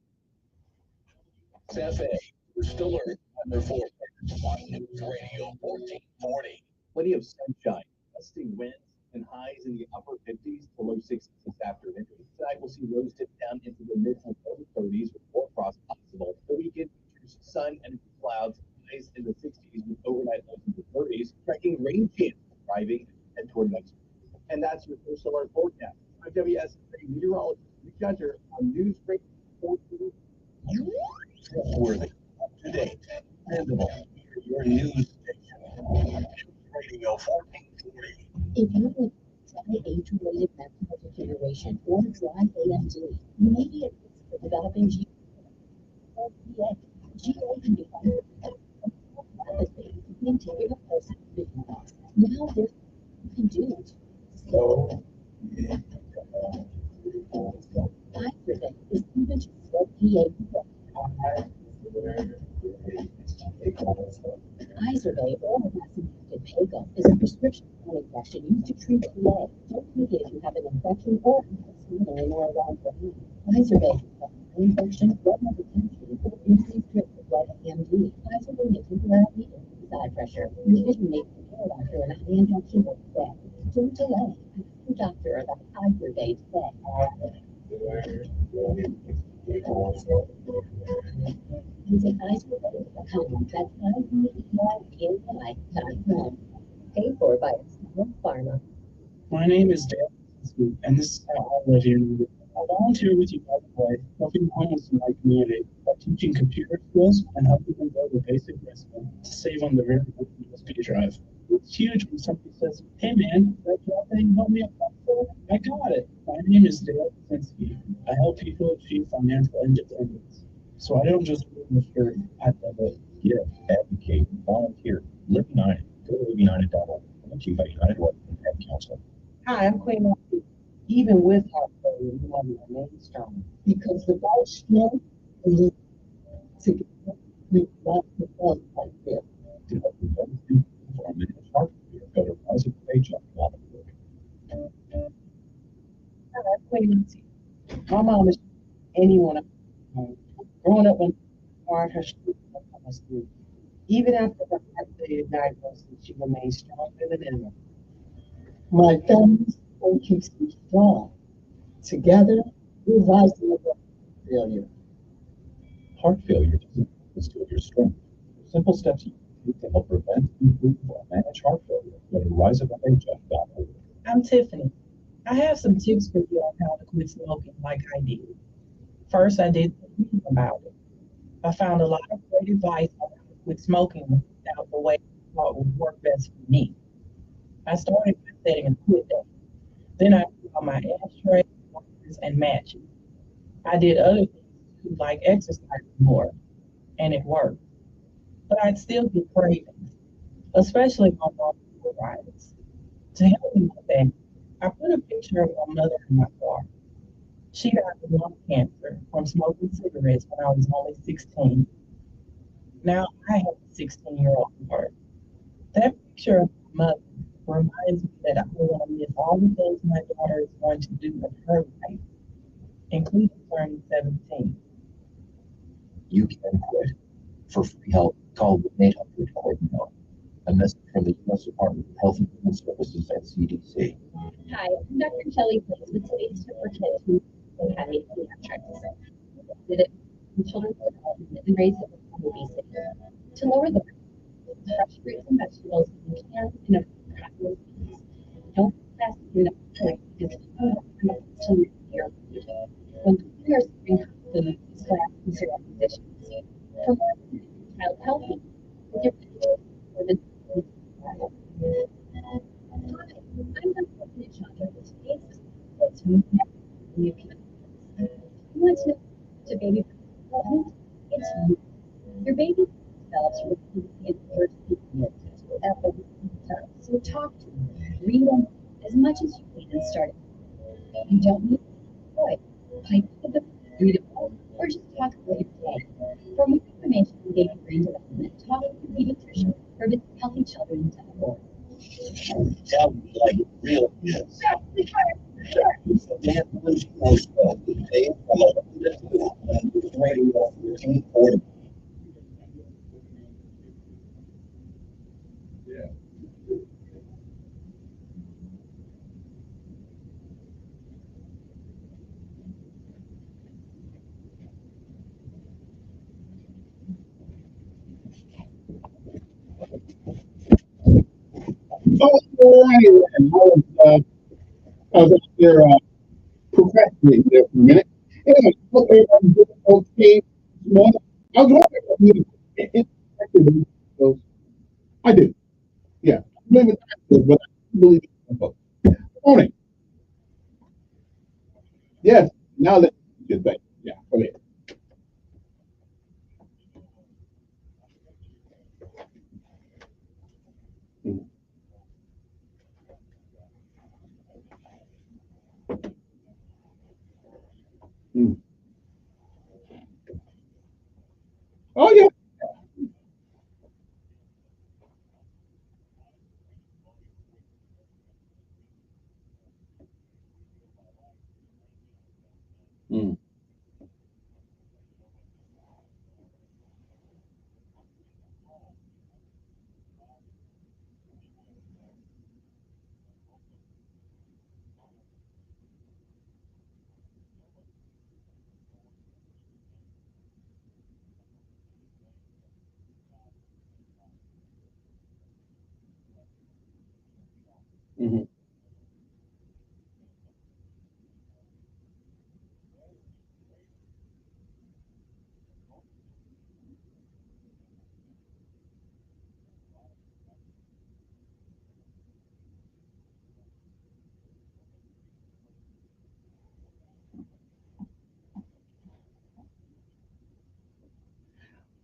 FA, Restorer, number 4, on News Radio 1440. Plenty of sunshine, gusting winds, and highs in the upper 50s to low 60s this afternoon. Tonight we'll see lows tip down into the mid to low 30s with more frost possible. The weekend features sun and clouds, highs in the 60s with overnight lows in the 30s, tracking rain chance arriving and toward next week. And that's your first alert forecast. I'm WSA meteorologist Rick Gunter on News Radio 1440. Trustworthy, up-to-date, dependable. Your news station. Radio 1440. If you have dry age-related macular degeneration or dry AMD, you may be at risk for developing GA. GA can be rapidly and take a person vision loss. Now there's what you can do. So, Iservate is proven to slow PA. Iservate or racemactin pagel is a prescription injection used to treat PA. Don't take it if you have an infection or swelling or around the hand. Iservate is an infection, blood retention, or increased risk of blood AMD. Iservate may temporarily increase eye pressure. Your vision may be impaired after an eye injection or stay. Don't delay. Ask your doctor about Iservate today. Using Iservate.com. That's IZERVATE.com. Paid for by External Pharma. My name is Dan, and this is how I live here. I volunteer with you, by the way, helping homeless in my community by teaching computer skills and helping them build a basic resume to save on the very USB drive. It's huge when somebody says, "Hey man, that job thing help me out." I got it. My name is Dale Kaczynski. I help people achieve financial independence. So I don't just live in the shirt, I love it. Give, advocate, volunteer. Live United. Go to liveunited.org. Brought to you by United Way and Council. Hi, I'm Queen Marcy. Even with heart failure, you want to remain strong because without strength, we need to get lots of fun like this. To help you everything from it is heart failure, go to risingpaycheck.org. Hi, I'm Queen Marcy. My mom is anyone else. Growing up when required her school, even after her heart-related diagnosis, she remains stronger than ever. My family support keeps me strong. Together, we rise to the level of failure. Heart failure doesn't steal your strength. Simple steps you can take to help prevent, improve, or manage heart failure. Go to riseofhf.org. I'm Tiffany. I have some tips for you on how to quit smoking like I did. First, I did read about it. I found a lot of great advice on how to quit smoking without the way I thought would work best for me. I started by setting a quit date. Then I put on my ashtray, markers, and matches. I did other things too, like exercising more, and it worked. But I'd still get cravings, especially on long rides. To help me with that, I put a picture of my mother in my car. She died of lung cancer from smoking cigarettes when I was only 16. Now I have a 16-year-old daughter. That picture of my mother reminds me that I don't want to miss all the things my daughter is going to do in her life, including turning 17. You can quit. For free help, call 1-800-QUIT-NO. A message from the U.S. Department of Health and Human Services and CDC. Hi, I'm Dr. Kelly Place with today's tip for kids who have pediatrics. Did it in children's development and raise them with obesity. To lower the risk, fresh fruits and vegetables in cans and avoid processed foods. Don't fast food up quick because food chemicals to your food. When children are serving hot food, these fast and syrup conditions. For more child healthy, with your for the Hi, I'm Dr. Chandra with today's kids who have new pediatrics. You want to baby development? It's you. Your baby develops rapidly in the first 8 years without the time. So talk to them, read them as much as you can and start it. You don't need a toy. Pipe to the read a book, or just talk about your day. For more information on baby brain development, talk with your pediatrician or visit healthychildren.org. Tell me like it really is. It's the Dan Blues Show with Dave from 11 to 2 on News Radio 1440. Oh, anyway, I was out there procrastinating there for a minute. Anyway, hope everybody's doing okay this morning. I was wondering if you so I do. Yeah. I believe in that, but I believe in both. Morning. Yes. Now let's get back. Yeah. Go ahead. Mm. Mm. Oh yeah. Mm. Mm-hmm.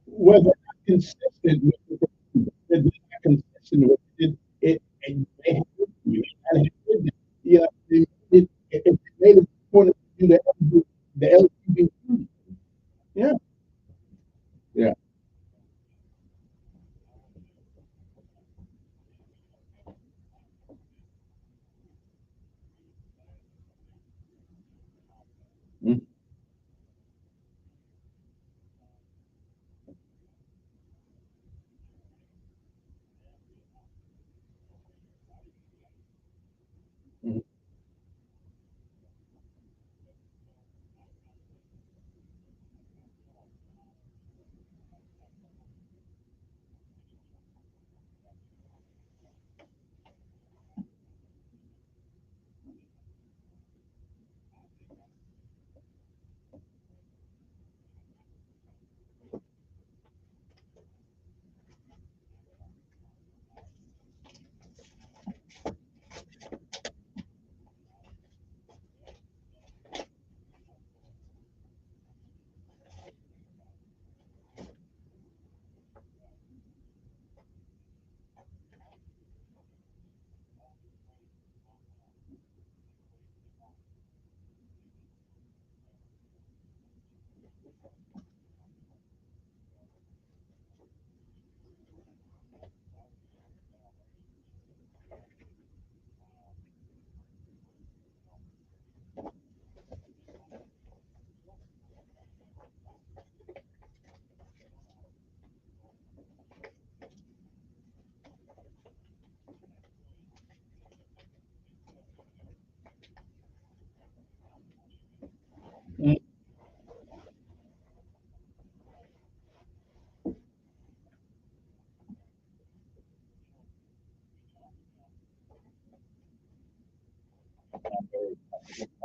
Whether consistent with it, not consistent with it they have to be, and it did, you know, it made it point to the LGBT. Yeah, yeah. Mm-hmm.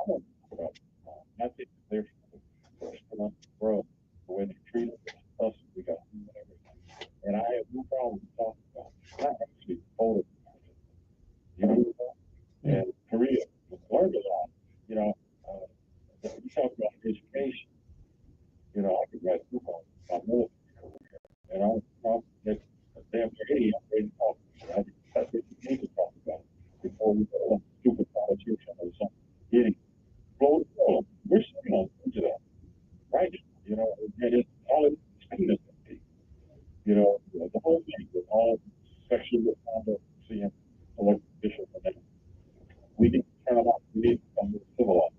want to talk about, I think they're first enough growth the way they treat us, we got food and everything. And I have no problem talking about it. I actually told it. You know, and Korea learned a lot. You know, you talk about education. You know, I could write a book on my military career, and I'm that damn near 80. I'm ready to talk. That's what you need to talk about before we go on stupid politician or something. Getting blown. We're sitting on into that, right? You know, and it's all in penis. You know, the whole thing with all sexual misconduct, seeing elected officials and that. We need to turn them off. We need to become more civilized.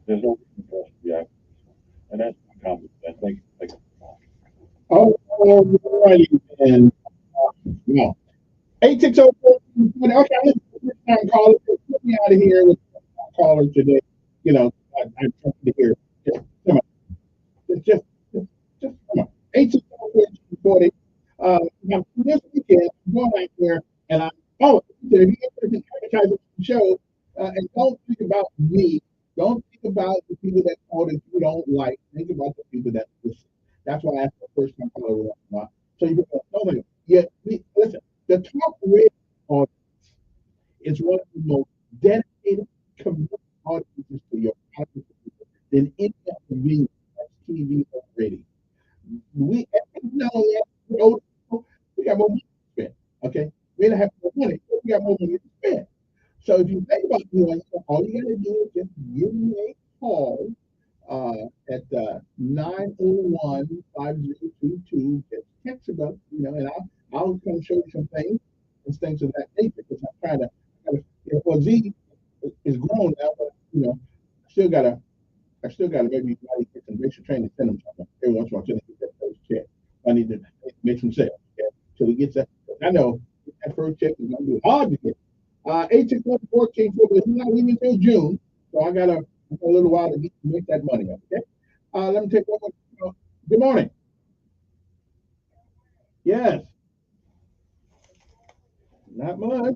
There's no reason for us to be acting. And that's my comment. Thank you. Thank you. Oh, all righty, and yeah. 860. Okay, let's first time caller. Get me out of here with caller today. You know, I'm trying to hear. Just come on. Just come on. 860. Now this weekend, I'm going out there and if you get to advertise the show, and don't think about me. Don't think about the people that call that you don't like. Think about the people that listen. That's why I asked the first time caller. So you don't yeah, listen. The talk radio audience is one of the most dedicated committed audiences to your audience than any other media, TV or radio. We not only have old people, we got more money to spend. Okay, we don't have more money, but we got more money to spend. So if you think about doing it, all you gotta do is just give me a call at 901-5022. Just text about, and I'll come show you some things and things of that nature. Because I'm trying to, well, Z is grown now, but I still gotta maybe get some basic training, send them something every once in a while till they get that first check. I need to make some sales, okay? Till he gets that. I know that first check is gonna be hard to get. 861-14, but it's not even until June, so I got a little while to make that money up. Okay. Let me take one more. Good morning. Yes. Not much.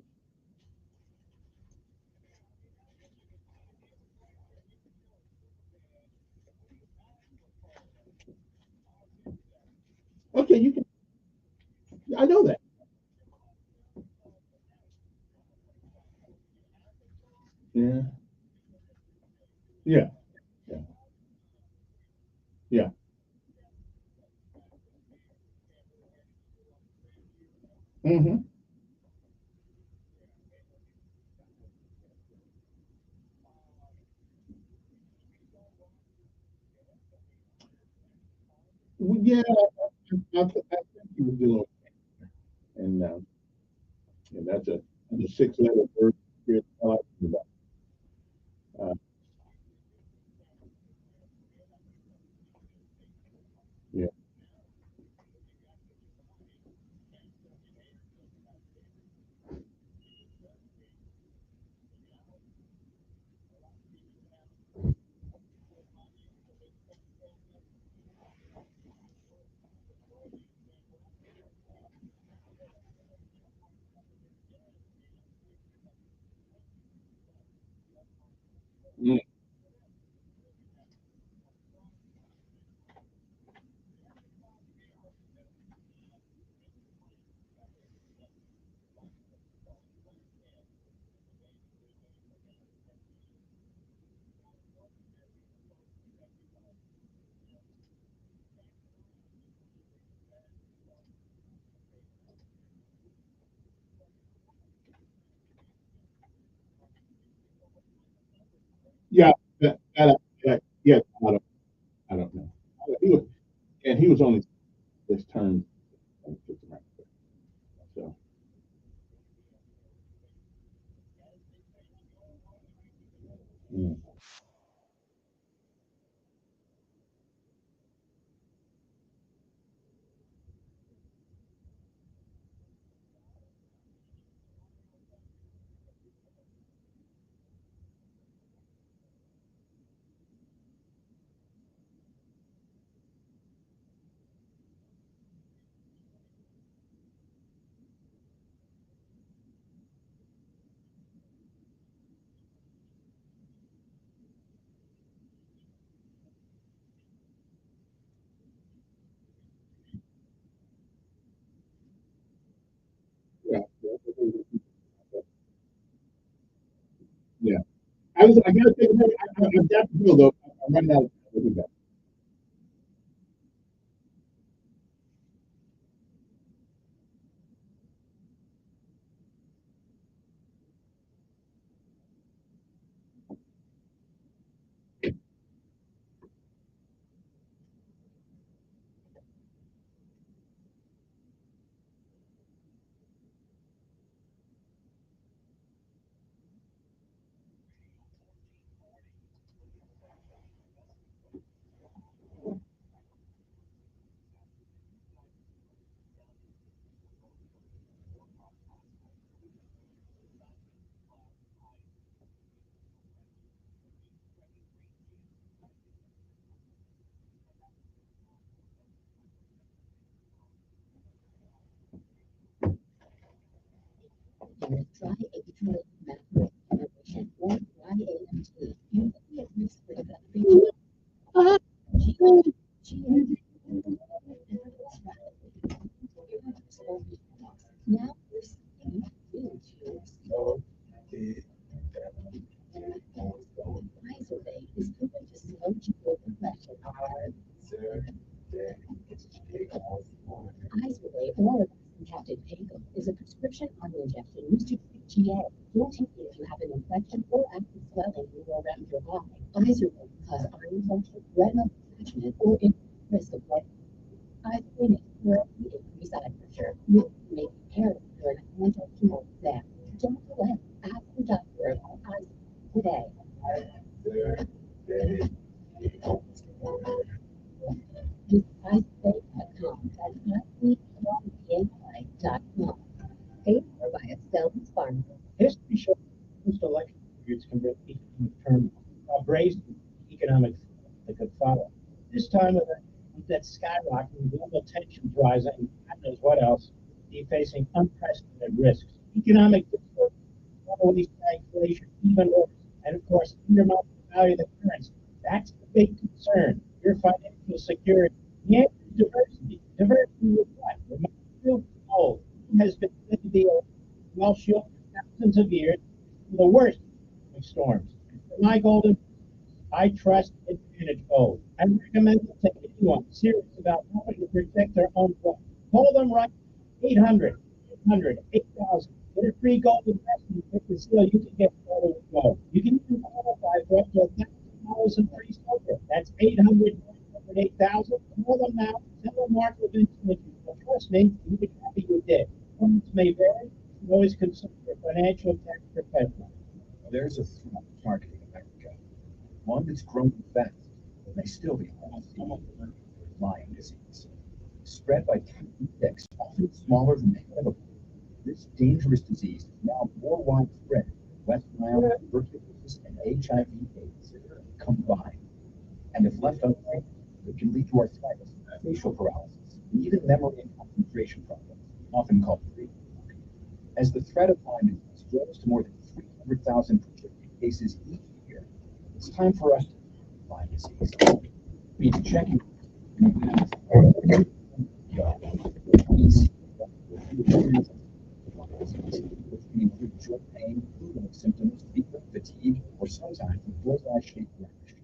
Okay, you can. I know that. Yeah. Yeah. Yeah. Yeah. Mm-hmm. Well, yeah. I think he was doing, and that's a 6-letter word. I like that. Uh, yeah. Mm. Yeah. Yeah. I don't know. He was only this term. So. Mm. I gotta take a break. I'm got to go though. I'm running out of time. We'll be back. Try atrial macro degeneration or dry AMT. You may be at risk for developing now there's something you can do to Izervay is proven to slow GA progression. Izervay or Captain Pagum is a prescription auto injection used to treat GA. Don't take it if you have an infection or active swelling around your eye. Izervay cause iron function, retinal detachment, or increased risk of blood. Izervay may temporarily increase eye pressure. You may be paired for an anti-chemo exam. Don't delay. Ask your doctor about Izervay today. Visit Izervay.com. That's IZVAI.com. Paid for by Astellas Pharma. History shows most election periods can bring economic turmoil, braced economic that could follow. This time with that skyrocketing global tensions rising, and God knows what else, be facing unprecedented risks. Economic difficulty, always stagflation, even worse, and of course, undermining the value of the currency. That's the big concern. Your financial security. The answer is diversity. Diversity with what? Remote old has been said to be well shielded for thousands of years from the worst of storms. For my golden, I trust Advantage Gold. I recommend it to anyone serious about helping to protect their own wealth. Call them right 800 8000. Get a free gold investment with the seal. You can get started with gold. You can even qualify for up to $1,000 in free silver. That's 800 8000. Call them now. Tell them Mark eventually. But trust me, you'll be happy you did. Performance may vary. You always consult your financial tax professional. There's a threat targeting America, one that's growing fast, but may still be Lyme disease. Spread by tiny insects, often smaller than the head of a pig. This dangerous disease is now more widespread than West Nile, tuberculosis, and HIV/AIDS combined. And if left untreated, it can lead to arthritis, facial paralysis, and even memory and concentration problems, often called sleep. As the threat of Lyme disease grows to more than 300,000 projected cases each year, it's time for us to fight Lyme disease. We need to check it. Which can include joint pain, flu-like symptoms, fever, fatigue, or sometimes a bullseye-shaped rash.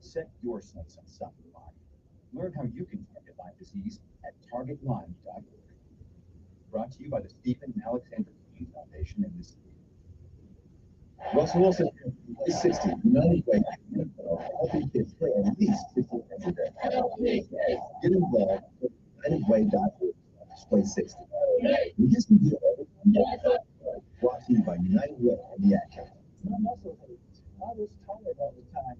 Set your sights on stopping Lyme. Learn how you can target Lyme disease at targetlyme.org. Brought to you by the Stephen and Alexander Keane Foundation and this. Russell Wilson is 60. United Way, helping kids play at least 15 minutes a day. Get involved at UnitedWay.org/play 60. We just do it. Brought to you by United Way and the Ad Council. My muscle hurts. I was tired all the time.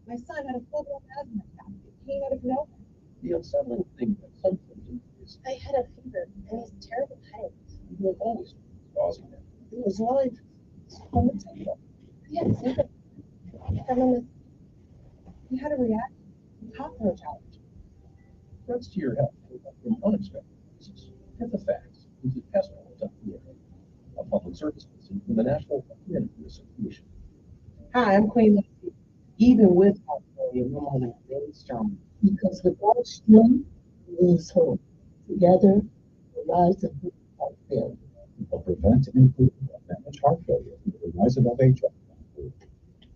My son had a full-blown asthma attack. It came out of nowhere. The unsettling thing that some symptoms is I had a fever and these terrible headaches. you have always causing them. It was Lyme. Yeah, fever. And then we had a reaction to cockroach allergy. Threats to your health can come from unexpected places. Get the facts. Visit pestcontrol.org. A public service message from the National Humanity Association. Hi, I'm Queen Lucy. Even with heart failure, my mother remains strong. Because without strength, we lose hope. Together, the rise of heart failure. Will prevent and improve manage heart failure through the Rise Above HF.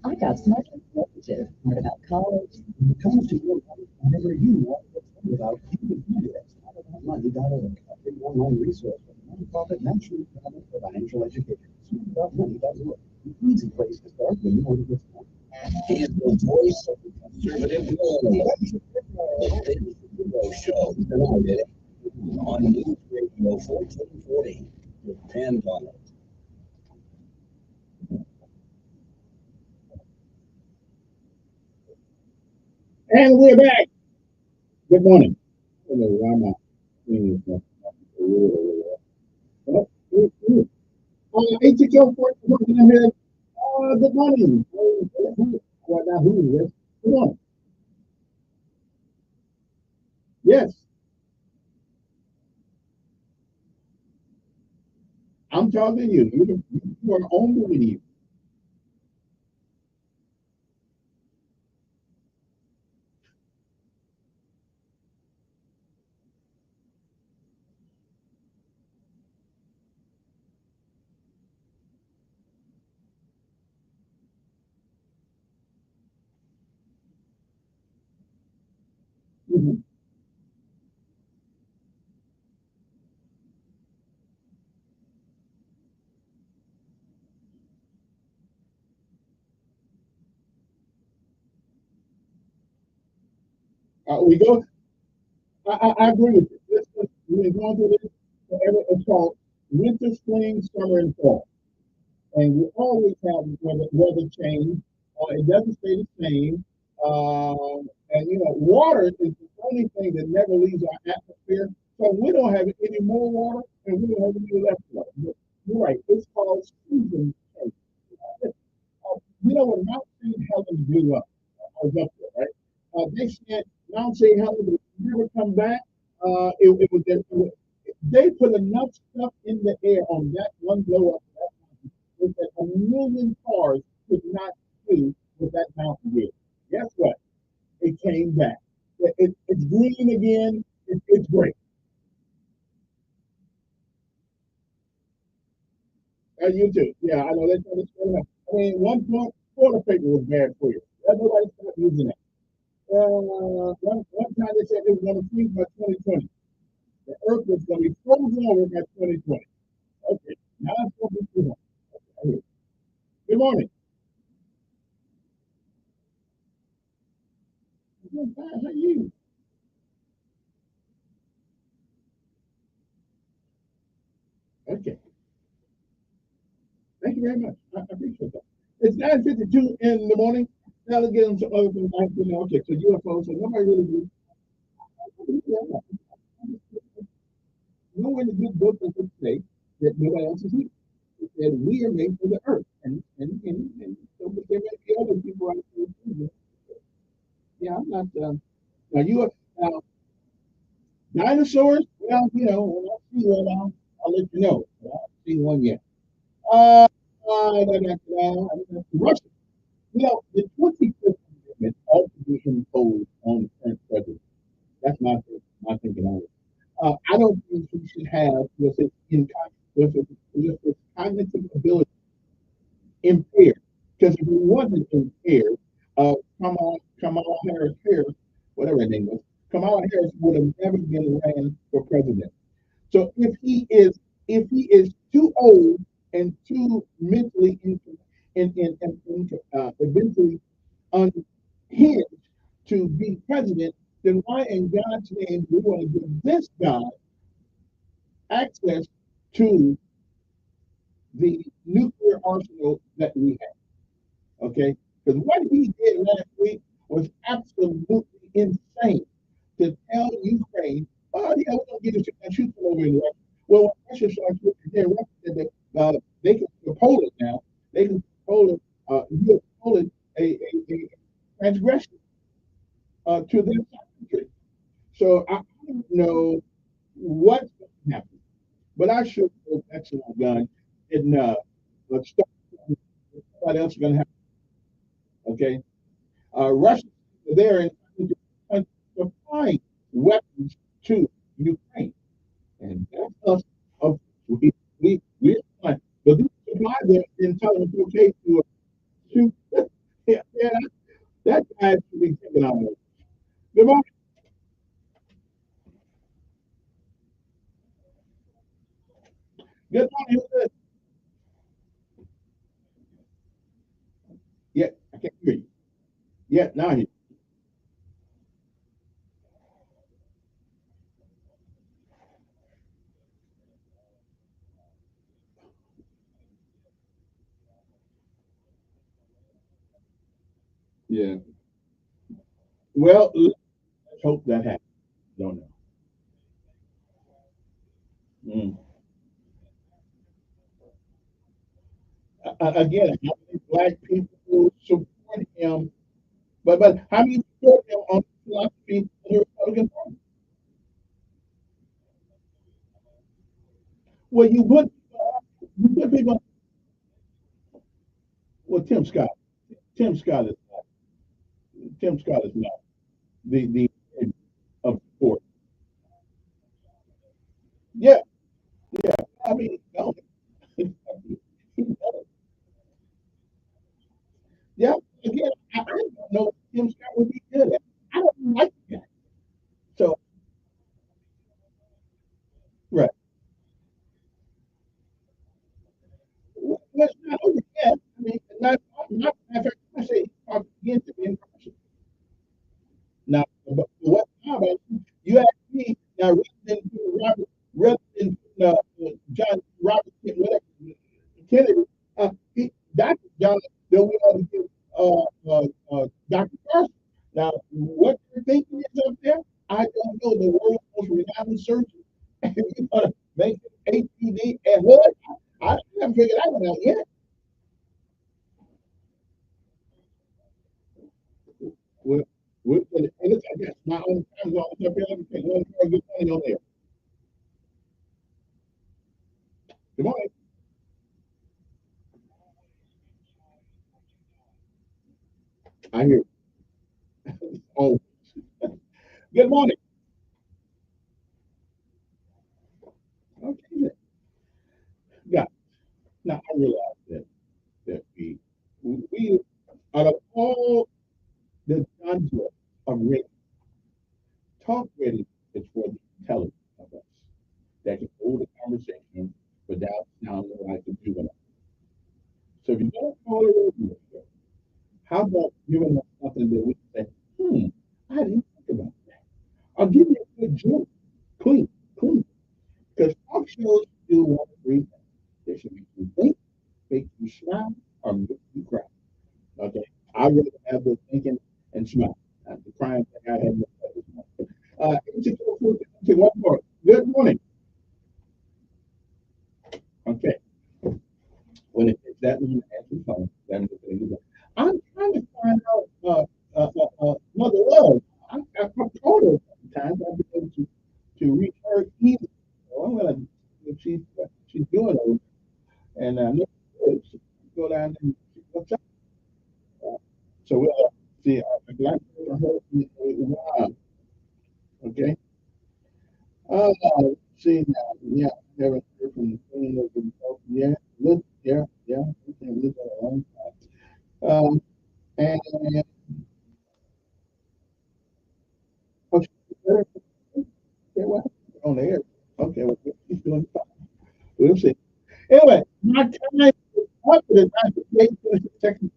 I got smart and positive, smart about college. When it comes to your life, whenever you want to learn about, you can find it at smartaboutmoney.org, a free online resource for nonprofit National Endowment for Financial Education. Smartaboutmoney.org, an easy place to start when you want to get started. He is the voice of the conservative world. The show tonight on News Radio 1440. Depend on it. And we're back. Good morning. I don't know why my thing is not but it's good. 860-1440 here. Good morning. Well, now who is this? Good morning. Yes. I'm talking to you. You are on the video. Mm-hmm. We go. I agree with you. We've been going through this forever. It's called winter, spring, summer, and fall. And we always have weather change. It doesn't stay the same. And water is the only thing that never leaves our atmosphere. So we don't have any more water, and we don't have any less water. But you're right. It's called season change. When Mount St. Helens blew up, I was up there, right? They said Mount St. Helens would never come back. They put enough stuff in the air on that one blow up that a million cars could not do what that mountain did. Guess what? It came back. It's green again. It's great. You too. Yeah, I know. I mean, one point, toilet paper was bad for you. Everybody stopped using it. One time they said it was going to freeze by 2020. The earth was going to be frozen over by 2020. Okay, now it's going to be 200. Okay. Good morning. How are you? Okay. Thank you very much. I appreciate that. It's 9:52 in the morning. Now let's get into other things. Okay, so UFOs, so nobody really believes. Nowhere in the good book does it say that nobody else is here. It said we are made for the earth. And so but there may be other people out there too. Yeah, I'm not now dinosaurs, well, when I see one, I'll let you know. But I haven't seen one yet. Russia. The 25th Amendment ought to be imposed on the current president. That's my thinking on it. I don't think he should have with his cognitive ability impaired. Because if he wasn't impaired, Kamala Harris, whatever her name was, Kamala Harris would have never been ran for president. So if he is too old and too mentally eventually unhinged to be president, then why in God's name do we want to give this guy access to the nuclear arsenal that we have? Okay? Because what he did last week was absolutely insane. To tell Ukraine, oh yeah, we're gonna get a shoot over in Russia. Well, when Russia starts looking, Russia said that they can control it now. They can control it. Poland a transgression to their country. So I don't know what's going to happen, but I sure hope that's not done. And let's start. What else is going to happen? Okay, Russia there and supplying weapons to Ukraine, and that's us. We're fine. But this supply them and tell them it's okay to shoot Good morning. Who's this? Yeah, I can't hear you. Yeah, now I hear you. Yeah. Well, let's hope that happens. Don't know. Mm. Again, how many black people support him? But how many support him on the philosophy of the Republican Party? Well, you put people. Well, Tim Scott is Tim Scott is not the of support. Yeah, yeah. I mean, no. Yeah. Again, I don't know what Tim Scott would be good at. I don't like the guy. So right. Well, it's not over yet. I mean, not matter of fact, I say talk again to me in person. Now, but what about you ask me now rather than John Robert whatever Kennedy, Dr. John, then we ought to give Dr. Carson. Now, what you're thinking is up there, I don't know. The world's most renowned surgeon, and you're gonna make it ATD and what? I haven't figured that one out yet. Well, and it's, I guess my own time zone is up here. Let me take one more good morning on there. Good morning. I hear. Oh, good morning. Okay, then. Yeah. Now I realize that we out of all the genres of radio, talk radio is for the intelligent of us that can hold a conversation without sounding like a juvenile. So if you don't call it a radio show, how about giving us something that we can say, I didn't think about that. I'll give you a good joke. Clean, clean. Because talk shows do one of three things. They should make you think, make you smile, or make you cry. Okay. I would have the thinking and smile. The crying thing I had no place. Okay, one more. Good morning. Okay. When it takes that long to answer the phone, then I'm trying to find out Mother Love. I've told her sometimes I've been able to reach her easily. So I'm gonna if she's doing it and look good. So go down there and see what's up. So we'll see. I'd like to her wow. Okay. Let's see now. Yeah, I haven't heard from the queen of the yeah, look, yeah. Okay, live that a long time. And okay, what on the air? Okay, well, he's doing fine. We'll see. Anyway, my time is up for the time to take the second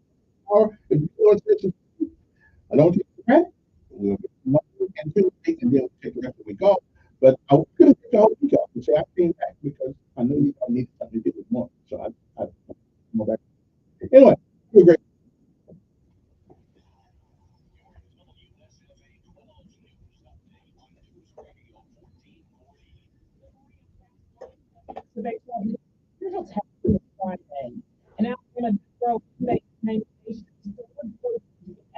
hour. If you want to, I don't take it for granted. We'll get Monday and Tuesday, and then take the rest of the week off. But I was going to take the whole week off and say I came back because I know you guys need something to do with more. So I go back. Anyway, have a great. So basically, here's what's happening this Friday. An Alabama girl made nations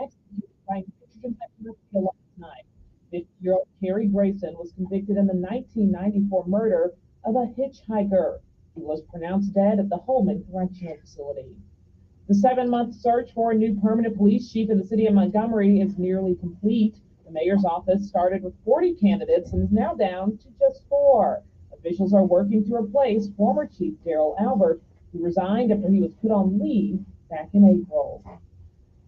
executed by nitrogen hypothermia last night. 50-year-old Carrie Grayson was convicted in the 1994 murder of a hitchhiker. He was pronounced dead at the Holman Correctional Facility. The 7-month search for a new permanent police chief in the city of Montgomery is nearly complete. The mayor's office started with 40 candidates and is now down to just 4. Officials are working to replace former Chief Daryl Albert, who resigned after he was put on leave back in April.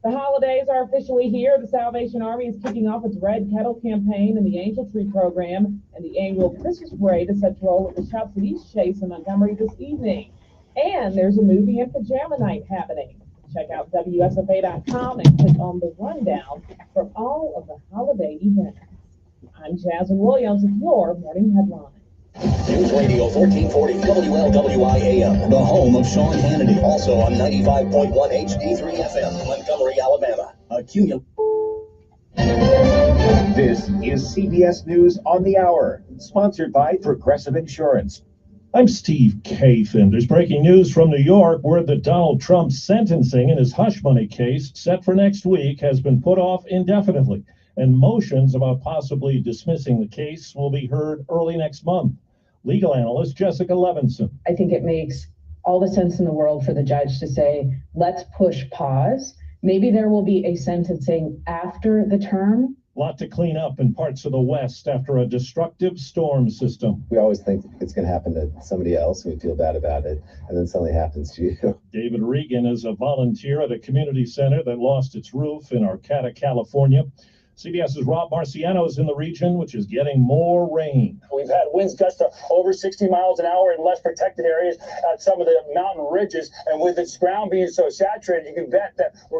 The holidays are officially here. The Salvation Army is kicking off its Red Kettle campaign and the Angel Tree program, and the annual Christmas parade is set to roll at the Shouts at East Chase in Montgomery this evening. And there's a movie and pajama night happening. Check out WSFA.com and click on the rundown for all of the holiday events. I'm Jasmine Williams with your morning headline. News Radio 1440 WLWI-AM, the home of Sean Hannity. Also on 95.1 HD3 FM, Montgomery, Alabama. This is CBS News on the Hour, sponsored by Progressive Insurance. I'm Steve Kathan. There's breaking news from New York where the Donald Trump sentencing in his hush money case set for next week has been put off indefinitely, and motions about possibly dismissing the case will be heard early next month. Legal analyst Jessica Levinson. I think it makes all the sense in the world for the judge to say, let's push pause. Maybe there will be a sentencing after the term. A lot to clean up in parts of the West after a destructive storm system. We always think it's going to happen to somebody else, and we feel bad about it, and then something happens to you. David Regan is a volunteer at a community center that lost its roof in Arcata, California. CBS's Rob Marciano is in the region, which is getting more rain. We've had winds gust to over 60 miles an hour in less protected areas at some of the mountain ridges, and with its ground being so saturated, you can bet that we're going to